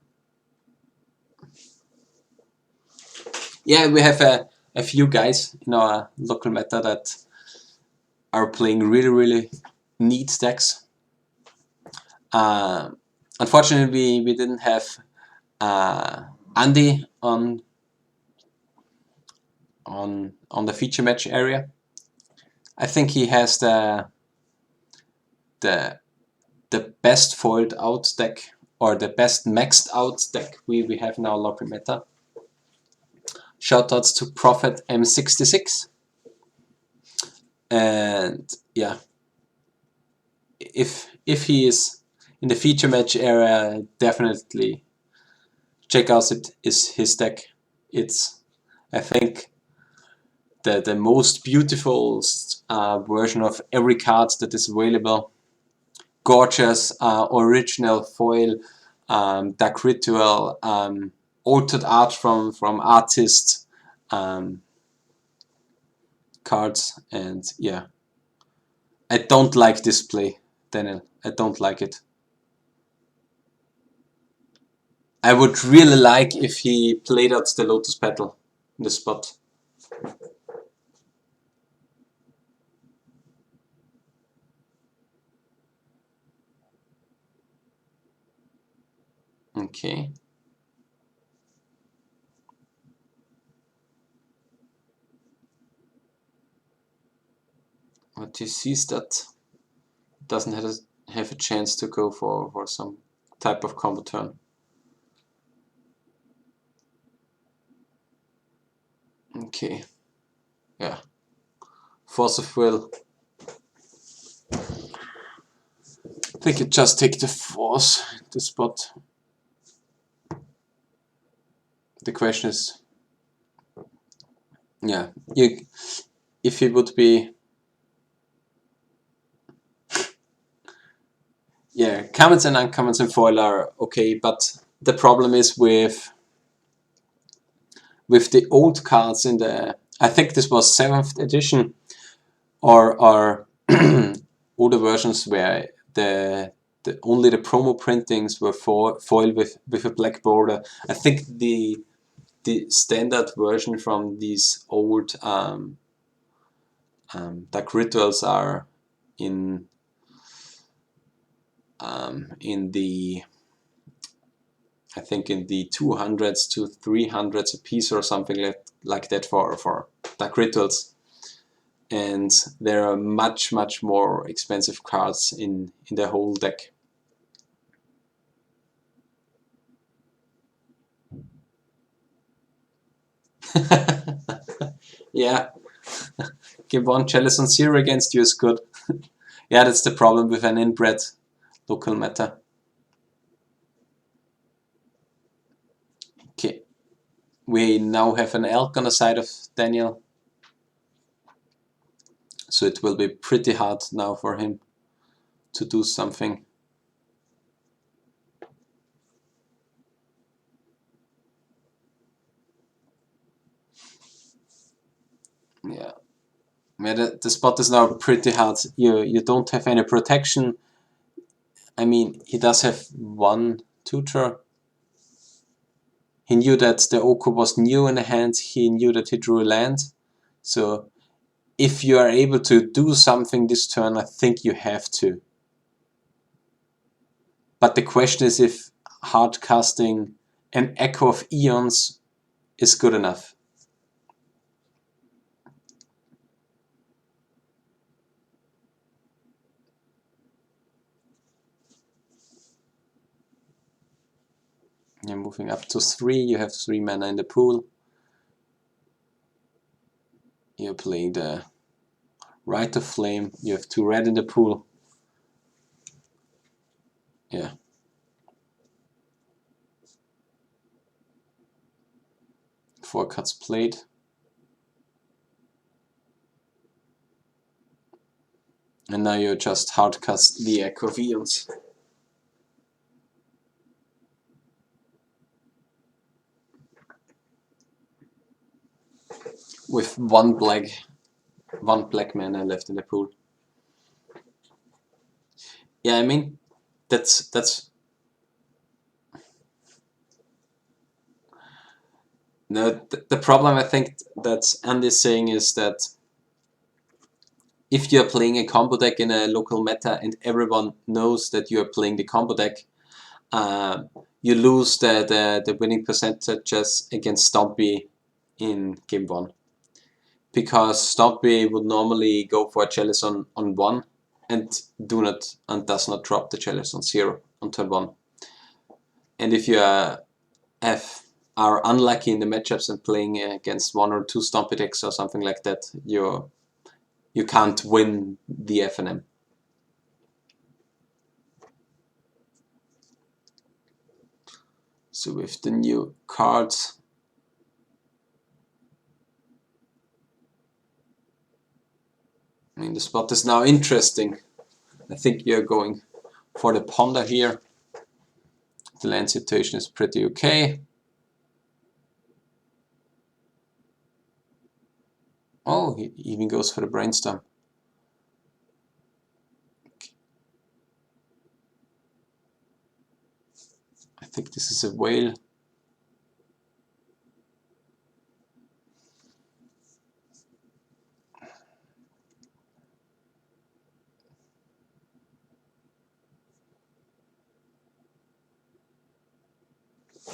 Yeah, we have a few guys in our local meta that are playing really neat decks. Unfortunately, we didn't have Andy on the feature match area. I think he has the best foiled out deck, or the best maxed out deck we have in our local meta. Shoutouts to Prophet M66. And yeah, if he is in the feature match area, definitely check out his deck. It's, I think, the most beautiful version of every card that is available. Gorgeous original foil, Dark Ritual, altered art from artists, cards, and yeah. I don't like this play, Daniel. I don't like it. I would really like if he played out the Lotus Petal in the spot. Okay. But he sees that doesn't have a chance to go for some type of combo turn. Okay. Yeah. Force of Will. I think you just take the force, the spot. The question is, yeah, if it would be, yeah, commons and uncommons in foil are okay, but the problem is with the old cards in the, I think this was 7th edition, or older versions where only the promo printings were foiled with a black border. I think the standard version from these old Dark Rituals are in in the, I think in the 200s to 300s a piece or something like that for Dark Rituals. And there are much more expensive cards in the whole deck. Yeah, Game 1 Chalice on 0 against you is good. Yeah, that's the problem with an inbred local meta. Okay, we now have an elk on the side of Daniel, so it will be pretty hard now for him to do something. Yeah, the spot is now pretty hard. You don't have any protection. I mean, he does have one tutor. He knew that the Oko was new in the hand. He knew that he drew a land. So if you are able to do something this turn, I think you have to. But the question is if hard casting an Echo of Eons is good enough. You're moving up to 3, you have 3 mana in the pool. You're playing the Rite of Flame, you have 2 red in the pool. Yeah. Four cards played. And now you just hardcast the Echo of Eons. With one black mana left in the pool. Yeah, I mean, that's no, the problem I think that Andy's saying is that if you're playing a combo deck in a local meta and everyone knows that you're playing the combo deck, you lose the winning percentages against Stompy in game 1. Because Stompy would normally go for a Chalice on 1 and does not drop the Chalice on 0 on turn 1. And if you are unlucky in the matchups and playing against 1 or 2 Stompy decks or something like that, you can't win the FNM. So with the new cards, I mean the spot is now interesting. I think you're going for the Ponder here. The land situation is pretty okay. Oh, he even goes for the Brainstorm. I think this is a whale.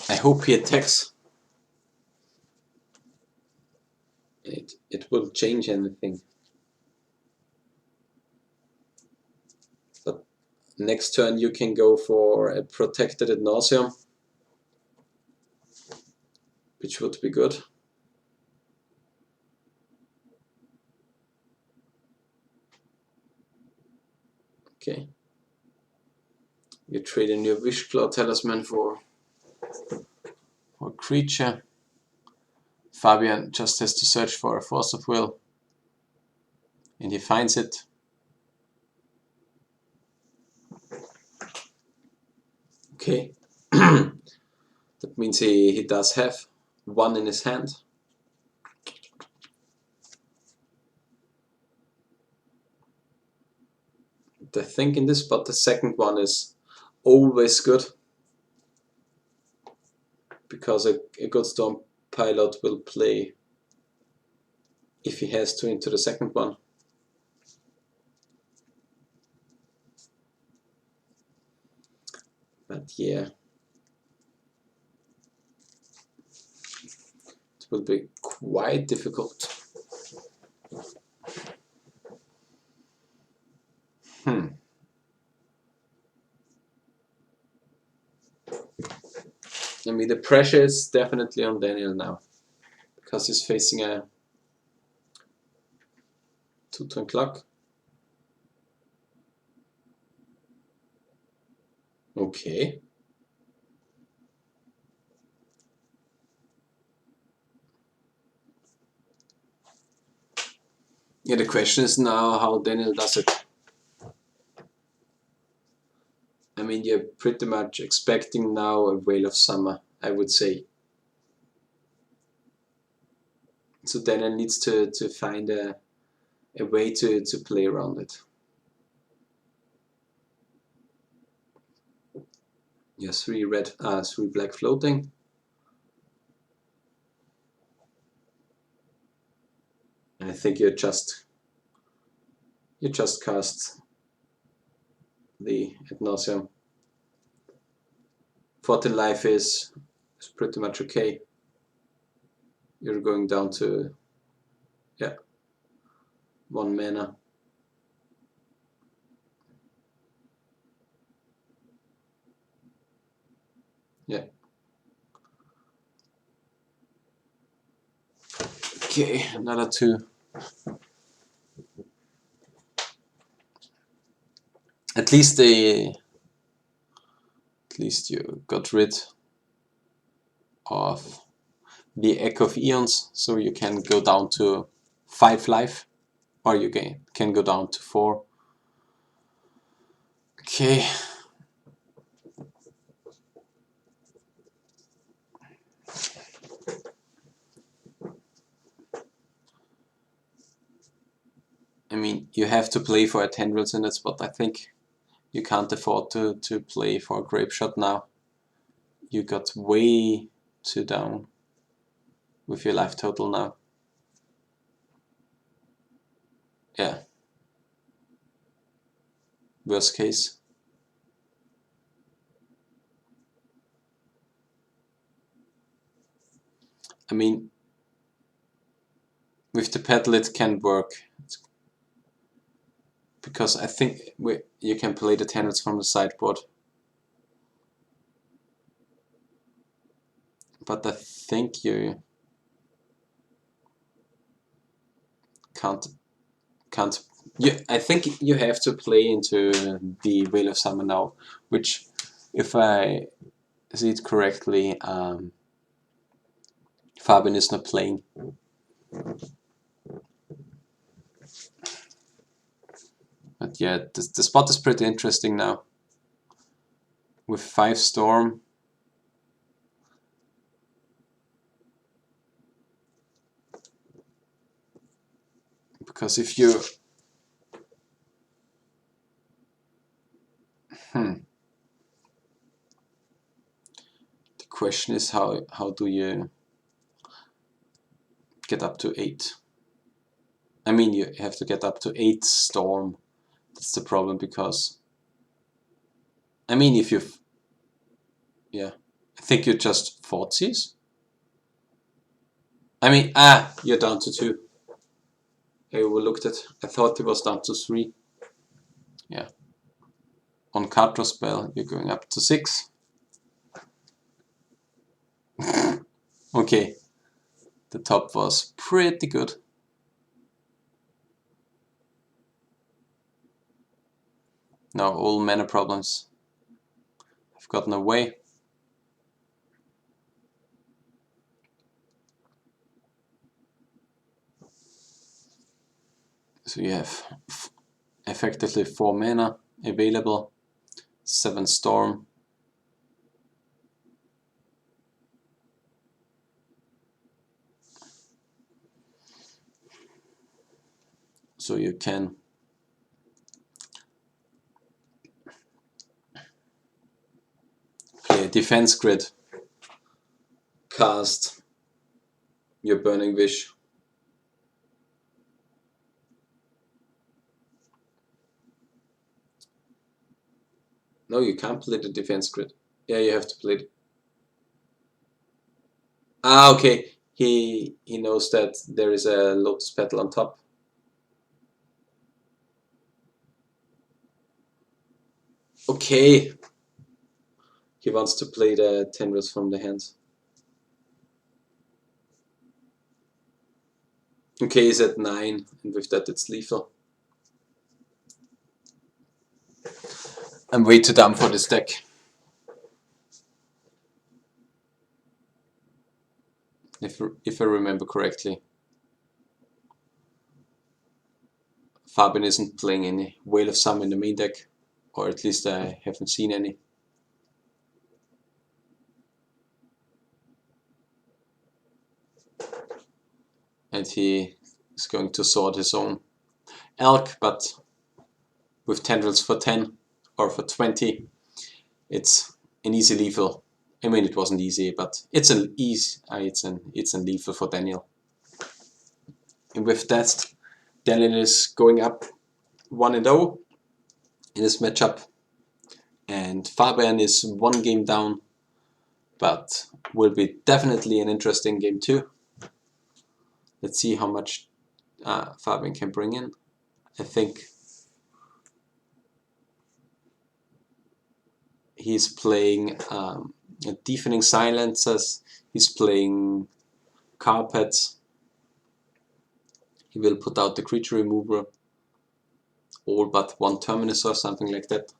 I hope he attacks. It will change anything. But next turn you can go for a Protected ad nauseam, which would be good. Okay. You trade in your Wishclaw Talisman for a creature. Fabian just has to search for a Force of Will. And he finds it. Okay. That means he does have 1 in his hand. I think in this spot the second one is always good. Because a good Storm Pilot will play, if he has to, into the second one. But yeah, it will be quite difficult. I mean, the pressure is definitely on Daniel now, because he's facing a 2-turn clock. Okay. Yeah, the question is now how Daniel does it. I mean, you're pretty much expecting now a Whale of Summer, I would say. So Daniel needs to find a way to play around it. Yeah, 3 black floating. And I think you just cast the ad nauseam. 14 life is pretty much okay. You're going down to 1 mana. Yeah. Okay, another 2. At least you got rid of the Echo of Eons, so you can go down to 5 life, or you can go down to 4. Okay. I mean, you have to play for a Tendrils in it, but I think you can't afford to play for a Grape Shot now. You got way too down with your life total now. Yeah. Worst case. I mean, with the pedal it can work. Because I think you can play the Tendrils from the sideboard. But I think you can't. I think you have to play into the Whale of Summer now, which, if I see it correctly, Fabian is not playing. But yeah, the spot is pretty interesting now. With 5 Storm. Because if you... The question is how do you get up to 8? I mean, you have to get up to 8 Storm. That's the problem, because... I mean, if you've... Yeah. I think you just fought Seas. I mean, you're down to 2. I overlooked it. I thought it was down to 3. Yeah. On Catra spell, you're going up to 6. Okay. The top was pretty good. Now all mana problems have gotten away. So you have effectively 4 mana available, 7 Storm. So you can play a defense grid, cast your Burning Wish. No, you can't play the defense grid. Yeah, you have to play it. Ah, okay. He knows that there is a lotus petal on top. Okay. He wants to play the tendrils from the hands. Okay, he's at 9, and with that it's lethal. I'm way too dumb for this deck. If I remember correctly. Fabian isn't playing any Whale of Summer in the main deck, or at least I haven't seen any. And he is going to sword his own elk, but with tendrils for 10 or for 20, it's an easy lethal. I mean, it wasn't easy, but it's an lethal for Daniel. And with that, Daniel is going up 1-0 in this matchup, and Fabian is 1 game down, but will be definitely an interesting game too. Let's see how much Fabian can bring in. I think he's playing Deafening Silences, he's playing Carpets, he will put out the Creature Remover, all but 1 Terminus or something like that.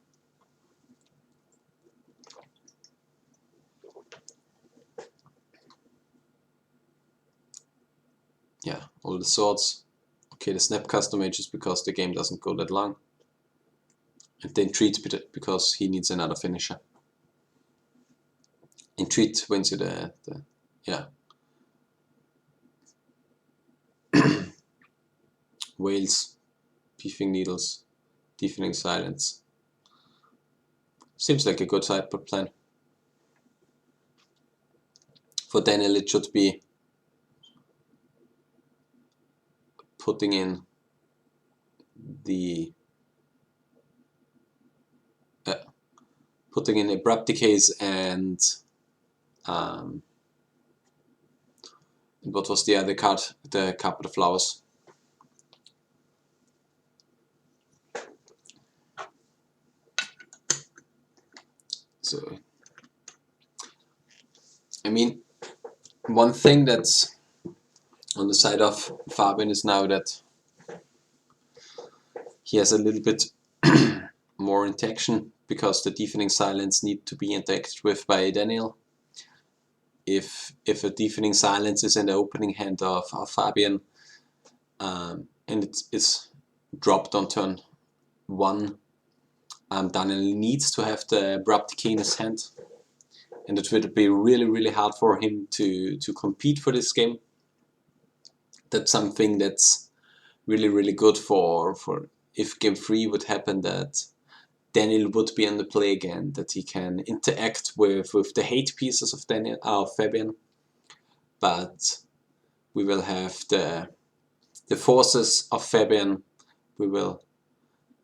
Yeah, all the swords. Okay, the Snapcaster Mage is because the game doesn't go that long. And the Entreat because he needs another finisher. Entreat wins you the yeah. Whales, Beefing Needles, Deafening Silence. Seems like a good sideboard plan. For Daniel it should be putting in the Abrupt Decays and what was the other card? The Carpet of Flowers. So, I mean, one thing that's on the side of Fabian is now that he has a little bit more interaction because the Deafening Silence need to be interacted with by Daniel. If a Deafening Silence is in the opening hand of Fabian and it's dropped on turn 1, Daniel needs to have the Abrupt Decay in his hand, and it would be really hard for him to compete for this game. That's something that's really good for if game 3 would happen, that Daniel would be on the play again, that he can interact with the hate pieces of Fabian, but we will have the forces of Fabian, we will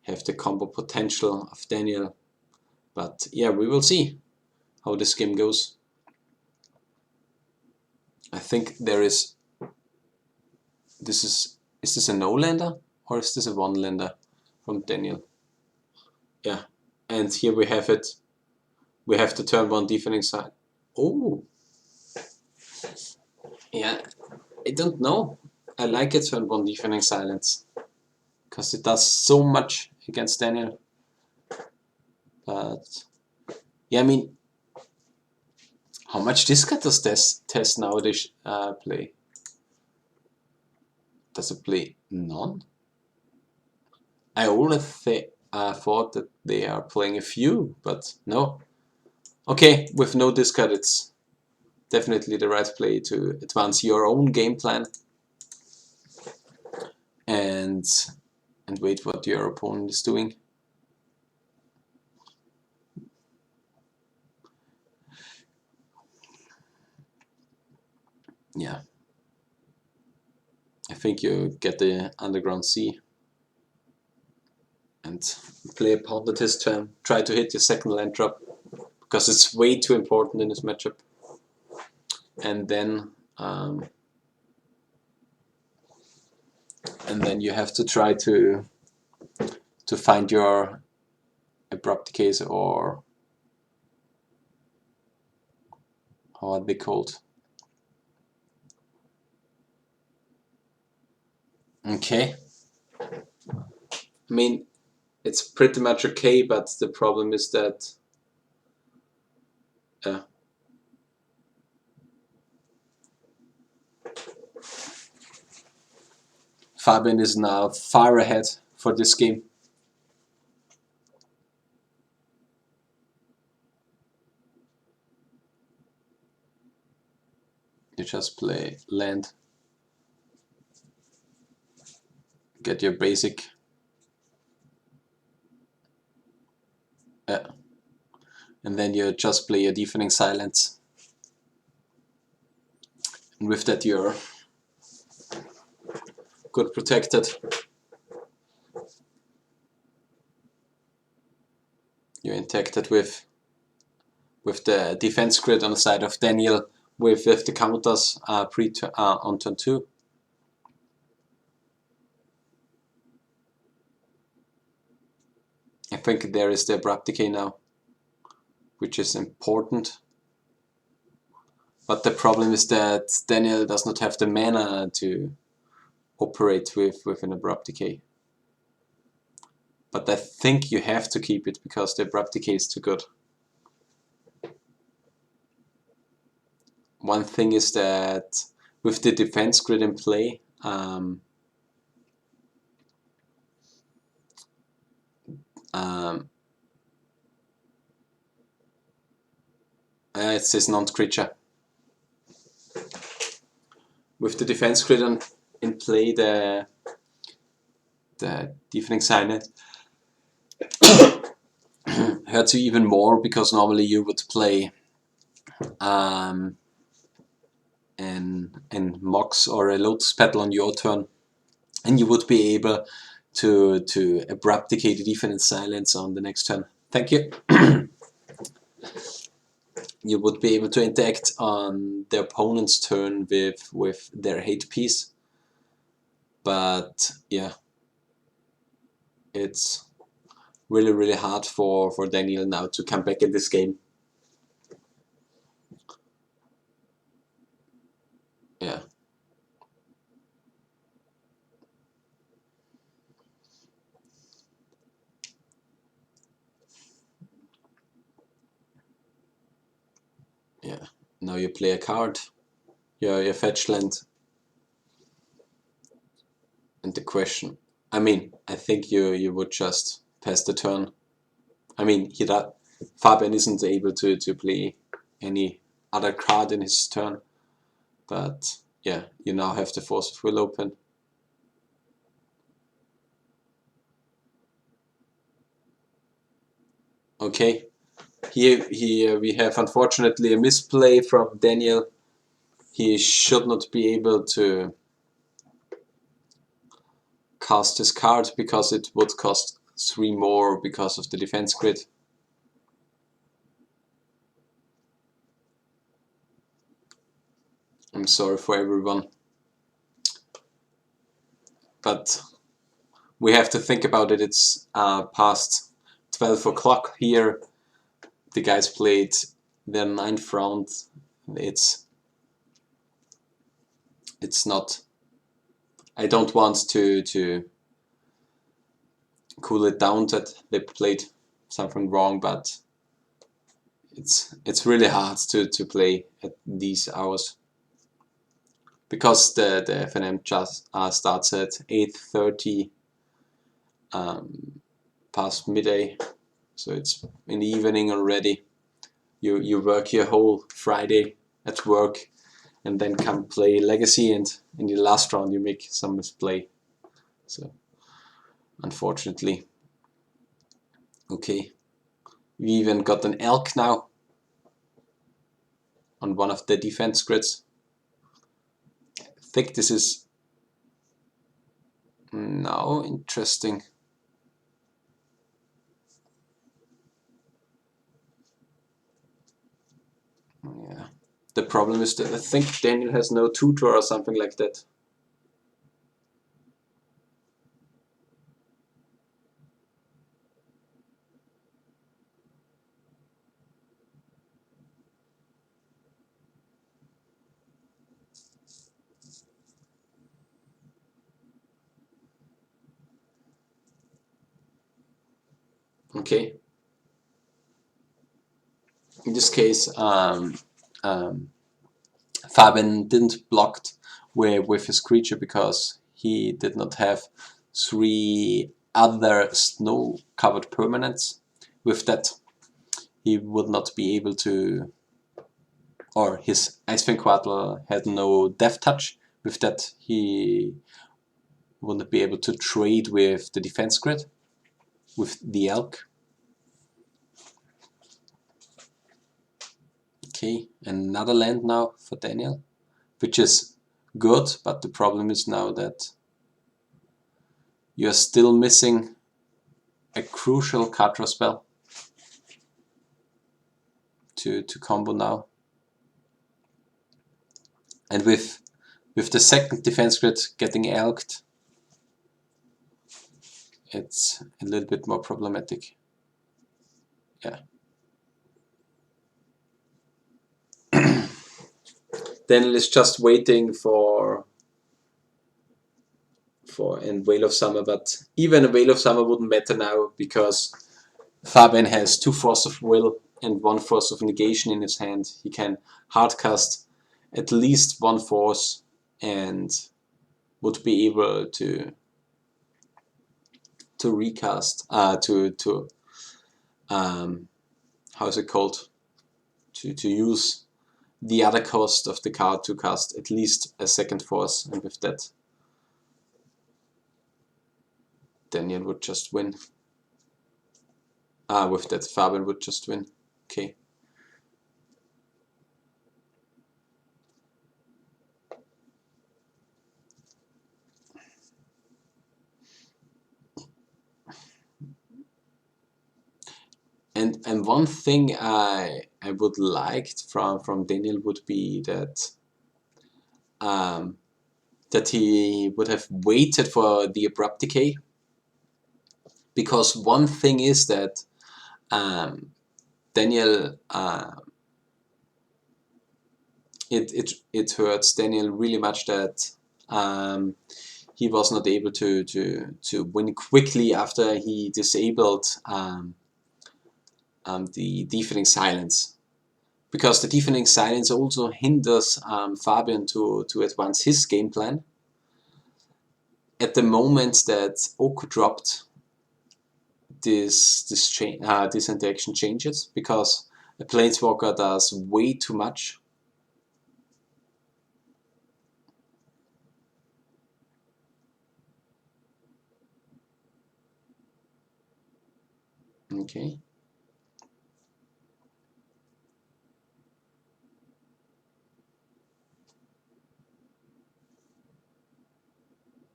have the combo potential of Daniel, but yeah, we will see how this game goes. I think there is this a no-lander or is this a one-lander from Daniel? Yeah, and here we have it. We have the turn 1 Deafening side. Oh, yeah, I don't know. I like it turn 1 Deafening Silence because it does so much against Daniel. But yeah, I mean, how much discard does test nowadays play? Does it play none? I always thought that they are playing a few, but no. Okay, with no discard, it's definitely the right play to advance your own game plan and wait what your opponent is doing. Yeah, I think you get the Underground Sea and play a Pond at his turn. Try to hit your second land drop. because it's way too important in this matchup. And then you have to try to find your abrupt decays, or how are they called? Okay. I mean, it's pretty much okay, but the problem is that Fabian is now far ahead for this game. You just play land, get your basic, and then you just play your deafening silence. And with that you're good protected. You're intact with the defense grid on the side of Daniel, with the counters on turn 2. I think there is the abrupt decay now, which is important. But the problem is that Daniel does not have the mana to operate with an abrupt decay. But I think you have to keep it because the abrupt decay is too good. One thing is that with the defense grid in play, it says non-creature. With the defense grid in play, the deafening silence hurts you even more, because normally you would play an Mox or a Lotus Petal on your turn, and you would be able to abrupt decay the deafening silence on the next turn. Thank you. You would be able to interact on the opponent's turn with their hate piece. But yeah, it's really hard for Daniel now to come back in this game. Yeah. Yeah. Now you play a card, your fetch land. And the question, I mean, I think you would just pass the turn. I mean, Fabian isn't able to play any other card in his turn, but yeah, you now have the Force of Will open. Okay, here we have unfortunately a misplay from Daniel. He should not be able to cast his card because it would cost 3 more because of the defense grid. I'm sorry for everyone. But we have to think about it. It's past 12 o'clock here. The guys played their 9th round. It's not... I don't want to cool it down that they played something wrong, but it's really hard to play at these hours, because the FNM just starts at 8:30 past midday, so it's in the evening already. You work your whole Friday at work and then come play Legacy, and in the last round you make some misplay. So unfortunately. Okay, we even got an elk now on one of the defense grids. I think this is now interesting. The problem is that I think Daniel has no tutor or something like that. Okay. In this case, Fabian didn't block with his creature because he did not have 3 other snow-covered permanents. With that, he would not be able to, or his Icewind Quaddle had no Death Touch. With that, he wouldn't be able to trade with the defense grid, with the Elk. Okay, another land now for Daniel, which is good, but the problem is now that you're still missing a crucial card draw spell to combo now. And with the second defense grid getting elked, it's a little bit more problematic. Yeah. Daniel is just waiting for a Whale of Summer, but even a Whale of Summer wouldn't matter now because Fabian has 2 Force of Will and 1 Force of Negation in his hand. He can hardcast at least 1 force and would be able to recast how's it called, to use the other cost of the card to cast at least a 2nd force, and with that Daniel would just win. With that Fabian would just win. Okay. And one thing I would like from Daniel would be that that he would have waited for the abrupt decay, because one thing is that Daniel it hurts Daniel really much that he was not able to win quickly after he disabled the Deafening Silence, because the Deafening Silence also hinders Fabian to advance his game plan. At the moment that Oku dropped, this interaction changes, because a Planeswalker does way too much. Okay.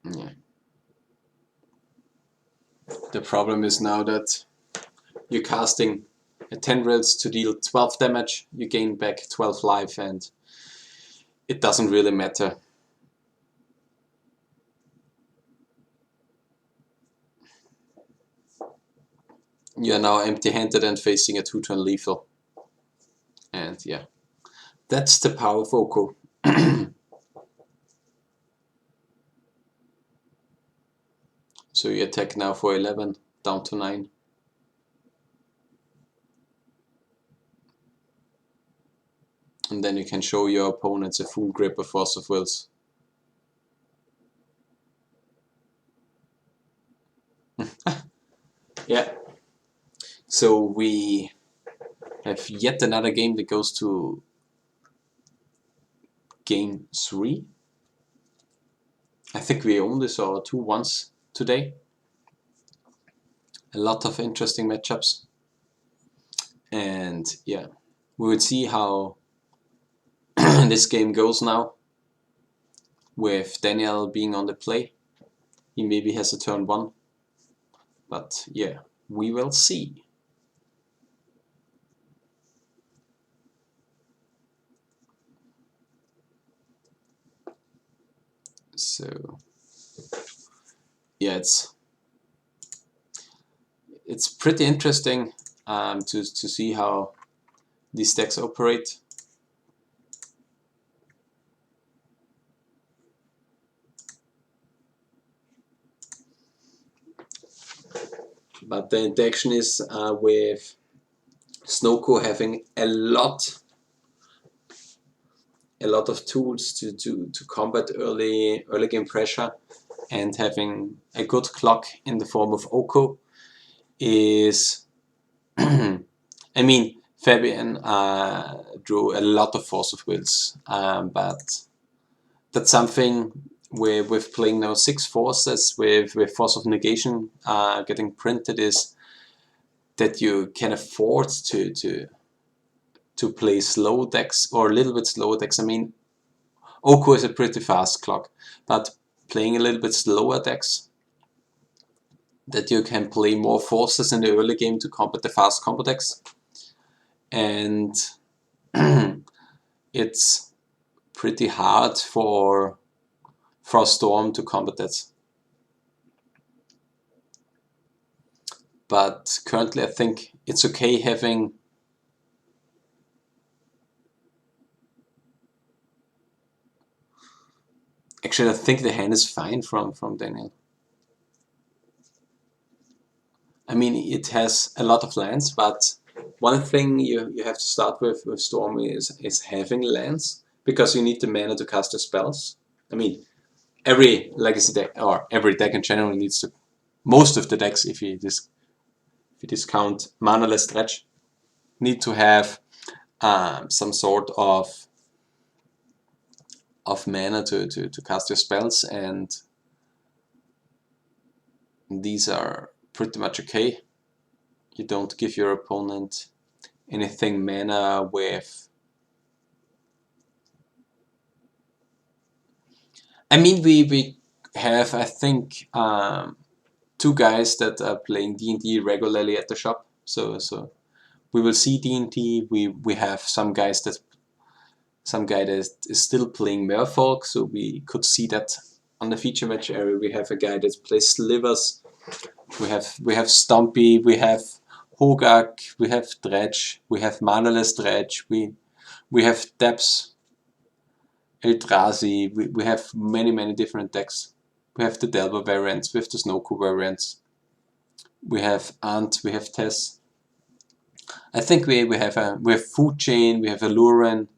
Yeah. The problem is now that you're casting a Tendrils to deal 12 damage, you gain back 12 life, and it doesn't really matter. You are now empty-handed and facing a 2-turn lethal. And yeah, that's the power of Oko. So you attack now for 11, down to 9. And then you can show your opponents a full grip of Force of Wills. Yeah. So we have yet another game that goes to game 3. I think we only saw 2 once today. A lot of interesting matchups. And yeah, we will see how this game goes now, with Daniel being on the play. He maybe has a turn 1. But yeah, we will see. So yeah, it's pretty interesting to see how these decks operate. But the interaction is with Snowko having a lot of tools to combat early game pressure, and having a good clock in the form of Oko is I mean, Fabian drew a lot of force of wills, but that's something with playing now 6 forces with force of negation getting printed, is that you can afford to play slow decks, or a little bit slower decks. I mean, Oko is a pretty fast clock, but playing a little bit slower decks, that you can play more forces in the early game to combat the fast combo decks. And it's pretty hard for Storm to combat that. But currently I think it's okay having actually I think the hand is fine from Daniel. I mean, it has a lot of lands, but one thing you have to start with Storm is having lands, because you need the mana to cast your spells. I mean, every legacy deck, or every deck in general, needs to, most of the decks, if you discount manaless Dredge, need to have some sort of mana to cast your spells, and these are pretty much okay. You don't give your opponent anything mana with. I mean, we have, I think, 2 guys that are playing D&D regularly at the shop. So we will see D&D. We have some guy that is still playing Merfolk, so we could see that on the feature match area. We have a guy that plays Slivers. We have Stumpy. We have Hogak. We have Dredge. We have Manaless Dredge. We have Depths. Eldrazi, we have many different decks. We have the Delver variants, we have the Snowko variants, we have Ant, we have Tess. I think we have Food Chain, we have Alluran.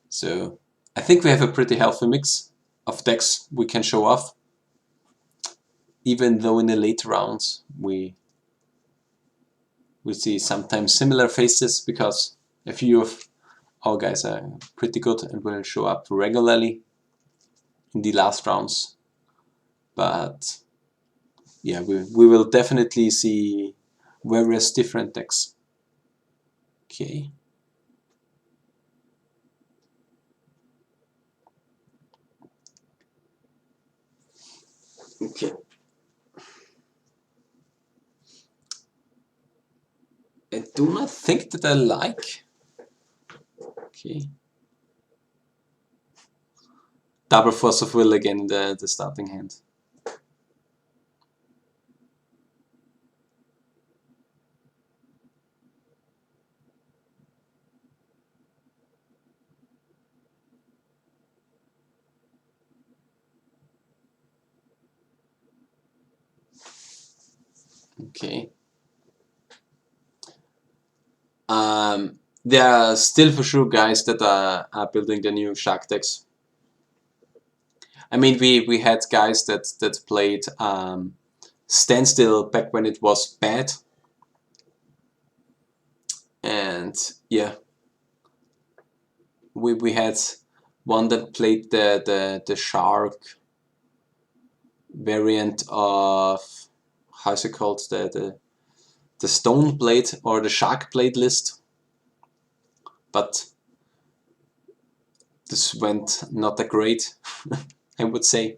So I think we have a pretty healthy mix of decks we can show off, even though in the late rounds we see sometimes similar faces, because a few of our guys are pretty good and will show up regularly in the last rounds. But yeah, we will definitely see various different decks. Okay. Okay. I do not think that I like. Okay. Double Force of Will again in the starting hand. Okay. There are still for sure guys that are building the new Shark decks. I mean, we had guys that played Standstill back when it was bad. And yeah, we had one that played the Shark variant of, how's it called, the Stone Blade or the Shark Blade list, but this went not that great, I would say.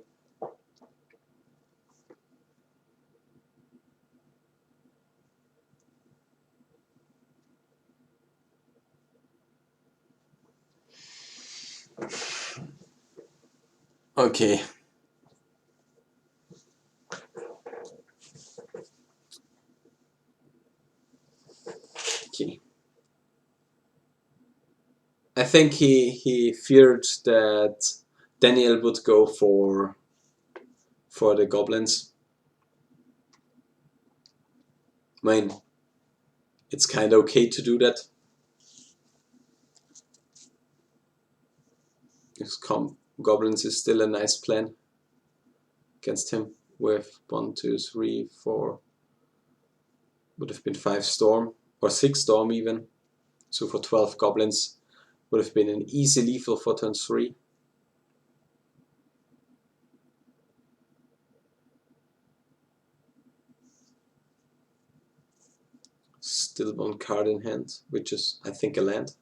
Okay, think he feared that Daniel would go for the goblins. I mean, it's kind of okay to do that. Goblins is still a nice plan against him with 1, 2, 3, 4. Would have been 5 storm or 6 storm even. So for 12 goblins would have been an easy lethal for turn 3. Still 1 card in hand, which is, I think, a land.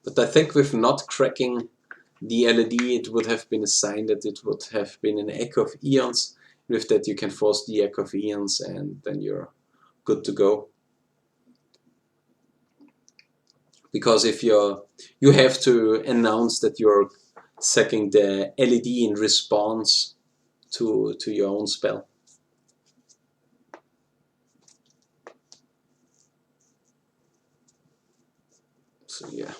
But I think with not cracking the LED, it would have been a sign that it would have been an Echo of Eons. With that you can force the Echo of Eons and then you're good to go. Because if you have to announce that you're sacking the LED in response to your own spell. So yeah.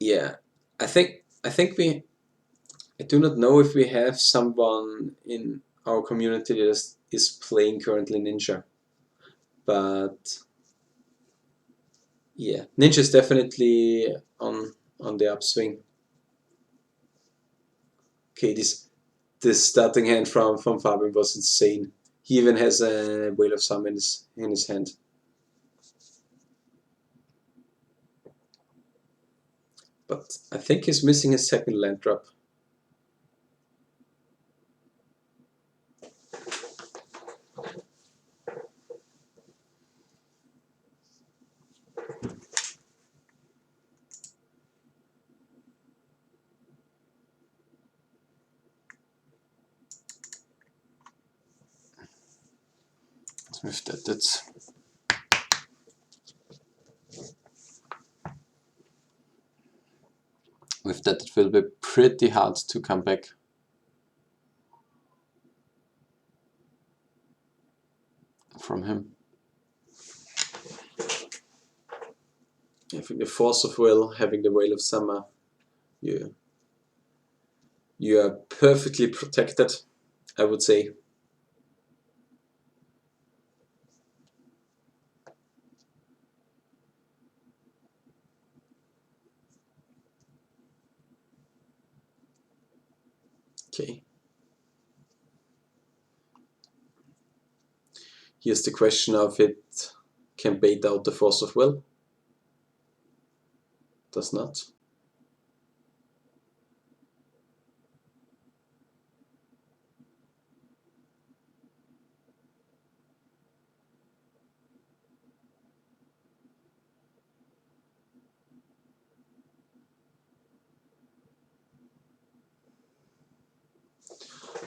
Yeah, I do not know if we have someone in our community that is playing currently Ninja, but yeah, Ninja is definitely on the upswing. Okay, this starting hand from Fabian was insane. He even has a Whale of Summer in his hand. But I think he's missing his second land drop. With that it will be pretty hard to come back. From him. Having the Force of Will, having the Whale of Summer, you are perfectly protected, I would say. Okay. Here's the question of it can bait out the Force of Will. Does not.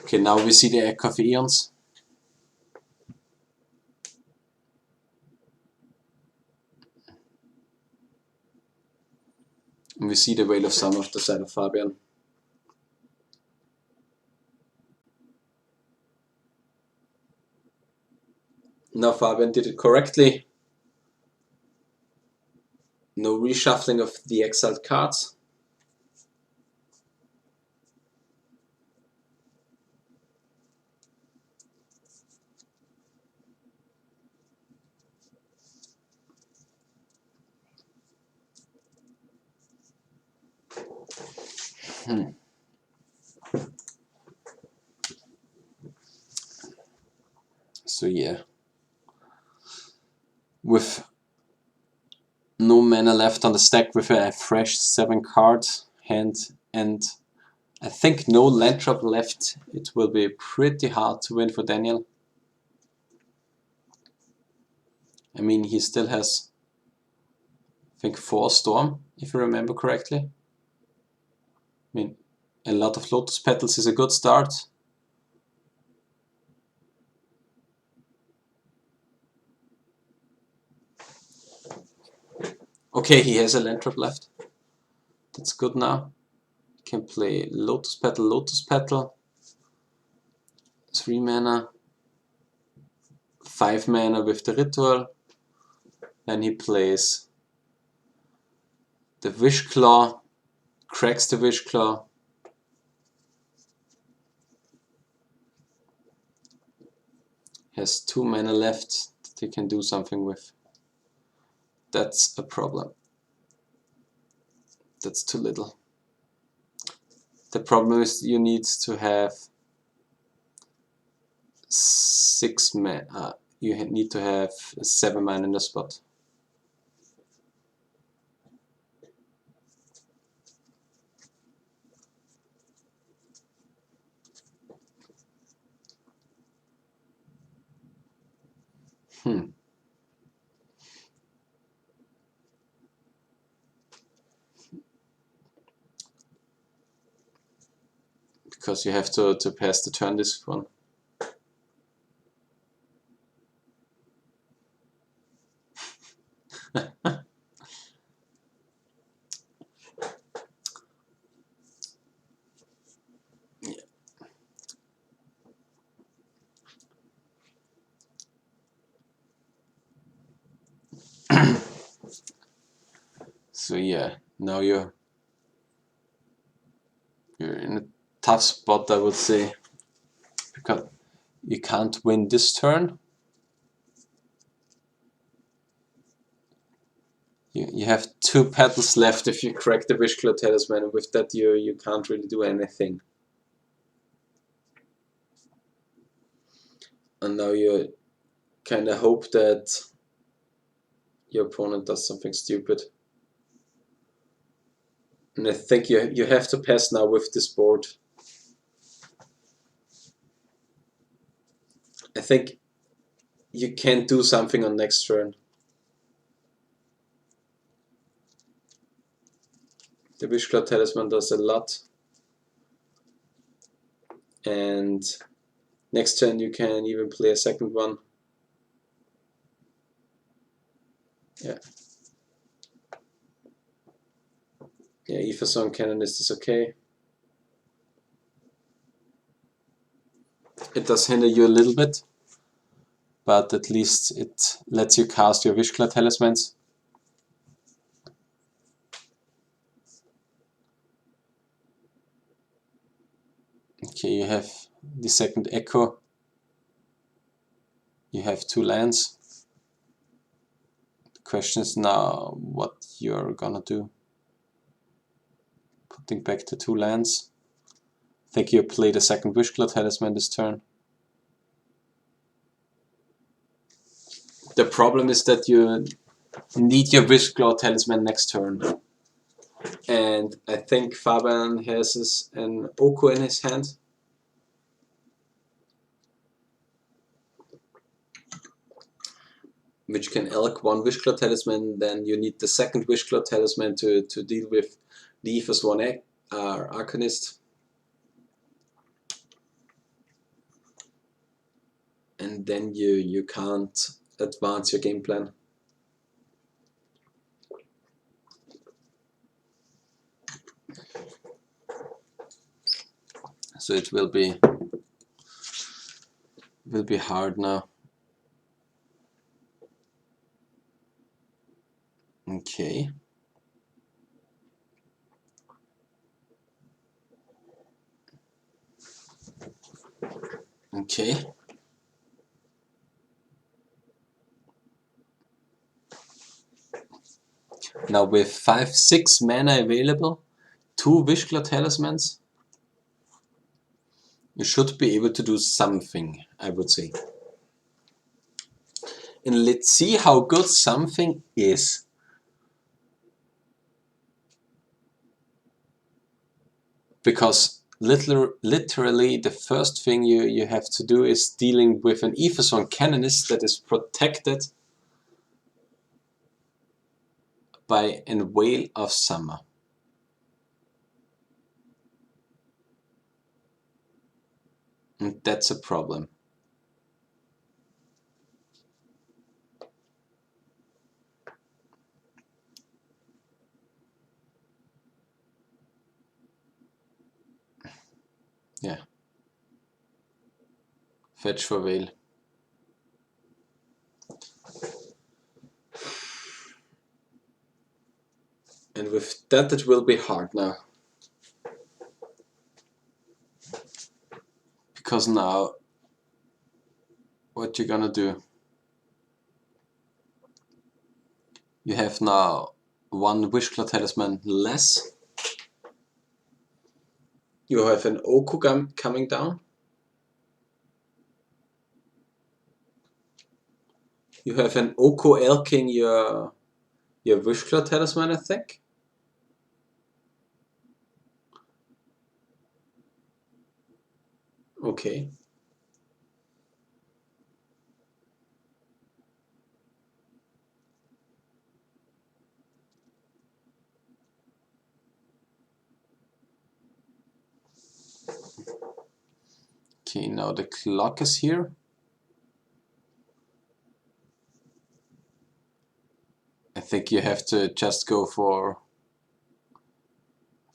Okay, now we see the Echo of Eons. And we see the Whale of Summer of the side of Fabian. Now Fabian did it correctly. No reshuffling of the exiled cards. So yeah, with no mana left on the stack, with a fresh 7 card hand and I think no land drop left, it will be pretty hard to win for Daniel. I mean, he still has, I think, 4 Storm, if I remember correctly. I mean, a lot of Lotus Petals is a good start. Okay, he has a land trap left. That's good now. He can play Lotus Petal. 3 mana. 5 mana with the Ritual. Then he plays the Wish Claw, cracks the Wish Claw. Has 2 mana left that he can do something with. That's a problem. That's too little. The problem is you need to have 6 mana. You need to have 7 mana in the spot. Because you have to pass the turn this one. So yeah, now you're in a tough spot, I would say, because you can't win this turn. You have 2 petals left if you crack the Wishclaw Talisman, and with that you can't really do anything. And now you kinda hope that your opponent does something stupid. And I think you have to pass now with this board. I think you can do something on next turn. The Wishclaw Talisman does a lot. And next turn you can even play a second one. Yeah. Yeah, Aetherstone Canonist is okay. It does hinder you a little bit, but at least it lets you cast your Wishclaw Talismans. Okay, you have the second Echo. You have 2 lands. The question is now what you're gonna do. Putting back the 2 lands. I think you play the second Wishclaw Talisman this turn. The problem is that you need your Wishclaw Talisman next turn. And I think Fabian has an Oko in his hand. Which can elk 1 Wishclaw Talisman, then you need the second Wishclaw Talisman to deal with the Aethers 1 Arcanist. And then you can't advance your game plan. So it will be hard now. Okay. Okay. Now with 5-6 mana available, 2 Wishclaw Talismans, you should be able to do something, I would say. And let's see how good something is. Because literally the first thing you have to do is dealing with an Aetherstone Canonist that is protected by a whale of summer. And that's a problem. Yeah. Fetch for whale. And with that it will be hard now. Because now what you're gonna do? You have now one Wishclaw Talisman less. You have an Oko coming down. You have an Oko elking your Wishclaw Talisman, I think. Okay. Okay, now the clock is here. I think you have to just go for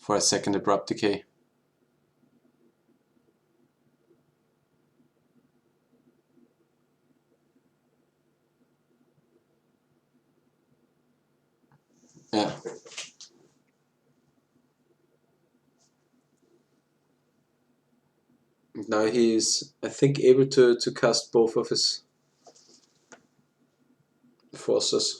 a second abrupt decay. Yeah. Now he's, I think, able to cast both of his forces.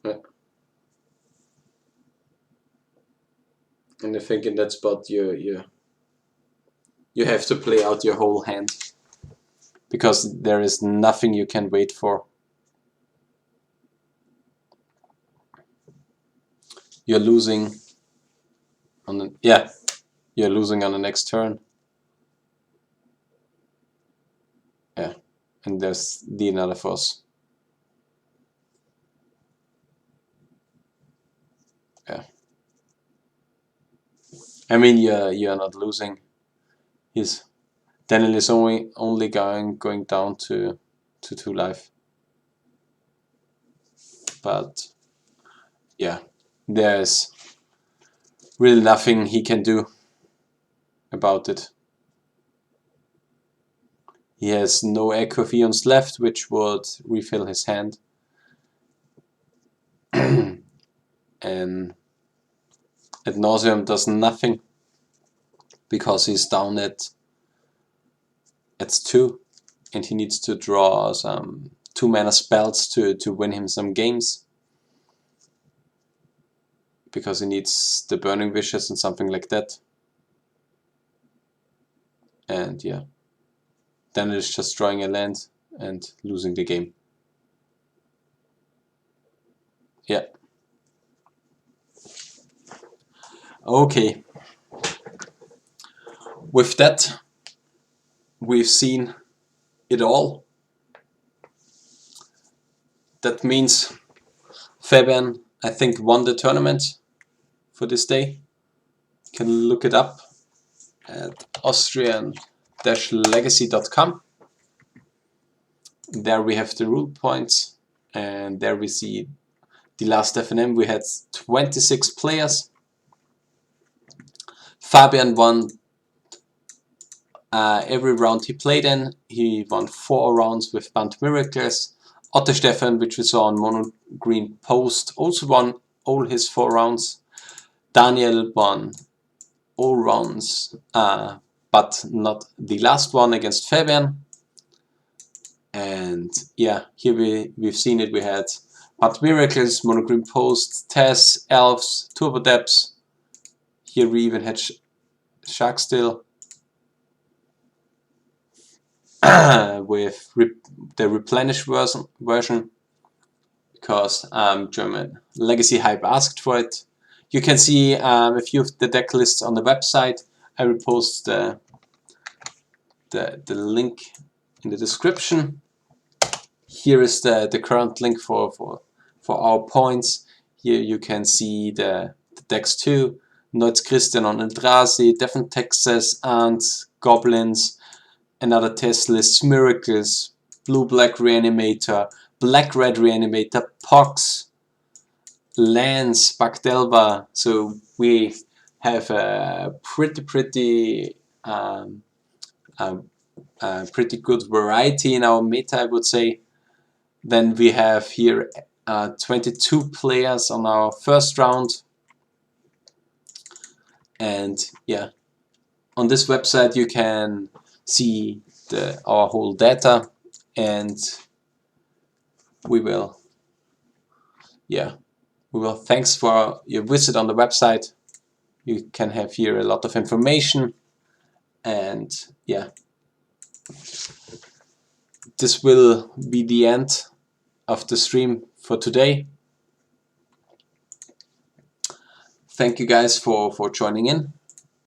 Yeah. And I think in that spot you have to play out your whole hand, because there is nothing you can wait for. You're losing on the, yeah, you're losing on the next turn. Yeah, and there's the another force. Yeah, I mean you're not losing. Daniel is only going down to 2 life. But yeah, there's really nothing he can do about it. He has no Equiphions left, which would refill his hand. And Ad Nauseam does nothing, because he's down at 2, and he needs to draw some 2-mana spells to win him some games, because he needs the Burning Wishes and something like that. And yeah, then it's just drawing a land and losing the game. Yeah. Okay. With that, we've seen it all. That means Fabian, I think, won the tournament for this day. You can look it up at Austrian-legacy.com. There we have the rule points, and there we see the last FNM. We had 26 players. Fabian won every round he played in. He won 4 rounds with Band Miracles. Otto Stefan, which we saw on Mono Green Post, also won all his 4 rounds. Daniel won all rounds, but not the last one against Fabian. And yeah, here we've seen it. We had Band Miracles, Mono Green Post, Tess, Elves, Turbo Depths. Here we even had Shark still. with the replenished version, because German Legacy Hype asked for it. You can see a few of the deck lists on the website. I will post the link in the description. Here is the current link for our points. Here you can see the decks too. Notes Christian on Eldrazi, Devon Texas, Ants, Goblins, another test list, Miracles, Blue-Black Reanimator, Black-Red Reanimator, Pox, Lance, Bagdelva. So we have a pretty good variety in our meta, I would say. Then we have here 22 players on our first round, and yeah, on this website you can see our whole data, and we will thanks for your visit on the website. You can have here a lot of information, and yeah, this will be the end of the stream for today. Thank you guys for joining in.